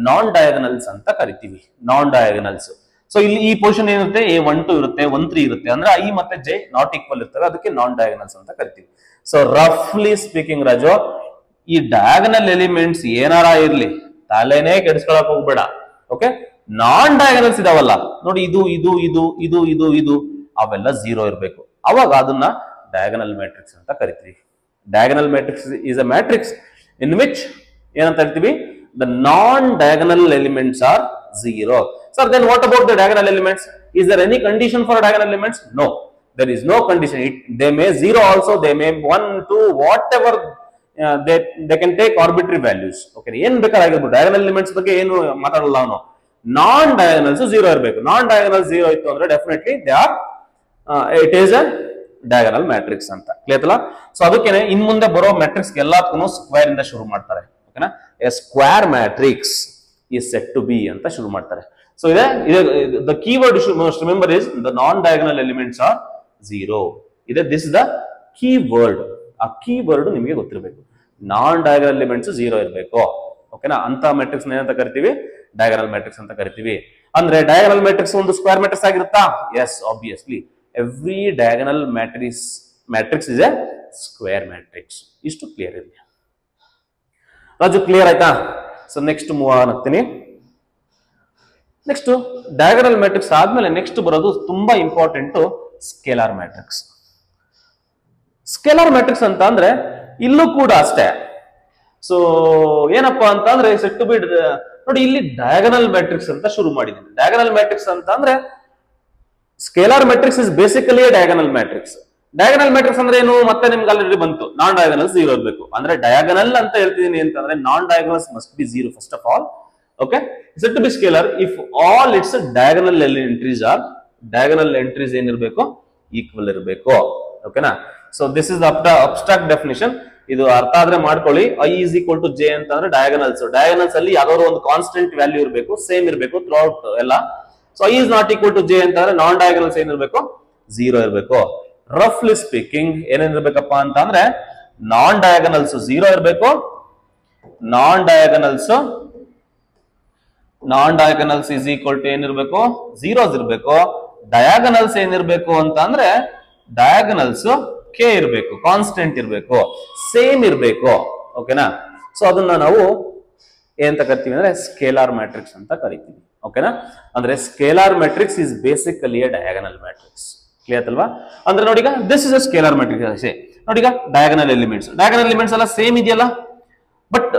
ನಾನ್ ಡಯಾಗನಲ್ಸ್ ಅಂತ ಕರಿತೀವಿ. ನಾನ್ ಡಯಾಗನಲ್ಸ್. ಸೊ ಇಲ್ಲಿ ಈ ಪೊಸಿಷನ್ ಏನಿರುತ್ತೆ, A12 ಇರುತ್ತೆ, 13 ಇರುತ್ತೆ, ಅಂದ್ರೆ ಐ ಮತ್ತೆ ಜೆ ನಾಟ್ ಈಕ್ವಲ್ ಇರ್ತವೆ, ಅದಕ್ಕೆ ನಾನ್ ಡಯಾಗನಲ್ಸ್ ಅಂತ ಕರಿತೀವಿ. ಸೊ ರಫ್ಲಿ ಸ್ಪೀಕಿಂಗ್ ರಾಜು, ಈ ಡಯಾಗನಲ್ ಎಲಿಮೆಂಟ್ಸ್ ಏನಾರ ಇರ್ಲಿ, ತಲೆನೇ ಕೆಡಿಸ್ಕೊಳಕ್ ಹೋಗ್ಬೇಡ. ಓಕೆ, ನಾನ್ ಡಯಾಗನಲ್ಸ್ ಇದಾವಲ್ಲ ನೋಡಿ, ಇದು ಇದು ಇದು ಇದು ಇದು ಇದು ಅವೆಲ್ಲ 0 ಇರಬೇಕು. ಅವಾಗ ಅದನ್ನ ಡಯಾಗನಲ್ ಮ್ಯಾಟ್ರಿಕ್ಸ್ ಅಂತ ಕರಿತೀವಿ. Diagonal matrix is a matrix in which ಏನಂತ ಹೇಳ್ತೀವಿ, the non diagonal elements are 0. Sir, then what about the diagonal elements? Is there any condition for diagonal elements? No, there is no condition. They may 0 also, they may 1 2 whatever, they can take arbitrary values. Okay, ಏನು ಬೇಕಾಗಿರ್ಬೋದು. Diagonal elements ಬಗ್ಗೆ ಏನು ಮಾತಾಡಲ್ಲ ನಾವು. ನಾನ್ diagonals 0 ಇರಬೇಕು. ನಾನ್ diagonal 0 ಇತ್ತು ಅಂದ್ರೆ definitely they are it is a diagonal matrix ಅಂತ. Clear ಅಲ್ಲ? ಸೊ ಅದಕ್ಕೇನೆ ಇನ್ ಮುಂದೆ ಬರೋ ಮ್ಯಾಟ್ರಿಕ್ಸ್ ಎಲ್ಲದಕ್ಕೂ ಸ್ಕ್ವೇರ್ ಇಂದ ಶುರು ಮಾಡ್ತಾರೆ. ಓಕೆನಾ? A square matrix is set to be ಅಂತ ಶುರು ಮಾಡ್ತಾರೆ. So the keyword you should most remember is the non-diagonal elements are 0. this is the keyword. ಆ keyword ನಿಮಗೆ ಗೊತ್ತಿರಬೇಕು. ನಾನ್ ಡಯಾಗನಲ್ ಎಲಿಮೆಂಟ್ಸ್ 0 ಇರಬೇಕು. ಓಕೆನಾ? ಅಂತ ಮ್ಯಾಟ್ರಿಕ್ಸ್ ಏನಂತ ಕರಿತೀವಿ, ಡಯಾಗನಲ್ ಮ್ಯಾಟ್ರಿಕ್ಸ್ ಅಂತ ಕರಿತೀವಿ. ಅಂದ್ರೆ ಡಯಾಗನಲ್ ಮ್ಯಾಟ್ರಿಕ್ಸ್ ಒಂದು ಸ್ಕ್ವೇರ್ ಮ್ಯಾಟ್ರಿಕ್ಸ್ ಆಗಿರುತ್ತಾ? Yes, obviously every diagonal matrix is a square matrix. ಇಷ್ಟು ಕ್ಲಿಯರ್ ಇದೆ ರಾಜು? ಕ್ಲಿಯರ್ ಆಯ್ತಾ? ಸೊ ನೆಕ್ಸ್ಟ್ ಮೂವ್ ಆಗ್ತೀನಿ. ನೆಕ್ಸ್ಟ್ ಡಯಾಗನಲ್ ಮ್ಯಾಟ್ರಿಕ್ಸ್ ಆದ್ಮೇಲೆ ನೆಕ್ಸ್ಟ್ ಬರೋದು ತುಂಬಾ important, scalar matrix. Scalar matrix ಅಂತ ಅಂದ್ರೆ ಇಲ್ಲೂ ಕೂಡ ಅಷ್ಟೇ. ಸೊ ಏನಪ್ಪಾ ಅಂತ ಅಂದ್ರೆ ಸೆಟ್ ಟು ಬಿ ನೋಡಿ, ಇಲ್ಲಿ ಡಯಾಗನಲ್ ಮ್ಯಾಟ್ರಿಕ್ಸ್ ಅಂತ ಶುರು ಮಾಡಿದ್ದೀನಿ. ಡಯಾಗನಲ್ ಮ್ಯಾಟ್ರಿಕ್ಸ್ ಅಂತ ಅಂದ್ರೆ scalar matrix is basically diagonal matrix. Diagonal matrix ಅಂದ್ರೆ ಏನು ಮತ್ತೆ ನಿಮ್ಗೆ ಆಲ್ರೆಡಿ ಬಂತು, ನಾನ್ ಡಯಾಗನಲ್ಸ್ 0 ಇರಬೇಕು. ಅಂದ್ರೆ ಡಯಾಗನಲ್ ಅಂತ ಹೇಳ್ತಿದೀನಿ ಅಂತಂದ್ರೆ non diagonals must be 0 first of all. Okay, set to be scalar if all its diagonal entries are, diagonal entries ಏನಿರಬೇಕು, ಈಕ್ವಲ್ ಇರಬೇಕು. ಓಕೆನಾ? So this is abstract definition. ಇದು ಅರ್ಥ ಆದ್ರೆ ಮಾಡ್ಕೊಳ್ಳಿ. I is equal to J ಅಂತ ಅಂದ್ರೆ diagonals. Diagonals ಅಲ್ಲಿ ಯಾವ್ದಾದ್ರು ಒಂದು ಕಾನ್ಸ್ಟೆಂಟ್ ವ್ಯಾಲ್ಯೂ ಇರಬೇಕು, ಸೇಮ್ ಇರಬೇಕು ಥ್ರೂ ಔಟ್ ಎಲ್ಲ. So I is not equal to J ಅಂತ ಅಂದ್ರೆ ನಾನ್ ಡಯಾಗನಲ್ಸ್ ಏನಿರಬೇಕು, 0 ಇರಬೇಕು. ರಫ್ಲಿ ಸ್ಪೀಕಿಂಗ್ ಏನೇನಿರ್ಬೇಕಪ್ಪ ಅಂತ ಅಂದ್ರೆ ನಾನ್ ಡಯಾಗನಲ್ಸ್ 0 ಇರಬೇಕು. Non diagonals is equal to ಏನಿರ್ಬೇಕು, 0s ಇರಬೇಕು. ಡಯಾಗನಲ್ಸ್ ಏನಿರ್ಬೇಕು ಅಂತ ಅಂದ್ರೆ ಡಯಾಗನಲ್ಸ್ ಕೆ ಇರಬೇಕು, ಕಾನ್ಸ್ಟೆಂಟ್ ಇರಬೇಕು, ಸೇಮ್ ಇರಬೇಕು. ಓಕೆನಾ? ಸೊ ಅದನ್ನ ನಾವು ಏನಂತ ಕರಿತೀವಿ ಅಂದ್ರೆ ಸ್ಕೇಲಾರ್ ಮ್ಯಾಟ್ರಿಕ್ಸ್ ಅಂತ ಕರಿತೀವಿ. ಓಕೆನಾ? ಅಂದ್ರೆ scalar matrix is basically A diagonal matrix. Clear ಅಲ್ವಾ? ಅಂದ್ರೆ ನೋಡಿ, ಈಗ this is a scalar matrix. ನೋಡಿ, ಈಗ ಡಯಾಗನಲ್ ಎಲಿಮೆಂಟ್ಸ್ ಎಲ್ಲ ಸೇಮ್ ಇದೆಯಲ್ಲ. ಬಟ್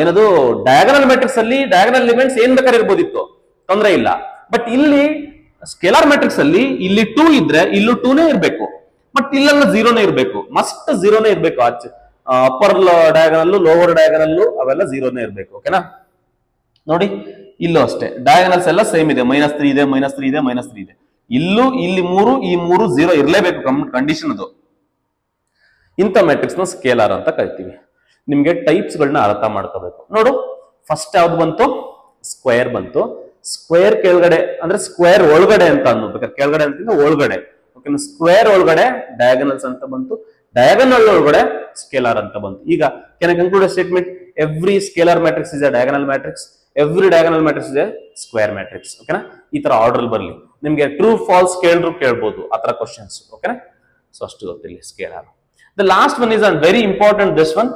ಏನದು ಡಯಾಗನಲ್ ಮ್ಯಾಟ್ರಿಕ್ಸ್ ಅಲ್ಲಿ ಡಯಾಗನಲ್ ಎಲಿಮೆಂಟ್ಸ್ ಏನ್ ಬೇಕಾದ್ರೆ ಇರ್ಬೋದಿತ್ತು, ತೊಂದರೆ ಇಲ್ಲ. ಬಟ್ ಇಲ್ಲಿ ಸ್ಕೇಲಾರ್ ಮ್ಯಾಟ್ರಿಕ್ಸ್ ಅಲ್ಲಿ ಇಲ್ಲಿ 2 ಇದ್ರೆ ಇಲ್ಲೂ 2ನೇ ಇರಬೇಕು, ಬಟ್ ಇಲ್ಲೆಲ್ಲ 0ನೇ ಇರಬೇಕು. ಮಸ್ಟ್ 0ನೇ ಇರಬೇಕು. ಅಪ್ಪರ್ ಡಯಾಗನಲ್, ಲೋವರ್ ಡಯಾಗನಲ್ ಅವೆಲ್ಲ 0ನೇ ಇರಬೇಕು. ಓಕೆನಾ? ನೋಡಿ, ಇಲ್ಲೂ ಅಷ್ಟೇ ಡಯಾಗನಲ್ಸ್ ಎಲ್ಲ ಸೇಮ್ ಇದೆ. -3 ಇದೆ, -3 ಇದೆ, -3 ಇದೆ. ಇಲ್ಲೂ ಇಲ್ಲಿ 3, ಈ 3 0 ಇರಲೇಬೇಕು, ಕಂಡೀಷನ್ ಅದು. ಇಂಥ ಮ್ಯಾಟ್ರಿಕ್ಸ್ ನ ಸ್ಕೇಲಾರ್ ಅಂತ ಕರಿತೀವಿ. ನಿಮ್ಗೆ ಟೈಪ್ಸ್ ಗಳನ್ನ ಅರ್ಥ ಮಾಡ್ಕೋಬೇಕು. ನೋಡು, ಫಸ್ಟ್ ಯಾವ್ದು ಬಂತು, ಸ್ಕ್ವೇರ್ ಬಂತು. ಸ್ಕ್ವೇರ್ ಕೆಳಗಡೆ ಅಂದ್ರೆ ಸ್ಕ್ವೇರ್ ಒಳಗಡೆ ಅಂತ ಅನ್ಬೇಕಾದ್ರೆ, ಕೆಳಗಡೆ ಅಂತ ಒಳಗಡೆ. ಓಕೆ, ಸ್ಕ್ವೇರ್ ಒಳಗಡೆ ಡಯಾಗನಲ್ಸ್ ಅಂತ ಬಂತು, ಡಯಾಗನಲ್ ಒಳಗಡೆ ಸ್ಕೇಲಾರ್ ಅಂತ ಬಂತು. ಈಗ can I conclude a statement, every scalar matrix is a diagonal matrix, every diagonal matrix is a square matrix. ಓಕೆನಾ? ಈ ತರ ಆರ್ಡರ್ ಬರ್ಲಿ. ನಿಮ್ಗೆ ಟ್ರೂ ಫಾಲ್ಸ್ ಕೇಳ್ಬೋದು ಆ ತರ ಕ್ವಶನ್ಸ್. ಓಕೆನಾ? ಸೊ ಅಷ್ಟು ಗೊತ್ತಿಲ್ಲ scalar. The last one is very important, this one.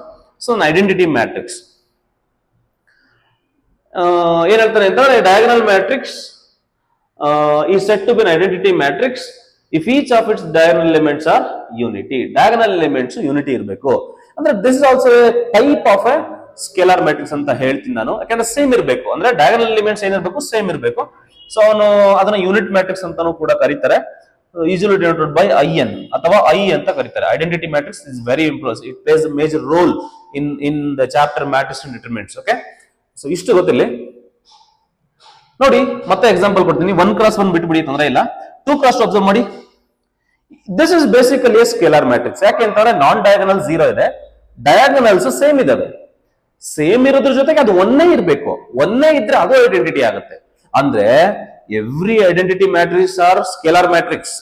So identity matrix ಏನ್ ಹೇಳ್ತಾರೆ ಅಂತಂದ್ರೆ, diagonal matrix is said to be an identity matrix if each of its diagonal elements are unity. Diagonal elements unity ಇರಬೇಕು. ಅಂದ್ರೆ this is also a type of a scalar matrix ಅಂತ ಹೇಳ್ತೀನಿ ನಾನು, ಯಾಕಂದ್ರೆ same ಇರಬೇಕು, ಅಂದ್ರೆ ಡಯಾಗನಲ್ ಎಲಿಮೆಂಟ್ಸ್ ಏನಿರಬೇಕು same ಇರಬೇಕು. ಸೊ ಅವನು ಅದನ್ನ ಯೂನಿಟ್ ಮ್ಯಾಟ್ರಿಕ್ಸ್ ಅಂತಾನೂ ಕೂಡ ಕರೀತಾರೆ, ಯೂಶುವಲಿ ಡಿನೋಟೆಡ್ ಬೈ IN ಅಥವಾ I ಅಂತ ಕರೀತಾರೆ. Identity matrix is very important, it place a major role in the chapter matrix and determinants. Okay, so ಇಷ್ಟು ಗೊತ್ತಿಲ್ಲ. ನೋಡಿ ಮತ್ತೆ ಎಕ್ಸಾಂಪಲ್ ಕೊಡ್ತೀನಿ. 1x1 ಬಿಟ್ಬಿಡಿ, ತೊಂದರೆ ಇಲ್ಲ. 2x2 ಅಬ್ಸರ್ವ್ ಮಾಡಿ. This is basically scalar matrix. ಯಾಕೆ ಅಂತಂದ್ರೆ ನಾನ್ ಡಯಾಗನಲ್ 0 ಇದೆ, ಡಯಾಗನಲ್ಸ್ ಸೇಮ್ ಇದಾವೆ. ಸೇಮ್ ಇರೋದ್ರ ಜೊತೆಗೆ ಅದು ಒಂದೇ ಇರಬೇಕು, ಒಂದೇ ಇದ್ರೆ ಅದು ಐಡೆಂಟಿಟಿ ಆಗುತ್ತೆ. ಅಂದ್ರೆ every identity matrix are scalar matrix.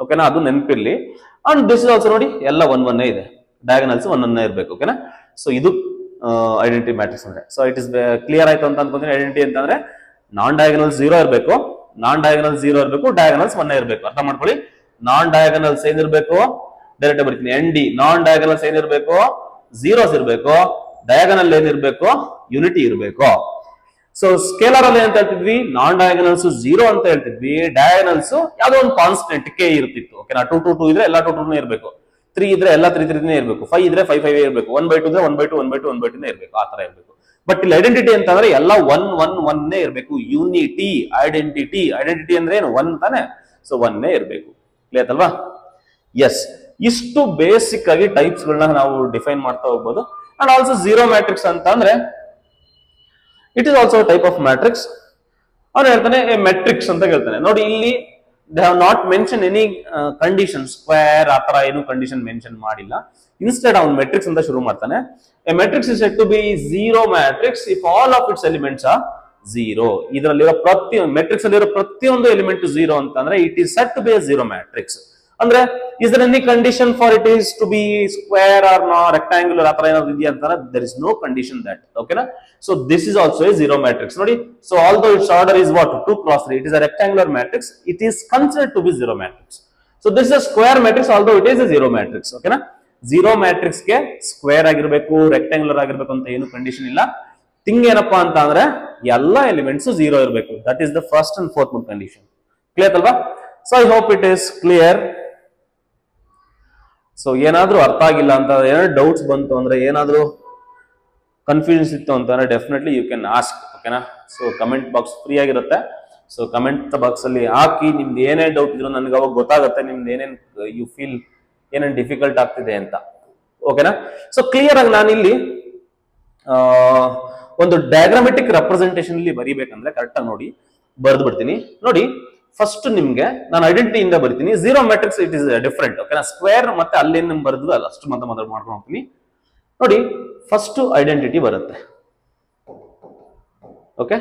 ಓಕೆನಾ, ಅದು ನೆನಪಿರ್ಲಿ. ಅಂಡ್ ದಿಸ್ ಇಸ್ ಆಲ್ಸೋ ನೋಡಿ ಎಲ್ಲ ಒಂದೇ ಇದೆ, ಡಯಾಗನಲ್ಸ್ ಒಂದೇ ಇರಬೇಕು. ಓಕೆನಾ, ಸೊ ಇದು ಐಡೆಂಟಿಟಿ ಮ್ಯಾಟ್ರಿಕ್ಸ್ ಅಂದ್ರೆ. ಸೊ ಇಟ್ ಇಸ್ ಕ್ಲಿಯರ್ ಆಯ್ತು ಅಂತ ಅನ್ಕೊಂತೀನಿ. ಐಡೆಂಟಿಟಿ ಅಂತಂದ್ರೆ ನಾನ್ ಡಯಾಗನಲ್ 0 ಇರಬೇಕು, ನಾನ್ ಡಯಾಗನಲ್ 0 ಇರಬೇಕು, ಡಯಾಗನಲ್ಸ್ ಒಂದೇ ಇರಬೇಕು. ಅರ್ಥ ಮಾಡ್ಕೊಳ್ಳಿ. ನಾನ್ ಡಯಾಗನಲ್ಸ್ ಏನಿರ್ಬೇಕು, ಡೈರೆಕ್ಟ್ ಬರ್ತೀನಿ ND. ನಾನ್ ಡಯಾಗನಲ್ಸ್ ಏನಿರ್ಬೇಕು, ಝೀರೋಸ್ ಇರಬೇಕು. ಡಯಾಗನಲ್ ಏನಿರ್ಬೇಕು, ಯೂನಿಟಿ ಇರಬೇಕು. ಸೊ ಸ್ಕೇಲಾರ್ ಅಲ್ಲಿ ಅಂತ ಹೇಳ್ತಿದ್ವಿ, ನಾನ್ ಡಯಾಗನಲ್ಸ್ 0 ಅಂತ ಹೇಳ್ತಿದ್ವಿ, ಡಯಾಗನಲ್ಸ್ ಯಾವ್ದೋ ಒಂದು ಕಾನ್ಸ್ಟೆಂಟ್ K ಇರ್ತಿತ್ತು. ಓಕೆನಾ, 2 2 2 ಇದ್ರೆ ಎಲ್ಲ 2 2 ಇರಬೇಕು, 3 ಇದ್ರೆ ಎಲ್ಲ 3 3 ಇರಬೇಕು, 5 ಇದ್ರೆ 5 5 ಇರಬೇಕು, 1/2 ಇದ್ರೆ 1/2 1/2 1/2 ಇರಬೇಕು, ಆ ತರ ಇರಬೇಕು. ಬಟ್ ಇಲ್ಲಿ ಐಡೆಂಟಿಟಿ ಅಂತಂದ್ರೆ ಎಲ್ಲ 1 1 1 ಇರಬೇಕು. ಯೂನಿಟಿ ಐಡೆಂಟಿಟಿ, ಐಡೆಂಟಿಟಿ ಅಂದ್ರೆ ಏನು, 1 ತಾನೆ. ಸೊ 1 ಇರಬೇಕು. ಕ್ಲಿಯರ್ ಅಲ್ವಾ? ಎಸ್, ಇಷ್ಟು ಬೇಸಿಕ್ ಆಗಿ ಟೈಪ್ಸ್ ಗಳನ್ನ ನಾವು ಡಿಫೈನ್ ಮಾಡ್ತಾ ಹೋಗ್ಬೋದು. ಅಂಡ್ ಆಲ್ಸೋ 0 ಮ್ಯಾಟ್ರಿಕ್ಸ್ ಅಂತ ಅಂದ್ರೆ it is also type of matrix. ಅವ್ನು ಹೇಳ್ತಾನೆ ಮೆಟ್ರಿಕ್ಸ್ ಅಂತ ಹೇಳ್ತಾನೆ. ನೋಡಿ ಇಲ್ಲಿ they have not mention any condition, square ಆ ತರ ಏನು ಕಂಡೀಷನ್ ಮೆನ್ಷನ್ ಮಾಡಿಲ್ಲ. ಇನ್ಸ್ಟೆಡ್ ಅವ್ನು ಮೆಟ್ರಿಕ್ಸ್ ಅಂತ ಶುರು ಮಾಡ್ತಾನೆ. A matrix is said to be 0 matrix if all of its elements are 0. ಇದರಲ್ಲಿರೋ ಮೆಟ್ರಿಕ್ಸ್ ಅಲ್ಲಿರೋ ಪ್ರತಿಯೊಂದು ಎಲಿಮೆಂಟ್ 0 ಅಂತಂದ್ರೆ it is said to be a 0 matrix. ಅಂದ್ರೆ is there any condition for it is to be square or rectangular ಆ ತರ ಏನಾದ್ರು ಇದೆಯಾ ಅಂತಾರೆ? There is no condition that. ಓಕೆನಾ, so this is also a 0 matrix. ನೋಡಿ, so although its order is what 2 x 3, it is a rectangular matrix, it is considered to be 0 matrix. So this is a square matrix although it is a 0 matrix. ಓಕೆನಾ, 0 matrix ಗೆ square ಆಗಿರ್ಬೇಕು, rectangular ಆಗಿರ್ಬೇಕು ಅಂತ ಏನು condition ಇಲ್ಲ. Thing ಏನಪ್ಪಾ ಅಂತ ಅಂದ್ರೆ ಎಲ್ಲ ಎಲಿಮೆಂಟ್ಸ್ 0 ಇರಬೇಕು. That is the first and fourth condition. Clear ಅಲ್ವಾ? So I hope it is clear. So ಏನಾದ್ರೂ ಅರ್ಥ ಆಗಿಲ್ಲ ಅಂತ, ಏನಾದ್ರು ಡೌಟ್ಸ್ ಬಂತು ಅಂದ್ರೆ, ಏನಾದ್ರೂ ಕನ್ಫ್ಯೂಷನ್ಸ್ ಇತ್ತು ಅಂತಂದ್ರೆ ಡೆಫಿನೆಟ್ಲಿ ಯು ಕ್ಯಾನ್ ಆಸ್ಕ್. ಓಕೆನಾ, ಸೊ ಕಮೆಂಟ್ ಬಾಕ್ಸ್ ಫ್ರೀ ಆಗಿರುತ್ತೆ. ಸೊ ಕಮೆಂಟ್ ಬಾಕ್ಸ್ ಅಲ್ಲಿ ಹಾಕಿ, ನಿಮ್ದು ಏನೇ ಡೌಟ್ ಇದ್ರು ನನಗೆ ಅವಾಗ ಗೊತ್ತಾಗುತ್ತೆ, ನಿಮ್ದು ಏನೇನ್ ಯು ಫೀಲ್ ಏನೇನು ಡಿಫಿಕಲ್ಟ್ ಆಗ್ತಿದೆ ಅಂತ. ಓಕೆನಾ, ಸೊ ಕ್ಲಿಯರ್ ಆಗಿ ನಾನು ಇಲ್ಲಿ ಒಂದು ಡಯಾಗ್ರಾಮೆಟಿಕ್ ರೆಪ್ರೆಸೆಂಟೇಷನ್ ಇಲ್ಲಿ ಬರೀಬೇಕಂದ್ರೆ ಕರೆಕ್ಟ್ ಆಗಿ ನೋಡಿ ಬರ್ದು ಬಿಡ್ತೀನಿ. ನೋಡಿ, ಫಸ್ಟ್ ನಿಮ್ಗೆ ನಾನು ಐಡೆಂಟಿಟಿ ಇಂದ ಬರ್ತೀನಿ. 0 ಮ್ಯಾಟ್ರಿಕ್ಸ್ ಇಟ್ ಇಸ್ ಡಿಫರೆಂಟ್. ಓಕೆನಾ, ಸ್ಕ್ವೇರ್ ಮತ್ತೆ ಅಲ್ಲೇನು ಬರ್ದು ಅಲ್ಲ, ಅಷ್ಟು ಮಾತಾಡ್ಕೊಂಡು ಹೋಗ್ತೀನಿ. ನೋಡಿ, ಫಸ್ಟ್ ಐಡೆಂಟಿಟಿ ಬರುತ್ತೆ. ಓಕೆ,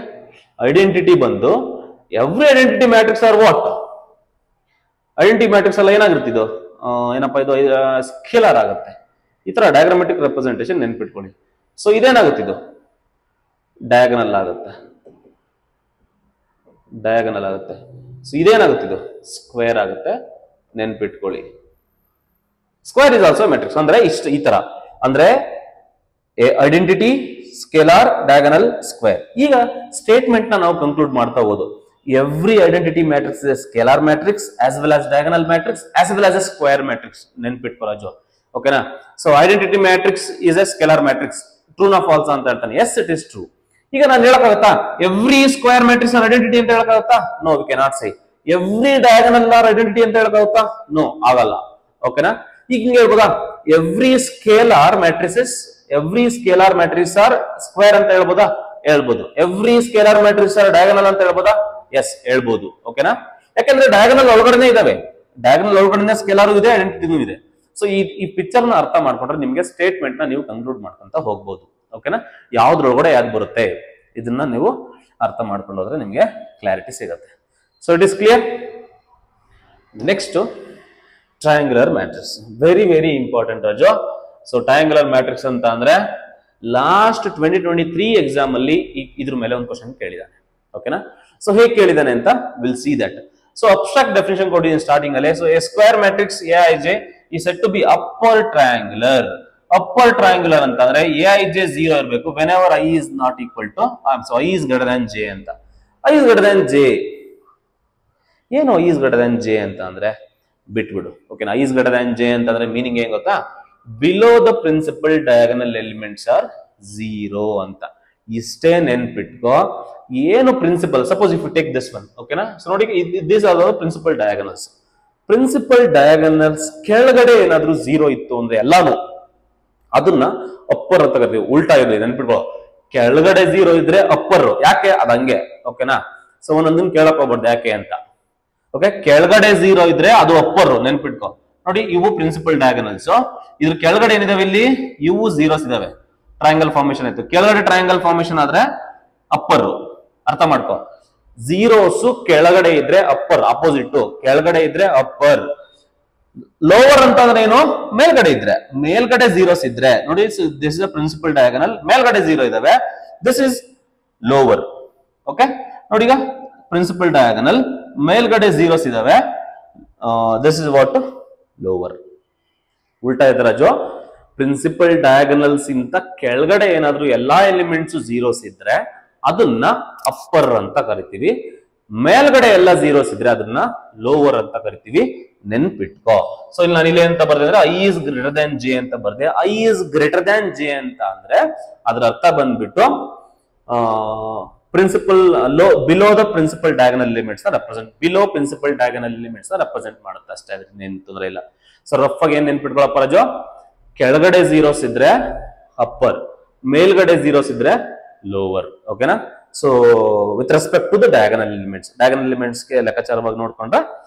ಐಡೆಂಟಿಟಿ ಬಂದು every identity matrix are what, identity matrix ಎಲ್ಲ ಏನಾಗಿರ್ತಿದ್ದು, ಏನಪ್ಪಾ ಇದು ಸ್ಕೇಲಾರ್ ಆಗುತ್ತೆ. ಈ ತರ ಡಯಾಗ್ರಾಮೆಟಿಕ್ ರೆಪ್ರೆಸೆಂಟೇಷನ್ ನೆನ್ಪಿಟ್ಕೊಳ್ಳಿ. ಸೊ ಇದೇನಾಗುತ್ತಿದ್ದು ಡಯಾಗನಲ್ ಆಗುತ್ತೆ, ಡಯಾಗನಲ್ ಆಗುತ್ತೆ. ಸೊ ಇದೇನಾಗುತ್ತಿದ್ದು ಸ್ಕ್ವೇರ್ ಆಗುತ್ತೆ, ನೆನ್ಪಿಟ್ಕೊಳ್ಳಿ. Square is also matrix. ಅಂದ್ರೆ ಇಷ್ಟು ಈ ತರ ಅಂದ್ರೆ ಐಡೆಂಟಿಟಿ, ಸ್ಕೇಲಾರ್, ಡಯಾಗನಲ್, ಸ್ಕ್ವೇರ್. ಈಗ ಸ್ಟೇಟ್ಮೆಂಟ್ ನಾವು ಕನ್ಕ್ಲೂಡ್ ಮಾಡ್ತಾ ಹೋದು. Every identity matrix is a scalar matrix as well as diagonal matrix as well as a square matrix. ನೆನ್ಪಿಟ್ಕೊಳ್ಳೋ ಜೋ. ಓಕೆನಾ, so identity matrix is a scalar matrix. True ನಾ false ಅಂತ ಹೇಳ್ತಾನೆ. Yes, it is true. ಈಗ ನಾನು ಹೇಳಕ್ಕಾಗತ್ತಾ every square matrix identity ಅಂತ ಹೇಳಕ್ಕಾಗತ್ತಾ? No, we cannot say. Every diagonal or identity ಅಂತ ಹೇಳಕ್ಕಾಗತ್ತಾ? ನೋ, ಆಗಲ್ಲ. ಓಕೆನಾ, ಈಗ ಹಿಂಗೆ ಹೇಳ್ಬೋದಾ every scalar matrices, every scalar matrix R square ಅಂತ ಹೇಳ್ಬೋದಾ? ಹೇಳ್ಬೋದು. Every scalar matrix are diagonal ಅಂತ ಹೇಳ್ಬೋದಾ? ಎಸ್, ಹೇಳ್ಬೋದು. ಓಕೆನಾ, ಯಾಕಂದ್ರೆ ಡಯಾಗನಲ್ ಒಳಗಡೆ ಇದಾವೆ, ಡಯಾಗನಲ್ ಒಳಗಡೆ ಸ್ಕೇಲಾರು ಇದೆ, ಐಡೆಂಟಿಟಿನೂ ಇದೆ. ಸೊ ಈ ಪಿಕ್ಚರ್ ನ ಅರ್ಥ ಮಾಡ್ಕೊಂಡ್ರೆ ನಿಮ್ಗೆ ಸ್ಟೇಟ್ಮೆಂಟ್ ನ ನೀವು ಕನ್ಕ್ಲೂಡ್ ಮಾಡ್ಕೊಂತ ಹೋಗ್ಬೋದು. ಓಕೆನಾ, ಯಾವ್ದ್ರೊಳಗಡೆ ಯಾವ್ದು ಬರುತ್ತೆ ಇದನ್ನ ನೀವು ಅರ್ಥ ಮಾಡ್ಕೊಂಡು ಹೋದ್ರೆ ನಿಮ್ಗೆ ಕ್ಲಾರಿಟಿ ಸಿಗುತ್ತೆ. So it is clear. Next triangular matrix, very very important Raju. So triangular matrix ಅಂತ ಅಂದ್ರೆ ಲಾಸ್ಟ್ 2023 ಎಕ್ಸಾಮ್ ಅಲ್ಲಿ ಇದ್ರ ಮೇಲೆ ಒಂದು ಕ್ವಶನ್ ಕೇಳಿದಾನೆ. ಓಕೆನಾ, ಸೊ ಹೇಗೆ ಕೇಳಿದಾನೆ ಅಂತ will see that. So abstract definition ಕೊಟ್ಟಿದ್ದೀನಿ ಸ್ಟಾರ್ಟಿಂಗ್ ಅಲ್ಲಿ. So A square matrix Aij is said to be upper triangular. Upper triangular ಅಂತಂದ್ರೆ Aij 0 ಇರಬೇಕು whenever I is not equal to I is greater than J ಅಂತ. I is greater than J ಏನು I is greater than J ಅಂತ ಅಂದ್ರೆ ಬಿಟ್ಬಿಡು. ಓಕೆನಾ, I is greater than J ಅಂತಂದ್ರೆ meaning ಏನ್ ಗೊತ್ತಾ? Below the principal diagonal elements are 0 ಅಂತ. ಇಷ್ಟೇ ನೆನ್ಪಿಟ್ಕೋ. ಏನು principal, suppose if you take this one, ಓಕೆನಾ. ಸೊ ನೋಡಿ, these are the principal diagonals. Principal diagonals ಕೆಳಗಡೆ ಏನಾದ್ರೂ 0 ಇತ್ತು ಅಂದ್ರೆ ಎಲ್ಲಾನು ಅದನ್ನ ಅಪ್ಪರ್ ಅಂತ ಕರಿತೀವಿ. ಉಲ್ಟಾ ಇರಲಿ, ನೆನ್ಪಿಟ್ಕೋ. ಕೆಳಗಡೆ 0 ಇದ್ರೆ ಅಪ್ಪರ್. ಯಾಕೆ? ಅದಂಗೆ, ಓಕೆನಾ. ಸೊ ಒಂದೊಂದನ್ನ ಕೇಳಕ್ ಹೋಗ್ಬಾರ್ದು ಯಾಕೆ ಅಂತ. ಓಕೆ, ಕೆಳಗಡೆ 0 ಇದ್ರೆ ಅದು ಅಪ್ಪರ್, ನೆನ್ಪಿಟ್ಕೋ. ನೋಡಿ, ಇವು ಪ್ರಿನ್ಸಿಪಲ್ ಡಯಾಗನಲ್ಸ್. ಇದ್ರ ಕೆಳಗಡೆ ಏನಿದಾವೆ ಇಲ್ಲಿ? ಇವು 0s ಇದಾವೆ. ಟ್ರಯಾಂಗಲ್ ಫಾರ್ಮೇಶನ್ ಆಯ್ತು. ಕೆಳಗಡೆ ಟ್ರಯಾಂಗಲ್ ಫಾರ್ಮೇಶನ್ ಆದ್ರೆ ಅಪ್ಪರ್. ಅರ್ಥ ಮಾಡ್ಕೋ. 0s ಕೆಳಗಡೆ ಇದ್ರೆ ಅಪ್ಪರ್, ಅಪೋಸಿಟ್. ಕೆಳಗಡೆ ಇದ್ರೆ ಅಪ್ಪರ್. ಲೋವರ್ ಅಂತ ಅಂದ್ರೆ ಏನು? ಮೇಲ್ಗಡೆ ಇದ್ರೆ. ಮೇಲ್ಗಡೆ 0s ಇದ್ರೆ ನೋಡಿ, this is a principal diagonal. ಮೇಲ್ಗಡೆ 0 ಇದಾವೆ, ದಿಸ್ ಇಸ್ ಲೋವರ್. ಓಕೆ, ನೋಡಿ ಈಗ ಪ್ರಿನ್ಸಿಪಲ್ ಡಯಾಗನಲ್ ಮೇಲ್ಗಡೆ 0s ಇದಾವೆ, ದಿಸ್ ಇಸ್ ವಾಟ್? ಲೋವರ್. ಉಲ್ಟಾ ಇದೆ ರಾಜು. ಪ್ರಿನ್ಸಿಪಲ್ ಡಯಾಗನಲ್ಸ್ ಇಂತ ಕೆಳಗಡೆ ಏನಾದ್ರೂ ಎಲ್ಲಾ ಎಲಿಮೆಂಟ್ಸ್ 0s ಇದ್ರೆ ಅದನ್ನ ಅಪ್ಪರ್ ಅಂತ ಕರಿತೀವಿ. ಮೇಲ್ಗಡೆ ಎಲ್ಲ 0s ಇದ್ರೆ ಅದನ್ನ ಲೋವರ್ ಅಂತ ಕರಿತೀವಿ. ನೆನ್ಪಿಟ್ಕೋ. ಸೊ ಇಲ್ಲಿ ನಾನು ಇಲ್ಲಿ ಅಂತ ಬರ್ದಿದ್ರೆ I is greater than J ಅಂತ ಬರ್ದೆ. I is greater than J ಅಂತ ಅಂದ್ರೆ ಅದ್ರ ಅರ್ಥ ಬಂದ್ಬಿಟ್ಟು principal below the principal diagonal elements represent, below principal diagonal elements represent ಮಾಡುತ್ತೆ ಅಷ್ಟೇ. ಅದಕ್ಕೆ ಏನ್ ತೊಂದರೆ ಇಲ್ಲ. ಸೊ ರಫ್ ಆಗಿ ಏನ್ ನೆನ್ಪಿಟ್ಕೊಳಪ್ಪ ರಾಜು? ಕೆಳಗಡೆ 0s ಇದ್ರೆ ಅಪ್ಪರ್, ಮೇಲ್ಗಡೆ 0s ಇದ್ರೆ ಲೋವರ್. ಓಕೆನಾ. So with respect to the diagonal elements, diagonal elements ಗೆ ಲೆಕ್ಕಾಚಾರವಾಗಿ ನೋಡ್ಕೊಂಡ್ರೆ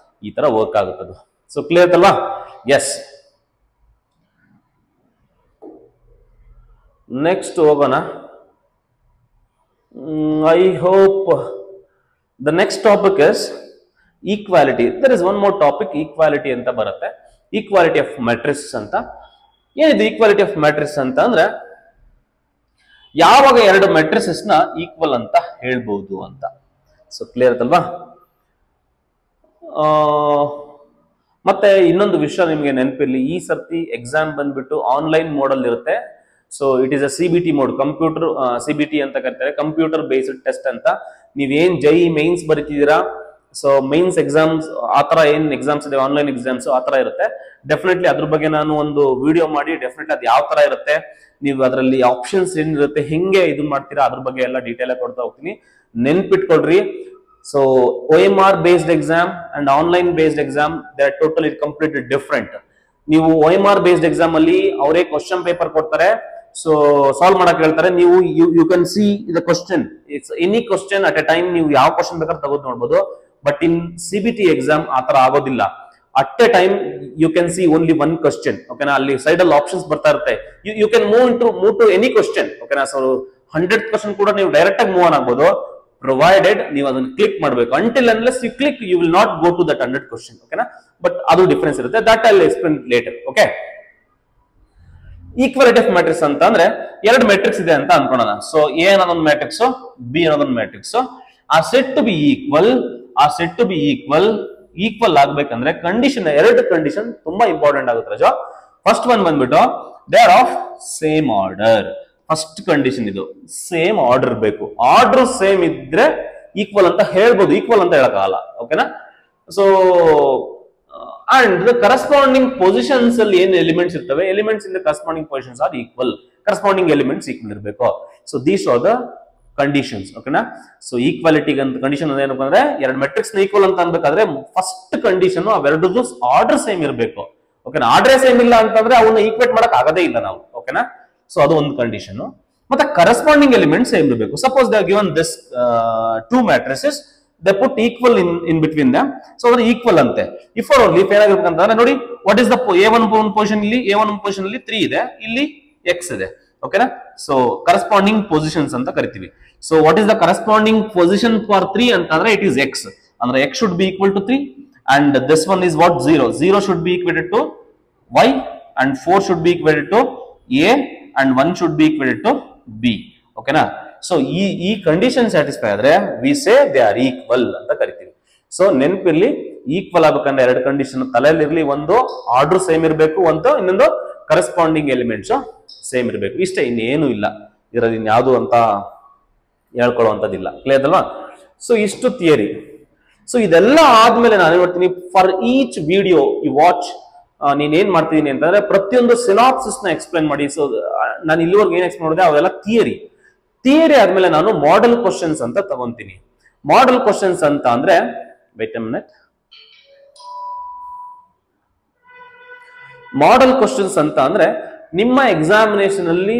ಈ ತರ ವರ್ಕ್ ಆಗುತ್ತದೆ. ಸೊ ಕ್ಲಿಯರ್ ಅಲ್ವಾ? ಎಸ್. ನೆಕ್ಸ್ಟ್ ಹೋಗೋಣ. I hope the next topic is equality. There is one more topic, equality ಅಂತ ಬರುತ್ತೆ. ಈಕ್ವಾಲಿಟಿ ಆಫ್ ಮ್ಯಾಟ್ರಿಕ್ಸ್ ಅಂತ. ಏನಿದು ಈಕ್ವಾಲಿಟಿ ಆಫ್ ಮ್ಯಾಟ್ರಿಕ್ಸ್ ಅಂತ ಅಂದ್ರೆ ಯಾವಾಗ ಎರಡು ಮ್ಯಾಟ್ರಿಸಸ್ ನ ಈಕ್ವಲ್ ಅಂತ ಹೇಳ್ಬಹುದು ಅಂತ. ಸೊ ಕ್ಲಿಯರ್ ಅಲ್ವಾ? ಮತ್ತೆ ಇನ್ನೊಂದು ವಿಷಯ ನಿಮ್ಗೆ ನೆನಪಿರ್ಲಿ, ಈ ಸರ್ತಿ ಎಕ್ಸಾಮ್ ಬಂದ್ಬಿಟ್ಟು ಆನ್ಲೈನ್ ಮೋಡ್ ಅಲ್ಲಿ ಇರುತ್ತೆ. So it is a CBT mode, computer CBT ಅಂತ ಕರೀತಾರೆ, ಕಂಪ್ಯೂಟರ್ ಬೇಸ್ಡ್ ಟೆಸ್ಟ್ ಅಂತ. ನೀವೇನ್ JEE ಮೈನ್ಸ್ ಬರೀತಿದ್ದೀರಾ, ಸೊ ಮೈನ್ಸ್ ಎಕ್ಸಾಮ್ಸ್ ಆತರ ಏನ್ ಎಕ್ಸಾಮ್ಸ್ ಇದೆ, ಆನ್ಲೈನ್ ಎಕ್ಸಾಮ್ಸ್ ಆತರ ಇರುತ್ತೆ. ಡೆಫಿನೆಟ್ಲಿ ಅದ್ರ ಬಗ್ಗೆ ನಾನು ಒಂದು ವಿಡಿಯೋ ಮಾಡಿ ಡೆಫಿನೆಟ್ಲಿ ಅದು ಯಾವ ತರ ಇರುತ್ತೆ, ನೀವು ಅದರಲ್ಲಿ ಆಪ್ಷನ್ಸ್ ಏನಿರುತ್ತೆ, ಹೆಂಗೆ ಇದನ್ನ ಮಾಡ್ತೀರಾ, ಅದ್ರ ಬಗ್ಗೆ ಎಲ್ಲ ಡೀಟೇಲ್ ಆಗಿ ಕೊಡ್ತಾ ಹೋಗ್ತೀನಿ. ನೆನ್ಪಿಟ್ಕೊಳ್ರಿ. So OMR based exam and online based exam they are totally completely different. ನೀವು OMR ಬೇಸ್ಡ್ ಎಕ್ಸಾಮ್ ಅಲ್ಲಿ ಅವರೇ ಕ್ವಶನ್ ಪೇಪರ್ ಕೊಡ್ತಾರೆ, ಸೊ ಸಾಲ್ವ್ ಮಾಡಕ್ ಹೇಳ್ತಾರೆ. ನೀವು you can see the question, its any question at a time, ನೀವು ಯಾವ question ಬೇಕಾದ್ರೆ ತಗೋದು ನೋಡ್ಬೋದು. ಬಟ್ ಇನ್ CBT ಎಕ್ಸಾಮ್ ಆತರ ಆಗೋದಿಲ್ಲ. At a time you can see only one question. ಓಕೆನಾ. ಅಲ್ಲಿ ಸೈಡ್ ಅಲ್ಲಿ ಆಪ್ಷನ್ಸ್ ಬರ್ತಾ ಇರುತ್ತೆ. You can move to any question. ಓಕೆನಾ. ಸೊ 100th ಕ್ವಶನ್ ಕೂಡ ನೀವು ಡೈರೆಕ್ಟ್ ಆಗಿ ಮೂವ್ ಆನ್ ಆಗ್ಬೋದು, ಪ್ರೊವೈಡೆಡ್ ನೀವು ಅದನ್ನ ಕ್ಲಿಕ್ ಮಾಡಬೇಕು. Until unless you click you will not go to that 100th question. ಓಕೆನಾ. ಬಟ್ ಅದು ಡಿಫರೆನ್ಸ್ ಇರುತ್ತೆ. That I will explain later. Okay. Equality of matrix ಅಂತ ಅಂದ್ರೆ ಎರಡು ಮ್ಯಾಟ್ರಿಕ್ಸ್ ಇದೆ ಅಂತ ಅನ್ಕೊಳ್ಳೋಣ. ಸೊ ಎ ಅನ್ನೋದೊಂದು ಮ್ಯಾಟ್ರಿಕ್ಸ್, ಬಿ ಅನ್ನೋದೊಂದು ಮ್ಯಾಟ್ರಿಕ್ಸ್. ಆ ಸೆಟ್ ಟು ಬಿ ಈಕ್ವಲ್ ಆಗ್ಬೇಕಂದ್ರೆ ಕಂಡೀಷನ್, ಎರಡು ಕಂಡೀಷನ್ ತುಂಬಾ ಇಂಪಾರ್ಟೆಂಟ್ ಆಗುತ್ತೆ ರಾಜು. ಫಸ್ಟ್ ಒನ್ ಬಂದ್ಬಿಟ್ಟು they are of same order. First condition ಇದು, ಸೇಮ್ ಆರ್ಡರ್ ಬೇಕು. ಆರ್ಡರ್ ಸೇಮ್ ಇದ್ರೆ ಈಕ್ವಲ್ ಅಂತ ಹೇಳ್ಬೋದು, ಈಕ್ವಲ್ ಅಂತ ಹೇಳಕ್ಕಾಗಲ್ಲ. ಓಕೆನಾ. So and the corresponding positions ಅಲ್ಲಿ ಏನ್ ಎಲಿಮೆಂಟ್ಸ್ ಇರ್ತವೆ, elements in the corresponding positions are equal. Corresponding elements equal ಇರಬೇಕು. So these are the conditions. ಓಕೆನಾ. ಸೊ ಈಕ್ವಾಲಿಟಿ ಕಂಡೀಷನ್ ಏನಪ್ಪ ಅಂದ್ರೆ ಎರಡು ಮೆಟ್ರಿಕ್ಸ್ ನ ಈಕ್ವಲ್ ಅಂತ ಅನ್ಬೇಕಾದ್ರೆ ಫಸ್ಟ್ ಕಂಡೀಷನ್ ಅವೆರಡದು ಆರ್ಡರ್ ಸೇಮ್ ಇರಬೇಕು. ಓಕೆನಾ. ಆರ್ಡರ್ ಸೇಮ್ ಇಲ್ಲ ಅಂತಂದ್ರೆ ಅವನ್ನ ಈಕ್ವೇಟ್ ಮಾಡಕ್ ಆಗದೇ ಇಲ್ಲ ನಾವು. ಓಕೆನಾ. ಸೊ ಅದು ಒಂದು ಕಂಡೀಷನ್. ಮತ್ತೆ ಕರೆಸ್ಪಾಂಡಿಂಗ್ ಎಲಿಮೆಂಟ್ ಸೇಮ್ ಇರಬೇಕು. Suppose they are given this two matrices, they put equal in between dum. So ಅದ್ರ ಈಕ್ವಲ್ ಅಂತೆ. ಇಫ್ ಆರ್ ಓನ್ಲಿ ಏನಾಗಿರ್ಬೇಕಂತಂದ್ರೆ ನೋಡಿ, what is the A1 position, ಇಲ್ಲಿ A1 ಪೊಸಿಷನ್ ಅಲ್ಲಿ 3 ಇದೆ, ಇಲ್ಲಿ X ಇದೆ. ಓಕೆನಾ. ಸೊ ಕರೆಸ್ಪಾಂಡಿಂಗ್ ಪೊಸಿಷನ್ಸ್ ಅಂತ ಕರಿತೀವಿ. So what is the corresponding position for 3 ಅಂತಂದ್ರೆ ಇಟ್ ಈಸ್ X. ಅಂದ್ರೆ X should be equal to 3 and this one is what 0 should be equated to Y and 4 should be equated to A and 1 should be equated to B. ಓಕೆನಾ. So ಈ condition satisfy ಆದ್ರೆ we say they are equal ಅಂತ ಕರಿತೀವಿ. So ನೆನಪಿರ್ಲಿ, equal ಆಗ್ಬೇಕಂದ್ರೆ ಎರಡು condition ತಲೆಯಲ್ಲಿ ಇರ್ಲಿ. ಒಂದು ಆರ್ಡರ್ ಸೇಮ್ ಇರಬೇಕು, ಇನ್ನೊಂದು ಕರೆಸ್ಪಾಂಡಿಂಗ್ ಎಲಿಮೆಂಟ್ಸ್ ಸೇಮ್ ಇರಬೇಕು. ಇಷ್ಟೇ, ಇನ್ನೇನು ಇಲ್ಲ ಇರೋದು, ಇನ್ಯಾವುದು ಅಂತ ಹೇಳ್ಕೊಳ್ಳುವಂಥದ್ದಿಲ್ಲ. ಕ್ಲಿಯರ್ ಅಲ್ವಾ? ಸೊ ಇಷ್ಟು ಥಿಯರಿ. ಸೊ ಇದೆಲ್ಲ ಆದ್ಮೇಲೆ ನಾನು ಹೇಳ್ತೀನಿ, for each video you watch ನೀನೇನ್ ಮಾಡ್ತಿದೀನಿ ಅಂತಂದ್ರೆ ಪ್ರತಿಯೊಂದು ಸಿನಾಪ್ಸಿಸ್ ನ ಎಕ್ಸ್ಪ್ಲೈನ್ ಮಾಡಿ. ಸೊ ನಾನು ಇಲ್ಲಿವರೆಗೂ ಏನ್ ಎಕ್ಸ್ಪ್ಲೈನ್ ಮಾಡಿದೆ ಅವೆಲ್ಲ ಥಿಯರಿ ಆದ್ಮೇಲೆ ನಾನು ಮಾಡೆಲ್ ಕ್ವಶನ್ಸ್ ಅಂತ ತಗೊಂತೀನಿ. ಮಾಡೆಲ್ ಕ್ವಶನ್ಸ್ ಅಂತ ಅಂದ್ರೆ wait a minute. Model questions ಅಂತ ಅಂದ್ರೆ ನಿಮ್ಮ ಎಕ್ಸಾಮಿನೇಷನ್ ಅಲ್ಲಿ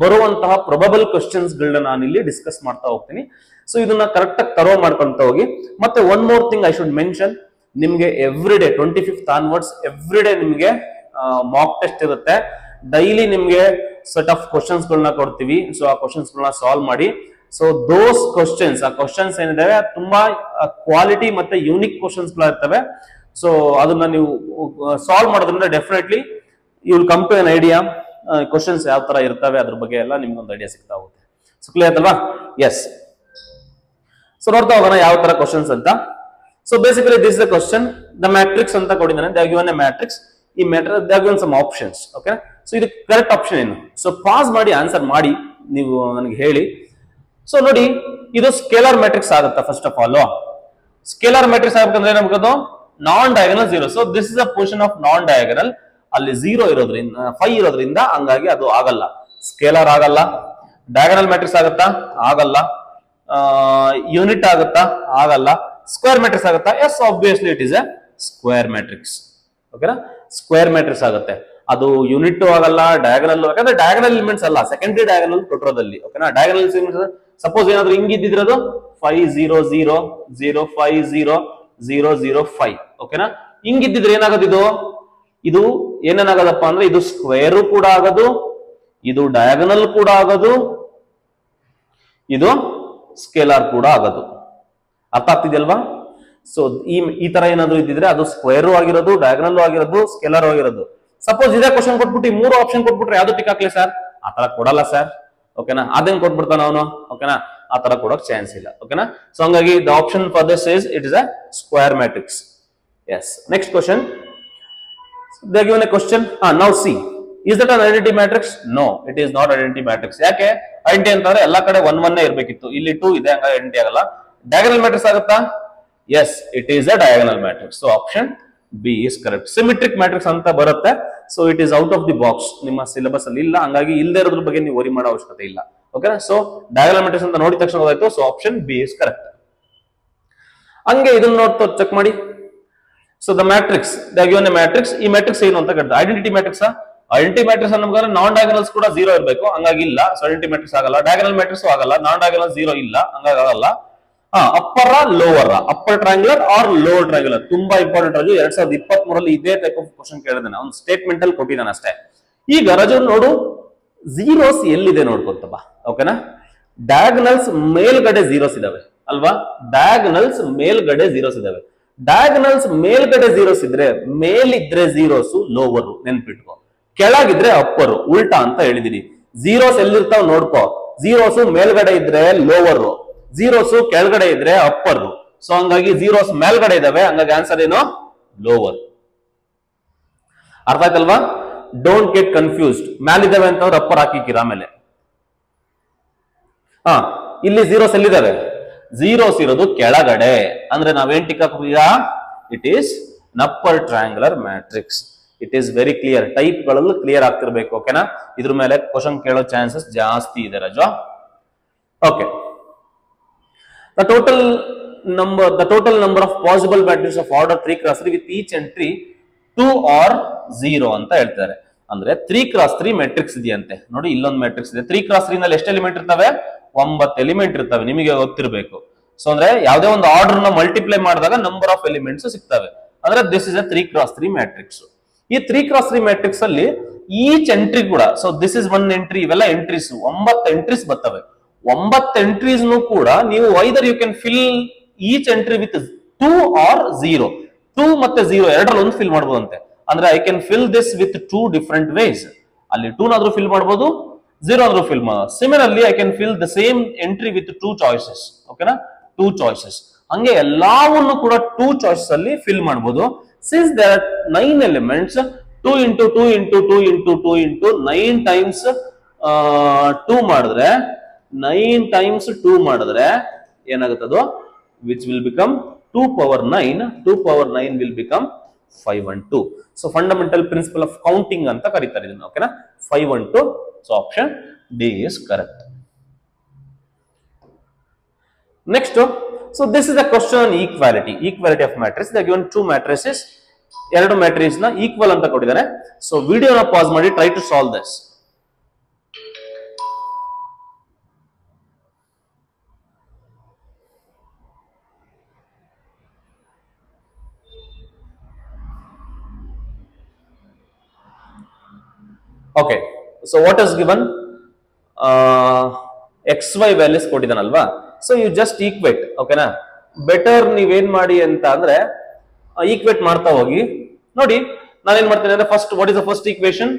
ಬರುವಂತಹ ಪ್ರೊಬಬಲ್ ಕ್ವಶನ್ಸ್ ಗಳನ್ನ ನಾನು ಇಲ್ಲಿ ಡಿಸ್ಕಸ್ ಮಾಡ್ತಾ ಹೋಗ್ತೀನಿ. ಸೊ ಇದನ್ನ ಕರೆಕ್ಟ್ ಆಗಿ ತರೋ ಮಾಡ್ಕೊಂತ ಹೋಗಿ. ಮತ್ತೆ one more thing I should mention, ನಿಮ್ಗೆ every day 25th onwards every day ನಿಮ್ಗೆ ಮಾಕ್ ಟೆಸ್ಟ್ ಇರುತ್ತೆ. ಡೈಲಿ ನಿಮ್ಗೆ ಸೆಟ್ ಆಫ್ ಕ್ವಶನ್ಸ್ ಗಳನ್ನ ಕೊಡ್ತೀವಿ. ಸೊ ಆ ಕ್ವಶನ್ಸ್ ಗಳನ್ನ ಸಾಲ್ವ್ ಮಾಡಿ. ಸೊ ದೋಸ್ ಕ್ವಶನ್ಸ್, ಆ ಕ್ವಶನ್ಸ್ ಏನಿದಾವೆ ತುಂಬಾ ಕ್ವಾಲಿಟಿ ಮತ್ತೆ ಯೂನಿಕ್ ಕ್ವಶನ್ಸ್ ಗಳ ಇರ್ತವೆ. ಸೊ ಅದನ್ನ ನೀವು ಸಾಲ್ವ್ ಮಾಡೋದ್ರಿಂದ definitely you will come to an idea questions ಯಾವ ತರ ಇರ್ತವೆ ಅದ್ರ ಬಗ್ಗೆ ಎಲ್ಲ ನಿಮ್ಗೊಂದು ಐಡಿಯಾ ಸಿಗ್ತಾ ಹೋಗುತ್ತೆ. ಸೊ ಕ್ಲಿಯರ್ ಅಲ್ವಾ? ಎಸ್. ಸೊ ನೋಡ್ತಾ ಹೋಗೋಣ ಯಾವ ತರ ಕ್ವಶನ್ಸ್ ಅಂತ. So basically this the question, the matrix ಅಂತ ಕೊಟ್ಟಿದ್ದಾನೆ. They given a matrix. ಈ matrix they given some options. Okay, so ಇದು ಕರೆಕ್ಟ್ ಆಪ್ಷನ್ ಏನು? ಸೊ ಪಾಸ್ ಮಾಡಿ ಆನ್ಸರ್ ಮಾಡಿ ನೀವು ನನಗೆ ಹೇಳಿ. ಸೊ ನೋಡಿ, ಇದು ಸ್ಕೇಲರ್ ಮ್ಯಾಟ್ರಿಕ್ಸ್ ಆಗುತ್ತಾ? First of all scalar matrix ಆಗ್ಬೇಕಂದ್ರೆ ಏನಾಗಬೇಕು? Non diagonal 0. So this is a position of non diagonal. ಅಲ್ಲಿ 0 ಇರೋದ್ರಿಂದ 5 ಇರೋದ್ರಿಂದ ಹಂಗಾಗಿ ಅದು ಆಗಲ್ಲ, ಸ್ಕೇಲರ್ ಆಗಲ್ಲ. ಡಯಾಗನಲ್ ಮ್ಯಾಟ್ರಿಕ್ಸ್ ಆಗುತ್ತಾ? ಆಗಲ್ಲ. ಯೂನಿಟ್ ಆಗುತ್ತಾ? ಆಗಲ್ಲ. ಸ್ಕ್ವೇರ್ ಮ್ಯಾಟ್ರಿಕ್ಸ್ ಆಗುತ್ತಾ? Yes, obviously it is a square matrix. ಓಕೆನಾ? ಸ್ಕ್ವೇರ್ ಮ್ಯಾಟ್ರಿಕ್ಸ್ ಆಗುತ್ತೆ. ಅದು ಯೂನಿಟ್ ಆಗಲ್ಲ, ಡಯಾಗನಲ್. ಯಾಕಂದ್ರೆ ಡಯಾಗನಲ್ ಎಲಿಮೆಂಟ್ಸ್ ಅಲ್ಲ, ಸೆಕೆಂಡರಿ ಡಯಾಗನಲ್ ಕೊಟ್ಟಿರೋದಲ್ಲಿ. ಓಕೆನಾ? ಡಯಾಗನಲ್ ಎಲಿಮೆಂಟ್ಸ್ ಸಪೋಸ್ ಏನಾದ್ರು ಹಿಂಗಿದ್ದಿರೋದು 5 0 0 0 5 0 0 0 5. ಓಕೆನಾ? ಹಿಂಗಿದ್ದಿದ್ರೆ ಏನಾಗೋದು? ಇದು ಏನೇನಾಗದಪ್ಪ ಅಂದ್ರೆ ಇದು ಸ್ಕ್ವೇರು ಕೂಡ ಆಗೋದು, ಇದು ಡಯಾಗನಲ್ ಕೂಡ ಆಗೋದು, ಇದು ಸ್ಕೇಲಾರ್ ಕೂಡ ಆಗೋದು. ಅರ್ಥ ಆಗ್ತಿದೆಯಲ್ವಾ? ಸೊ ಈ ತರ ಏನಾದ್ರು ಇದ್ದಿದ್ರೆ ಅದು ಸ್ಕ್ವೇರು ಆಗಿರೋದು, ಡಯಾಗನಲ್ ಆಗಿರೋದು, ಸ್ಕೇಲಾರ್ ಆಗಿರೋದು. ಸಪೋಸ್ ಇದೇ ಕ್ವಶನ್ ಕೊಟ್ಬಿಟ್ಟು 3 ಆಪ್ಷನ್ ಕೊಟ್ಬಿಟ್ರೆ ಯಾವ್ದು ಟಿಕ್ ಹಾಕ್ಲಿ ಸರ್? ಆ ತರ ಕೊಡಲ್ಲ ಸರ್. ಓಕೆನಾ? ಅದೇನ್ ಕೊಟ್ಬಿಡ್ತಾನ ಅವನು? ಓಕೆನಾ? ಆ ತರ ಕೊಡೋಕ್ ಚಾನ್ಸ್ ಇಲ್ಲ. ಓಕೆನಾ? ಸೊ ಹಂಗಾಗಿ the option for this is it is a square matrix. Yes. Next question. They are given a question. Now see, is that an identity matrix? No, it is not identity matrix. ಯಾಕೆ? Identity ಅಂತಂದ್ರೆ ಎಲ್ಲಾ ಕಡೆ 1 1 ಇರಬೇಕಿತ್ತು. ಇಲ್ಲಿ 2 ಇದೆ, ಹಂಗ identity ಆಗಲ್ಲ. Diagonal matrix ಆಗುತ್ತಾ? Yes, it is a diagonal matrix. So option B is correct. Symmetric matrix ಅಂತ ಬರುತ್ತೆ. So it is out of the box. ನಿಮ್ಮ ಸಿಲೆಬಸ್ ಅಲ್ಲಿ ಇಲ್ಲ, ಹಂಗಾಗಿ ಇಲ್ಲದೆ ಇರೋದ್ರ ಬಗ್ಗೆ ನೀವು ವರಿ ಮಾಡೋ ಅವಶ್ಯಕತೆ ಇಲ್ಲ. ಓಕೆನಾ? ಸೊ ಡಯಾಗನಲ್ ಮ್ಯಾಟ್ರಿಕ್ಸ್ ಅಂತ ನೋಡಿದ ತಕ್ಷಣ ಗೊತ್ತಾಯ್ತು. So option B is correct. ಹಂಗೆ ಇದನ್ನ ನೋಡ್ತಾ ಚೆಕ್ ಮಾಡಿ. So the matrix, they are given a matrix. ಈ ಮ್ಯಾಟ್ರಿಕ್ಸ್ ಏನು ಅಂತ ಕೇಳ್ತಾರೆ. Identity matrix. ಐಡೆಂಟಿಟಿ ಮ್ಯಾಟ್ರಿಕ್ಸ್ ಅನ್ನೋದು ನಾನ್ ಡಯಾಗನಲ್ಸ್ ಕೂಡ 0 ಇರಬೇಕು, ಹಂಗಾಗಿ ಇಲ್ಲ. ಸೊ ಐಡೆಂಟಿಟಿ ಮ್ಯಾಟ್ರಿಕ್ಸ್ ಆಗಲ್ಲ. ಡಯಾಗನಲ್ ಮ್ಯಾಟ್ರಿಕ್ಸ್ ಆಗಲ್ಲ. ನಾನ್ ಡಯಾಗನಲ್ 0 ಇಲ್ಲ, ಹಂಗಾಗಿ ಆಗಲ್ಲ. Upper lower, upper triangular or lower triangular. ತುಂಬಾ ಇಂಪಾರ್ಟೆಂಟ್. ರಾಜು 2023 ಇದೇ ಟೈಪ್ ಆಫ್ ಕ್ವಶನ್ ಕೇಳಿದಾನೆ, ಅವ್ನು ಸ್ಟೇಟ್ಮೆಂಟ್ ಅಲ್ಲಿ ಕೊಟ್ಟಿದ್ದಾನೆ ಅಷ್ಟೇ. ಈಗ ರಾಜು ನೋಡು, ಝೀರೋಸ್ ಎಲ್ಲಿದೆ ನೋಡ್ಕೊಂತ ಬಾ. ಓಕೆನಾ? ಡಯಾಗನಲ್ಸ್ ಮೇಲ್ಗಡೆ ಝೀರೋಸ್ ಇದಾವೆ ಅಲ್ವಾ? ಡಯಾಗನಲ್ಸ್ ಮೇಲ್ಗಡೆ ಝೀರೋಸ್ ಇದಾವೆ. ಡಯಾಗನಲ್ಸ್ ಮೇಲ್ಗಡೆ ಝೀರೋಸ್ ಇದ್ರೆ, ಮೇಲಿದ್ರೆ ಝೀರೋಸ್ ಲೋವರ್, ನೆನ್ಪಿಟ್ಕೋ. ಕೆಳಗಿದ್ರೆ ಅಪ್ಪರ್, ಉಲ್ಟಾ ಅಂತ ಹೇಳಿದೀನಿ. ಝೀರೋಸ್ ಎಲ್ಲಿರ್ತಾವ ನೋಡ್ಕೋ. ಝೀರೋಸ್ ಮೇಲ್ಗಡೆ ಇದ್ರೆ ಲೋವರ್, ಝೀರೋಸ್ ಕೆಳಗಡೆ ಇದ್ರೆ ಅಪ್ಪರ್. ಸೊ ಹಂಗಾಗಿ ಝೀರೋಸ್ ಮೇಲ್ಗಡೆ ಇದಾವೆ, ಹಂಗಾಗಿ ಆನ್ಸರ್ ಏನು? ಲೋವರ್. ಅರ್ಥ ಆಯ್ತಲ್ವಾ? Don't get confused. ಮ್ಯಾಲಿದಾವೆ ಅಂತಂದ್ರೆ ಅಪ್ಪರ್ ಹಾಕಿಕ್ಕಿರ ಆಮೇಲೆ. ಇಲ್ಲಿ ಝೀರೋಸ್ ಎಲ್ಲಿದಾವೆ? ಝೀರೋಸ್ ಇರೋದು ಕೆಳಗಡೆ, ಅಂದ್ರೆ ನಾವೇನ್ ಟಿಕ್ ಹಾಕೀಗ? It is upper triangular matrix. It is very clear. Type ಗಳಲ್ಲೂ ಕ್ಲಿಯರ್ ಆಗ್ತಿರ್ಬೇಕು. ಓಕೆನಾ? ಇದ್ರ ಮೇಲೆ ಕ್ವಶನ್ ಕೇಳೋ ಚಾನ್ಸಸ್ ಜಾಸ್ತಿ ಇದೆ Raju. Okay. The total number of possible matrices of order 3x3 with each entry 2 or 0 ಅಂತ ಹೇಳ್ತಾರೆ. ಅಂದ್ರೆ 3x3 ಮ್ಯಾಟ್ರಿಕ್ಸ್ ಇದೆಯಂತೆ. ನೋಡಿ, ಇಲ್ಲೊಂದು ಮ್ಯಾಟ್ರಿಕ್ಸ್ ಇದೆ. 3x3 ನಲ್ಲಿ ಎಷ್ಟು ಎಲಿಮೆಂಟ್ ಇರ್ತವೆ? 9 ಎಲಿಮೆಂಟ್ ಇರ್ತವೆ. ನಿಮಗೆ ಗೊತ್ತಿರಬೇಕು. ಸೊ ಅಂದ್ರೆ ಯಾವುದೇ ಒಂದು ಆರ್ಡರ್ ನ ಮಲ್ಟಿಪ್ಲೈ ಮಾಡಿದಾಗ ನಂಬರ್ ಆಫ್ ಎಲಿಮೆಂಟ್ಸ್ ಸಿಗ್ತವೆ. ಅಂದ್ರೆ this is a 3x3 matrix. ಈ 3x3 ಮ್ಯಾಟ್ರಿಕ್ಸ್ ಅಲ್ಲಿ ಈಚ್ ಎಂಟ್ರಿ ಕೂಡ, ಸೊ ದಿಸ್ ಇಸ್ 1 ಎಂಟ್ರಿ, ಇವೆಲ್ಲ ಎಂಟ್ರೀಸ್, 9 ಎಂಟ್ರೀಸ್ ಬರ್ತವೆ. 9 ಎಂಟ್ರೀಸ್ ಕೂಡ ನೀವು either you can fill each entry with 2 or 0. 2 ಮತ್ತೆ 0 ಎರಡರಲ್ಲಿ ಒಂದು ಫಿಲ್ ಮಾಡಬಹುದಂತೆ. ಅಂದ್ರೆ I can fill this with 2 different ways. ಅಲ್ಲಿ 2 ನಾದ್ರೂ ಫಿಲ್ ಮಾಡಬಹುದು, 0 ಆದ್ರೂ ಫಿಲ್ ಮಾಡಬಹುದು. Similarly I can fill the same entry with 2 choices. ಓಕೆನಾ? 2 ಚಾಯ್ಸಸ್. ಹಂಗೆ ಎಲ್ಲವನ್ನು ಕೂಡ 2 ಚಾಯ್ಸಸ್ ಅಲ್ಲಿ ಫಿಲ್ ಮಾಡಬಹುದು. Since there are 9 elements, 2 into 2 into 2 into 2 into 9 times 2 ಮಾಡಿದ್ರೆ, 9 times 2 ಮಾಡಿದ್ರೆ ಏನಾಗುತ್ತದು? Which will become 2 power 9. 2 power 9 will become 5 and 2. So fundamental principle of counting anta karitare idನ್ನ. ಓಕೆನಾ? 5 and 2. So option D is correct. Next, so this is a question on equality of matrix. They are given two matrices, ಎರಡು matrix ನ equal ಅಂತ ಕೊಟ್ಟಿದ್ದಾರೆ. So ವಿಡಿಯೋನ pause ಮಾಡಿ try to solve this. Okay, so what is given? XY values ಕೊಟ್ಟಿದ್ದಾನಲ್ವಾ? So you just equate. ಓಕೆನಾ? Better ನೀವೇನ್ ಮಾಡಿ ಅಂತ ಅಂದ್ರೆ ಈಕ್ವೇಟ್ ಮಾಡ್ತಾ ಹೋಗಿ. ನೋಡಿ ನಾನೇನ್ ಮಾಡ್ತೇನೆ ಅಂದ್ರೆ first what is the first equation?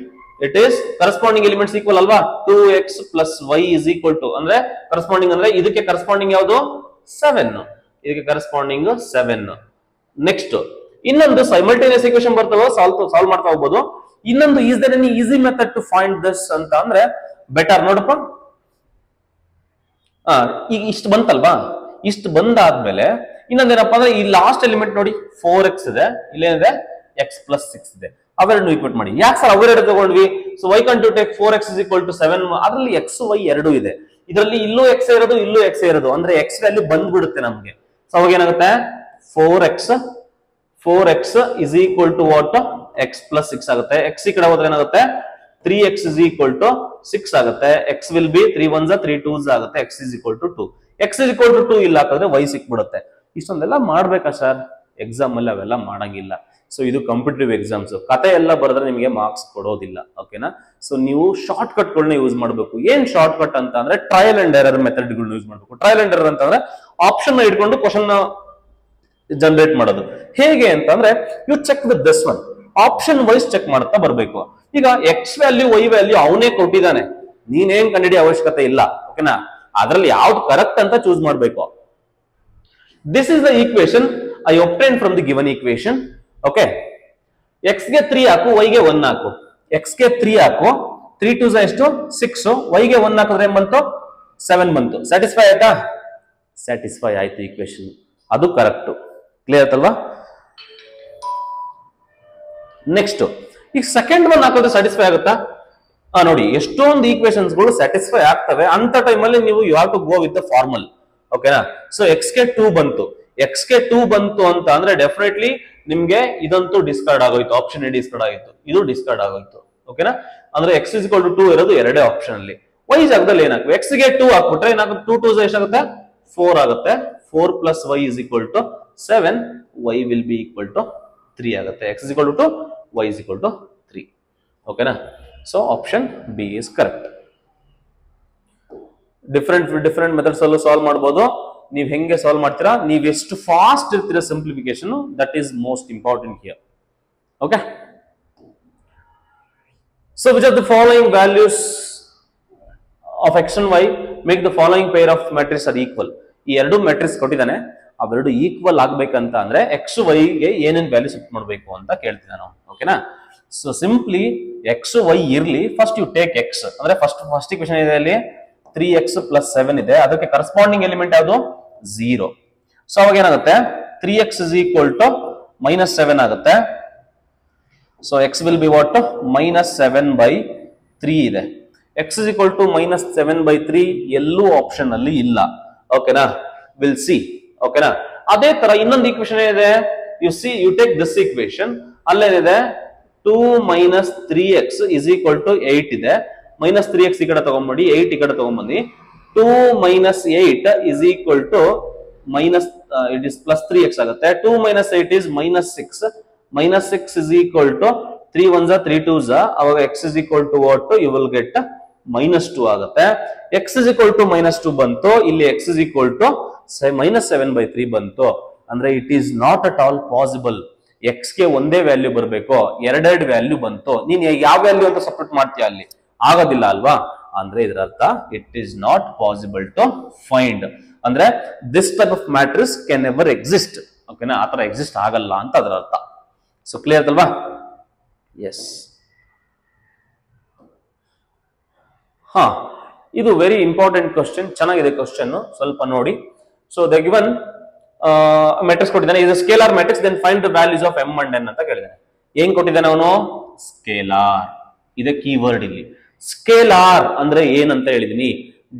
It is corresponding elements equal ಅಲ್ವಾ? 2x plus y is equal to ಅಂದ್ರೆ ಕರೆಸ್ಪಾಂಡಿಂಗ್ ಅಂದ್ರೆ ಇದಕ್ಕೆ ಕರೆಸ್ಪಾಂಡಿಂಗ್ ಯಾವುದು? 7. ಇದಕ್ಕೆ ಕರೆಸ್ಪಾಂಡಿಂಗ್ 7. ನೆಕ್ಸ್ಟ್ ಇನ್ನೊಂದು ಸೈಮಲ್ಟೇನಿಯಸ್ ಈಕ್ವೇಶನ್ ಬರ್ತವೆ, ಸಾಲ್ವ್ ಮಾಡ್ತಾ ಹೋಗ್ಬೋದು. ಇನ್ನೊಂದು is there any easy method to find this ಅಂತ ಅಂದ್ರೆ ಬೆಟರ್. ನೋಡಪ್ಪ, ಈಗ ಇಷ್ಟು ಬಂತಲ್ವಾ? ಇಷ್ಟು ಬಂದಾದ್ಮೇಲೆ ಇನ್ನೊಂದೇನಪ್ಪ ಅಂದ್ರೆ ಈ ಲಾಸ್ಟ್ ಎಲಿಮೆಂಟ್ ನೋಡಿ 4x ಇದೆ, ಇಲ್ಲೇನಿದೆ x plus 6 ಇದೆ. ಅವೆರಡು ಈಕ್ವೇಟ್ ಮಾಡಿ. ಯಾಕೆ ಸರ್ ಅವೆರಡು ತಗೊಂಡ್ವಿ? So why can't you take 4x is equal to 7? ಅದರಲ್ಲಿ x y ಎರಡು ಇದೆ, ಇದರಲ್ಲಿ ಇಲ್ಲೂ x ಇರೋದು ಇಲ್ಲೂ x ಇರೋದು, ಅಂದ್ರೆ x ವ್ಯಾಲ್ಯೂ ಬಂದ್ಬಿಡುತ್ತೆ ನಮ್ಗೆ. ಸೊ ಅವಾಗ ಏನಾಗುತ್ತೆ? 4x is equal to what? x plus 6 ಆಗುತ್ತೆ. x ಈ ಕಡೆ ಹೋದ್ರೆ ಏನಾಗುತ್ತೆ? 3x is equal to 6 ಆಗುತ್ತೆ. x will be 3 1s 3 2s ಆಗುತ್ತೆ. x is equal to 2. x is equal to 2 ಇಲ್ಲ ಹಾಕಿದ್ರೆ y ಸಿಕ್ಬಿಡುತ್ತೆ. ಇಷ್ಟೊಂದೆಲ್ಲ ಮಾಡ್ಬೇಕಾ ಸರ್? ಎಕ್ಸಾಮ್ ಅಲ್ಲಿ ಅವೆಲ್ಲ ಮಾಡಂಗಿಲ್ಲ. ಸೊ ಇದು ಕಾಂಪಿಟೇಟಿವ್ ಎಕ್ಸಾಮ್ಸ್. ಕತೆ ಎಲ್ಲ ಬರೆದ್ರೆ ನಿಮಗೆ ಮಾರ್ಕ್ಸ್ ಕೊಡೋದಿಲ್ಲ. ಓಕೆನಾ? ಸೊ ನೀವು ಶಾರ್ಟ್ ಕಟ್ ಗಳನ್ನ ಯೂಸ್ ಮಾಡಬೇಕು. ಏನ್ ಶಾರ್ಟ್ ಕಟ್ ಅಂತ ಅಂದ್ರೆ ಟ್ರಯಲ್ ಅಂಡ್ ಎರರ್ ಮೆಥಡ್ ಗಳನ್ನ ಯೂಸ್ ಮಾಡಬೇಕು. ಟ್ರಯಲ್ ಅಂಡ್ ಎರರ್ ಅಂತಂದ್ರೆ ಆಪ್ಷನ್ ನ ಇಟ್ಕೊಂಡು ಕ್ವಶನ್ ಜನರೇಟ್ ಮಾಡೋದು. ಹೇಗೆ ಅಂತಂದ್ರೆ you check with this one, option wise check ಮಾಡ್ತಾ ಬರ್ಬೇಕು. ಈಗ ಎಕ್ಸ್ ವ್ಯಾಲ್ಯೂ ವೈ ವ್ಯಾಲ್ಯೂ ಅವನೇ ಕೊಟ್ಟಿದ್ದಾನೆ, ನೀನೇನ್ ಕಂಡುಹಿಡಿಯೋ ಅವಶ್ಯಕತೆ ಇಲ್ಲ. ಓಕೆನಾ? ಅದ್ರಲ್ಲಿ ಯಾವ್ದು ಕರೆಕ್ಟ್ ಅಂತ ಚೂಸ್ ಮಾಡಬೇಕು. This is the equation I obtain from the given equation. Okay, X ಗೆ 3 ಹಾಕು, y ಗೆ 1 ಹಾಕು. ಎಕ್ಸ್ ಗೆ 3 ಹಾಕು, 3 2s ಎಷ್ಟು? 6. y ಗೆ 1 ಹಾಕಿದ್ರೆ ಏನ್ ಬಂತು? 7 ಬಂತು. ಸ್ಯಾಟಿಸ್ಫೈ ಆಯ್ತಾ? ಸ್ಯಾಟಿಸ್ಫೈ ಆಯ್ತು ಈಕ್ವೇಶನ್, ಅದು ಕರೆಕ್ಟ್. ಕ್ಲಿಯರ್ ಆಯ್ತಲ್ವಾ? ನೆಕ್ಸ್ಟ್ ಈಗ ಸೆಕೆಂಡ್ ಒನ್ ಹಾಕೋದು ಸ್ಯಾಟಿಸ್ಫೈ ಆಗುತ್ತಾ? ನೋಡಿ, ಎಷ್ಟೊಂದು ಈಕ್ವೇಶನ್ಸ್ ಗಳು ಸ್ಯಾಟಿಸ್ಫೈ ಆಗ್ತವೆ. ಅಂತ ಟೈಮಲ್ಲಿ ನೀವು you have to go with the formula. ಓಕೆನಾ? ಸೊ ಎಕ್ಸ್ ಗೆ 2 ಬಂತು, ಎಕ್ಸ್ ಗೆ 2 ಬಂತು ಅಂತ ಅಂದ್ರೆ ಡೆಫಿನೆಟ್ಲಿ ನಿಮ್ಗೆ ಇದಂತೂ ಡಿಸ್ಕಾರ್ಡ್ ಆಗೋಯ್ತು, ಆಪ್ಷನ್ ಎ ಡಿಸ್ಕಾರ್ಡ್ ಆಗಿತ್ತು, ಇದು ಡಿಸ್ಕಾರ್ಡ್ ಆಗೋಯ್ತು. ಓಕೆನಾ? ಅಂದ್ರೆ ಎಕ್ಸ್ ಇಸ್ ಈಕ್ವಲ್ ಟು 2 ಇರೋದು ಎರಡೇ ಆಪ್ಷನ್ ಅಲ್ಲಿ. ವೈ ಜಾಗದಲ್ಲಿ ಏನಾಗ್ತದೆ? ಎಕ್ಸ್ ಗೆ 2 ಹಾಕ್ಬಿಟ್ರೆ ಏನಾಗುತ್ತೆ? 2 2s ಎಷ್ಟಾಗುತ್ತೆ? 4 ಆಗುತ್ತೆ. 4 plus y is equal to 7. y will be equal to 3 ಆಗುತ್ತೆ. x is equal to 2, y is equal to 3. ಓಕೆನಾ? So option B is correct. Different methods ಅಲ್ಲೂ ಸಾಲ್ವ್ ಮಾಡಬಹುದು. ನೀವು ಹೆಂಗೆ ಸಾಲ್ವ್ ಮಾಡ್ತೀರಾ, ನೀವು ಎಷ್ಟು ಫಾಸ್ಟ್ ಇರ್ತೀರಾ simplification, that is most important here. Okay, so which are the following values of x and y make the following pair of matrix are equal? ಈ ಎರಡು ಮ್ಯಾಟ್ರಿಕ್ಸ್ ಕೊಟ್ಟಿದ್ದಾನೆ, ಅವೆರಡು ಈಕ್ವಲ್ ಆಗ್ಬೇಕಂತ ಅಂದ್ರೆ ಎಕ್ಸ್ ವೈ ಗೆ ಏನೇನ್ ವ್ಯಾಲ್ಯೂ ಶಿಫ್ಟ್ ಮಾಡಬೇಕು ಅಂತ ಕೇಳ್ತೀನಿ ನಾನು. ಓಕೆನಾ? ಸೊ ಸಿಂಪ್ಲಿ ಎಕ್ಸ್ ವೈ ಇರ್ಲಿ, ಫಸ್ಟ್ ಯು ಟೇಕ್ ಎಕ್ಸ್ ಅಂದ್ರೆ ಫಸ್ಟ್ ಇಕ್ವೇಶನ್ ಇದೆ ಅಲ್ಲಿ 3x plus 7 ಇದೆ, ಅದಕ್ಕೆ ಕರೆಸ್ಪಾಂಡಿಂಗ್ ಎಲಿಮೆಂಟ್ ಯಾವುದು? 0. ಸೊ ಅವಾಗ ಏನಾಗುತ್ತೆ? 3x is equal to -7 ಆಗುತ್ತೆ. So x will be what? -7/3 ಇದೆ. x is equal to -7/3 ಎಲ್ಲೂ ಆಪ್ಷನ್ ಅಲ್ಲಿ ಇಲ್ಲ. ಓಕೆನಾ? Will see. ಓಕೆನಾ? ಅದೇ ತರ ಇನ್ನೊಂದು ಈಕ್ವೇಶನ್ ಇದೆ. ಯು ಟೇಕ್ ದಿಸ್ ಈಕ್ವೇಶನ್, ಅಲ್ಲೇನಿದೆ 2 - 3x is equal to 8 ಇದೆ. -3x ಈ ಕಡೆ ತಗೊಂಡ್ಬಿಡಿ, 8 ಈ ಕಡೆ ತಗೊಂಡ್ಬಂದಿ. 2 - 8 is equal to it is plus 3x ಆಗುತ್ತೆ. 2 - 8 is -6. -6 is equal to 3 1s 3 2s. ಅವಾಗ x is equal to what? You will get -2 ಆಗುತ್ತೆ. x is equal to -2 ಬಂತು, ಇಲ್ಲಿ x is equal to -7/3 ಬಂತು. ಅಂದ್ರೆ it is not at all possible. X ಗೆ ಒಂದೇ value ಬರಬೇಕು, ಎರಡೆರಡು ವ್ಯಾಲ್ಯೂ ಬಂತು, ನೀನ್ ಯಾವ ವ್ಯಾಲ್ಯೂ ಅಂತ ಸಪೋರ್ಟ್ ಮಾಡ್ತೀಯ? ಅಲ್ಲಿ ಆಗೋದಿಲ್ಲ ಅಲ್ವಾ? ಅಂದ್ರೆ ಇದರ ಅರ್ಥ it is not possible to find. ಅಂದ್ರೆ this type of matrix can never exist. ಓಕೆನಾ? ಆತರ ಎಕ್ಸಿಸ್ಟ್ ಆಗಲ್ಲ ಅಂತ ಅದರ ಅರ್ಥ. ಸೊ ಕ್ಲಿಯರ್ ಅಲ್ವಾ? ಎಸ್. ಇದು ವೆರಿ ಇಂಪಾರ್ಟೆಂಟ್ ಕ್ವಶನ್, ಚೆನ್ನಾಗಿದೆ ಕ್ವಶನ್, ಸ್ವಲ್ಪ ನೋಡಿ. ಸೊ ದ ಗಿವನ್ ಮ್ಯಾಟ್ರಿಕ್ಸ್ ಕೊಟ್ಟಿದ್ದಾನೆ, ಇದು scalar matrix, then find the values of M and N ಅಂತ ಕೇಳಿದಾನೆ. ಏನ್ ಕೊಟ್ಟಿದ್ದಾನೆ ಅವನು? ಸ್ಕೇಲಾರ್. ಇದೆ ಕೀವರ್ಡ್ ಇಲ್ಲಿ. ಸ್ಕೇಲಾರ್ ಅಂದ್ರೆ ಏನಂತ ಹೇಳಿದೀನಿ,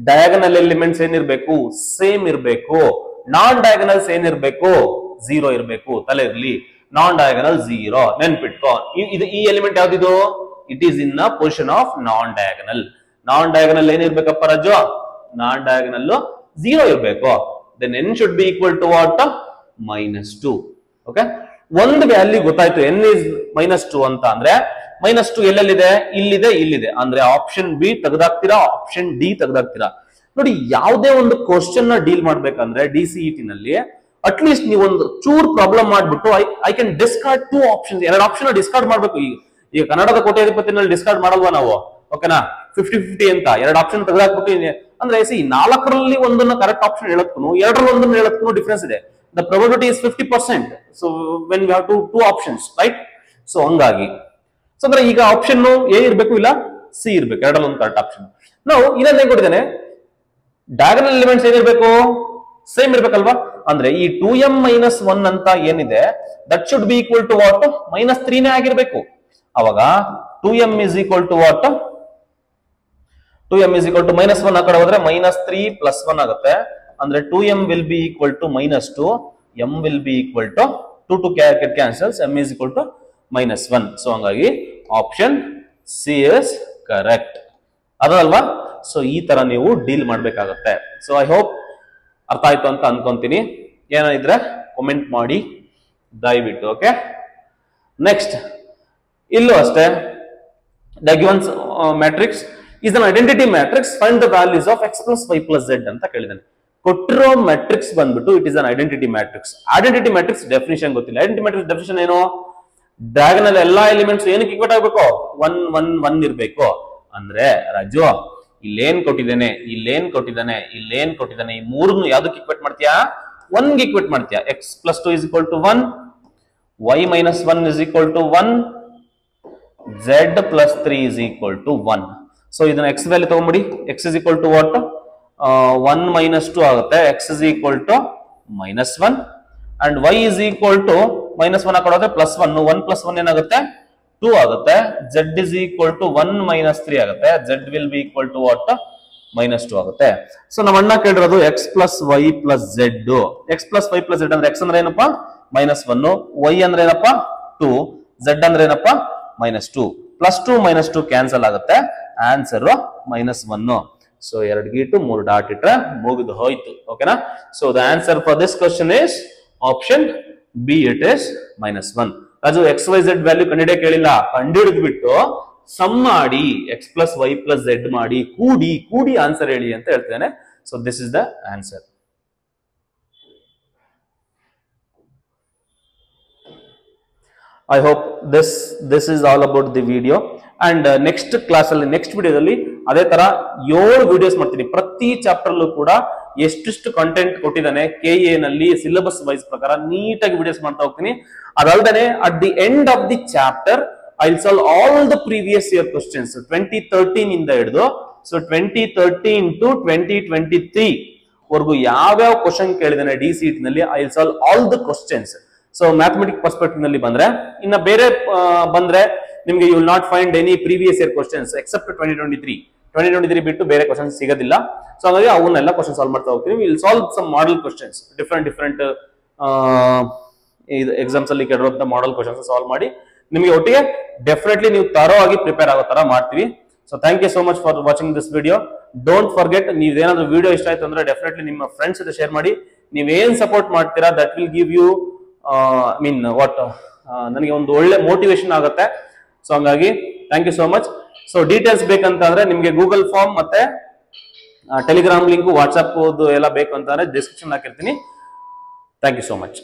ಡಯಾಗನಲ್ ಎಲಿಮೆಂಟ್ಸ್ ಏನಿರ್ಬೇಕು? ಸೇಮ್ ಇರ್ಬೇಕು. ನಾನ್ ಡಯಾಗನಲ್ಸ್ ಏನಿರ್ಬೇಕು? 0 ಇರ್ಬೇಕು. ತಲೆ ಇರ್ಲಿ, ನಾನ್ ಡಯಾಗನಲ್ 0 ನೆನ್ಪಿಟ್ಕೋ. ಈ ಎಲಿಮೆಂಟ್ ಯಾವ್ದಿದು? It is in the position of non diagonal. Non diagonal ಏನಿರ್ಬೇಕಪ್ಪ ರಾಜು? ನಾನ್ ಡಯಾಗನಲ್ 0 ಇರ್ಬೇಕು. then n should be equal to what? -2. Okay, ಒಂದು ವ್ಯಾಲ್ಯೂ ಗೊತ್ತಾಯ್ತು, n is -2 ಅಂತ ಅಂದ್ರೆ -2 ಎಲ್ಲೆಲ್ಲಿದೆ? ಇಲ್ಲಿದೆ, ಇಲ್ಲಿದೆ. ಅಂದ್ರೆ ಆಪ್ಷನ್ ಬಿ ತೆಗೆದಾಕ್ತೀರಾ, ಆಪ್ಷನ್ ಡಿ ತೆಗೆದಾಕ್ತೀರಾ. ನೋಡಿ, ಯಾವುದೇ ಒಂದು ಕ್ವಶನ್ ನ ಡೀಲ್ ಮಾಡ್ಬೇಕಂದ್ರೆ DCET ನಲ್ಲಿ ಅಟ್ಲೀಸ್ಟ್ ನೀವು ಒಂದು ಚೂರ್ ಪ್ರಾಬ್ಲಮ್ ಮಾಡ್ಬಿಟ್ಟು I can discard 2 options, 2 option discard ಮಾಡ್ಬೇಕು. ಈಗ ಕನ್ನಡದ ಕೋಟ್ಯಾಧಿಪತಿನಲ್ಲಿ ಡಿಸ್ಕಾರ್ಡ್ ಮಾಡಲ್ವಾ ನಾವು? ಓಕೆನಾ, 50-50 ಅಂತ 2 ಆಪ್ಷನ್ ತೆಗೆದಾಕ್ಬಿಟ್ಟು ಅಂದ್ರೆ 4ರಲ್ಲಿ ಒಂದನ್ನ ಕರೆಕ್ಟ್ ಆಪ್ಷನ್ ಹೇಳಕ್ಕೂ 2ರಲ್ಲಿ ಒಂದನ್ನ ಹೇಳಕ್ಕೂ ಡಿಫರೆನ್ಸ್ ಇದೆ. The probability is 50%. So when we have two options, right? So ಹಂಗಾಗಿ ಸೊ ಅಂದ್ರೆ ಈಗ ಆಪ್ಷನ್ ಎ ಇರ್ಬೇಕು, ಇಲ್ಲ ಸಿ ಇರ್ಬೇಕು, 2ರಲ್ಲಿ ಒಂದು ಕರೆಕ್ಟ್ ಆಪ್ಷನ್. ನಾವು ಇನ್ನೊಂದು ಏನ್ ಕೊಟ್ಟಿದ್ದೇನೆ? ಡಯಾಗನಲ್ ಎಲಿಮೆಂಟ್ಸ್ ಏನಿರ್ಬೇಕು? ಸೇಮ್ ಇರ್ಬೇಕಲ್ವಾ? ಅಂದ್ರೆ ಈ 2m - 1 ಅಂತ ಏನಿದೆ, that should be equal to what? -3 ನೇ ಆಗಿರ್ಬೇಕು. ಅವಾಗ 2m is equal to what? 2m is equal to -1 ಆ ಕಡೆ ಹೋದ್ರೆ -3 + 1 ಆಗುತ್ತೆ. ಅಂದ್ರೆ 2m will be equal to -2, m will be equal to 2 get cancels, m is equal to -1. So ಹಂಗಾಗಿ option C is correct. ಅದಲ್ವಾ? ಸೊ ಈ ತರ ನೀವು ಡೀಲ್ ಮಾಡ್ಬೇಕಾಗತ್ತೆ. ಸೊ ಐ ಹೋಪ್ ಅರ್ಥ ಆಯ್ತು ಅಂತ ಅನ್ಕೊಂತೀನಿ. ಏನಿದ್ರೆ ಕಾಮೆಂಟ್ ಮಾಡಿ ದಯವಿಟ್ಟು. ಓಕೆ, ನೆಕ್ಸ್ಟ್ ಇಲ್ಲೂ ಅಷ್ಟೇ. The given matrix is an identity matrix. Find the values of x plus y plus z ಅಂತ ಕೇಳಿದಾನೆ. ಕೊಟ್ಟಿರೋ ಮ್ಯಾಟ್ರಿಕ್ಸ್ ಬಂದ್ಬಿಟ್ಟು it is an identity matrix. Identity matrix definition ಗೊತ್ತಿಲ್ಲ. ಐಡೆಂಟಿಟಿ ಮ್ಯಾಟ್ರಿಕ್ಸ್ ಡೆಫಿನಿಷನ್ ಏನು? Diagonal ಎಲ್ಲಾ elements ಏನಕ್ಕೆ equal ಆಗಬೇಕು? 1 1 1 ಇರಬೇಕು. ಅಂದ್ರೆ ರಾಜು ಇಲ್ಲೇನ್ ಕೊಟ್ಟಿದ್ದಾನೆ, ಇಲ್ಲೇನ್ ಕೊಟ್ಟಿದ್ದಾನೆ, ಇಲ್ಲೇನ್ ಕೊಟ್ಟಿದ್ದಾನೆ, ಈ ಮೂರನ್ನು ಯಾವ್ದಕ್ಕೆ ಈಕ್ವೇಟ್ ಮಾಡ್ತೀಯಾ? 1 ಗೆ ಈಕ್ವೇಟ್ ಮಾಡ್ತೀಯಾ. x plus 2 is equal to 1, y minus 1 is equal to 1, z plus 3 is equal to 1. So ಇದನ್ನ x ವ್ಯಾಲ್ಯೂ ತಗೊಂಡ್ಬಿಡಿ. x is equal to what? 1 minus 2 ಆಗುತ್ತೆ. x is equal to -1 and y is equal to -1 ಹಾಕೋದ್ರೆ +1. 1 + 1 ಏನಾಗುತ್ತೆ? 2 ಆಗುತ್ತೆ. z is equal to 1 minus 3 ಆಗುತ್ತೆ. z will be equal to what? -2 ಆಗುತ್ತೆ. So ನಮ್ಮ ಅಣ್ಣ ಕೇಳಿರೋದು x plus y plus z. x plus y plus z ಅಂದ್ರೆ x ಅಂದ್ರೆ ಏನಪ್ಪ? -1, y ಅಂದ್ರೆ ಏನಪ್ಪ? 2, z ಅಂದ್ರೆ ಏನಪ್ಪ? -2. +2 -2 ಕ್ಯಾನ್ಸಲ್ ಆಗುತ್ತೆ. ಆನ್ಸರ್ -1. ಸೊ 2 ಗೀಟು 3 ಡಾಟ್ ಇಟ್ರೆ ಮುಗಿದು ಹೋಯ್ತು. ಓಕೆನಾ? So the answer for this question is option B, it is -1. Raju XYZ value ಕಂಡಿಡಿಯ ಕೇಳಿಲ್ಲ, ಕಂಡಿಡಿದ್ಬಿಟ್ಟು ಸಮ್ ಮಾಡಿ x plus y plus z ಮಾಡಿ ಕೂಡಿ ಆನ್ಸರ್ ಹೇಳಿ ಅಂತ ಹೇಳ್ತೇನೆ. So this is the answer. I hope this is all about the video. And next class ಅಲ್ಲಿ, ನೆಕ್ಸ್ಟ್ ವಿಡಿಯೋದಲ್ಲಿ ಅದೇ ತರ 7 ವಿಡಿಯೋಸ್ ಮಾಡ್ತೀನಿ. ಪ್ರತಿ ಚಾಪ್ಟರ್ ಅಲ್ಲೂ ಕೂಡ ಎಷ್ಟೆಷ್ಟು ಕಂಟೆಂಟ್ ಕೊಟ್ಟಿದ್ದಾನೆ KA ನಲ್ಲಿ ಸಿಲೆಬಸ್ ವೈಸ್ ಪ್ರಕಾರ ನೀಟಾಗಿ ವಿಡಿಯೋಸ್ ಮಾಡ್ತಾ ಹೋಗ್ತೀನಿ. ಅದಲ್ಲದೆ at the end of the chapter I will solve all the previous year questions 2013 ಇಂದ ಹಿಡಿದು ಸೊ 2013 to 2023 ವರೆಗೂ ಯಾವ್ಯಾವ ಕ್ವಶನ್ ಕೇಳಿದಾನೆ DCET ನಲ್ಲಿ I will solve all the questions. So mathematic perspective ನಲ್ಲಿ ಬಂದ್ರೆ, ಇನ್ನ ಬೇರೆ ಬಂದ್ರೆ ನಿಮ್ಗೆ you will not find any previous year questions except 2023 ಬಿಟ್ಟು ಬೇರೆ ಕ್ವಶನ್ಸ್ ಸಿಗೋದಿಲ್ಲ. ಸೊ ಹಾಗಾಗಿ ಅವನ್ನೆಲ್ಲ ಕ್ವಶನ್ ಸಾಲ್ವ್ ಮಾಡ್ತಾ ಹೋಗ್ತೀವಿ. Will solve some model questions, different exams ಅಲ್ಲಿ ಕೇಳಿರುವಂತ ಮಾಡೆಲ್ ಕ್ವಶನ್ಸ್ ಸಾಲ್ವ್ ಮಾಡಿ ನಿಮಗೆ ಒಟ್ಟಿಗೆ ಡೆಫಿನೆಟ್ಲಿ ನೀವು ತರೋ ಆಗಿ ಪ್ರಿಪೇರ್ ಆಗೋ ತರ ಮಾಡ್ತೀವಿ. So thank you so much for watching this video. Don't forget, ನೀವೇನಾದ್ರೂ ವಿಡಿಯೋ ಇಷ್ಟ ಆಯ್ತು ಅಂದ್ರೆ ಡೆಫಿನೆಟ್ಲಿ ನಿಮ್ಮ ಫ್ರೆಂಡ್ಸ್ ಜೊತೆ ಶೇರ್ ಮಾಡಿ. ನೀವೇನ್ ಸಪೋರ್ಟ್ ಮಾಡ್ತೀರಾ ದಟ್ ವಿಲ್ ಗಿವ್ ಯು ನನಗೆ ಒಂದು ಒಳ್ಳೆ ಮೋಟಿವೇಶನ್ ಆಗುತ್ತೆ. ಸೊ ಹಂಗಾಗಿ thank you so much. So details ಬೇಕಂತಂದ್ರೆ ನಿಮ್ಗೆ ಗೂಗಲ್ ಫಾರ್ಮ್ ಮತ್ತೆ ಟೆಲಿಗ್ರಾಮ್ ಲಿಂಕ್, ವಾಟ್ಸ್ಆಪ್ ಎಲ್ಲ ಬೇಕು ಅಂತಂದ್ರೆ ಡಿಸ್ಕ್ರಿಪ್ಷನ್ ಹಾಕಿರ್ತೀನಿ. Thank you so much.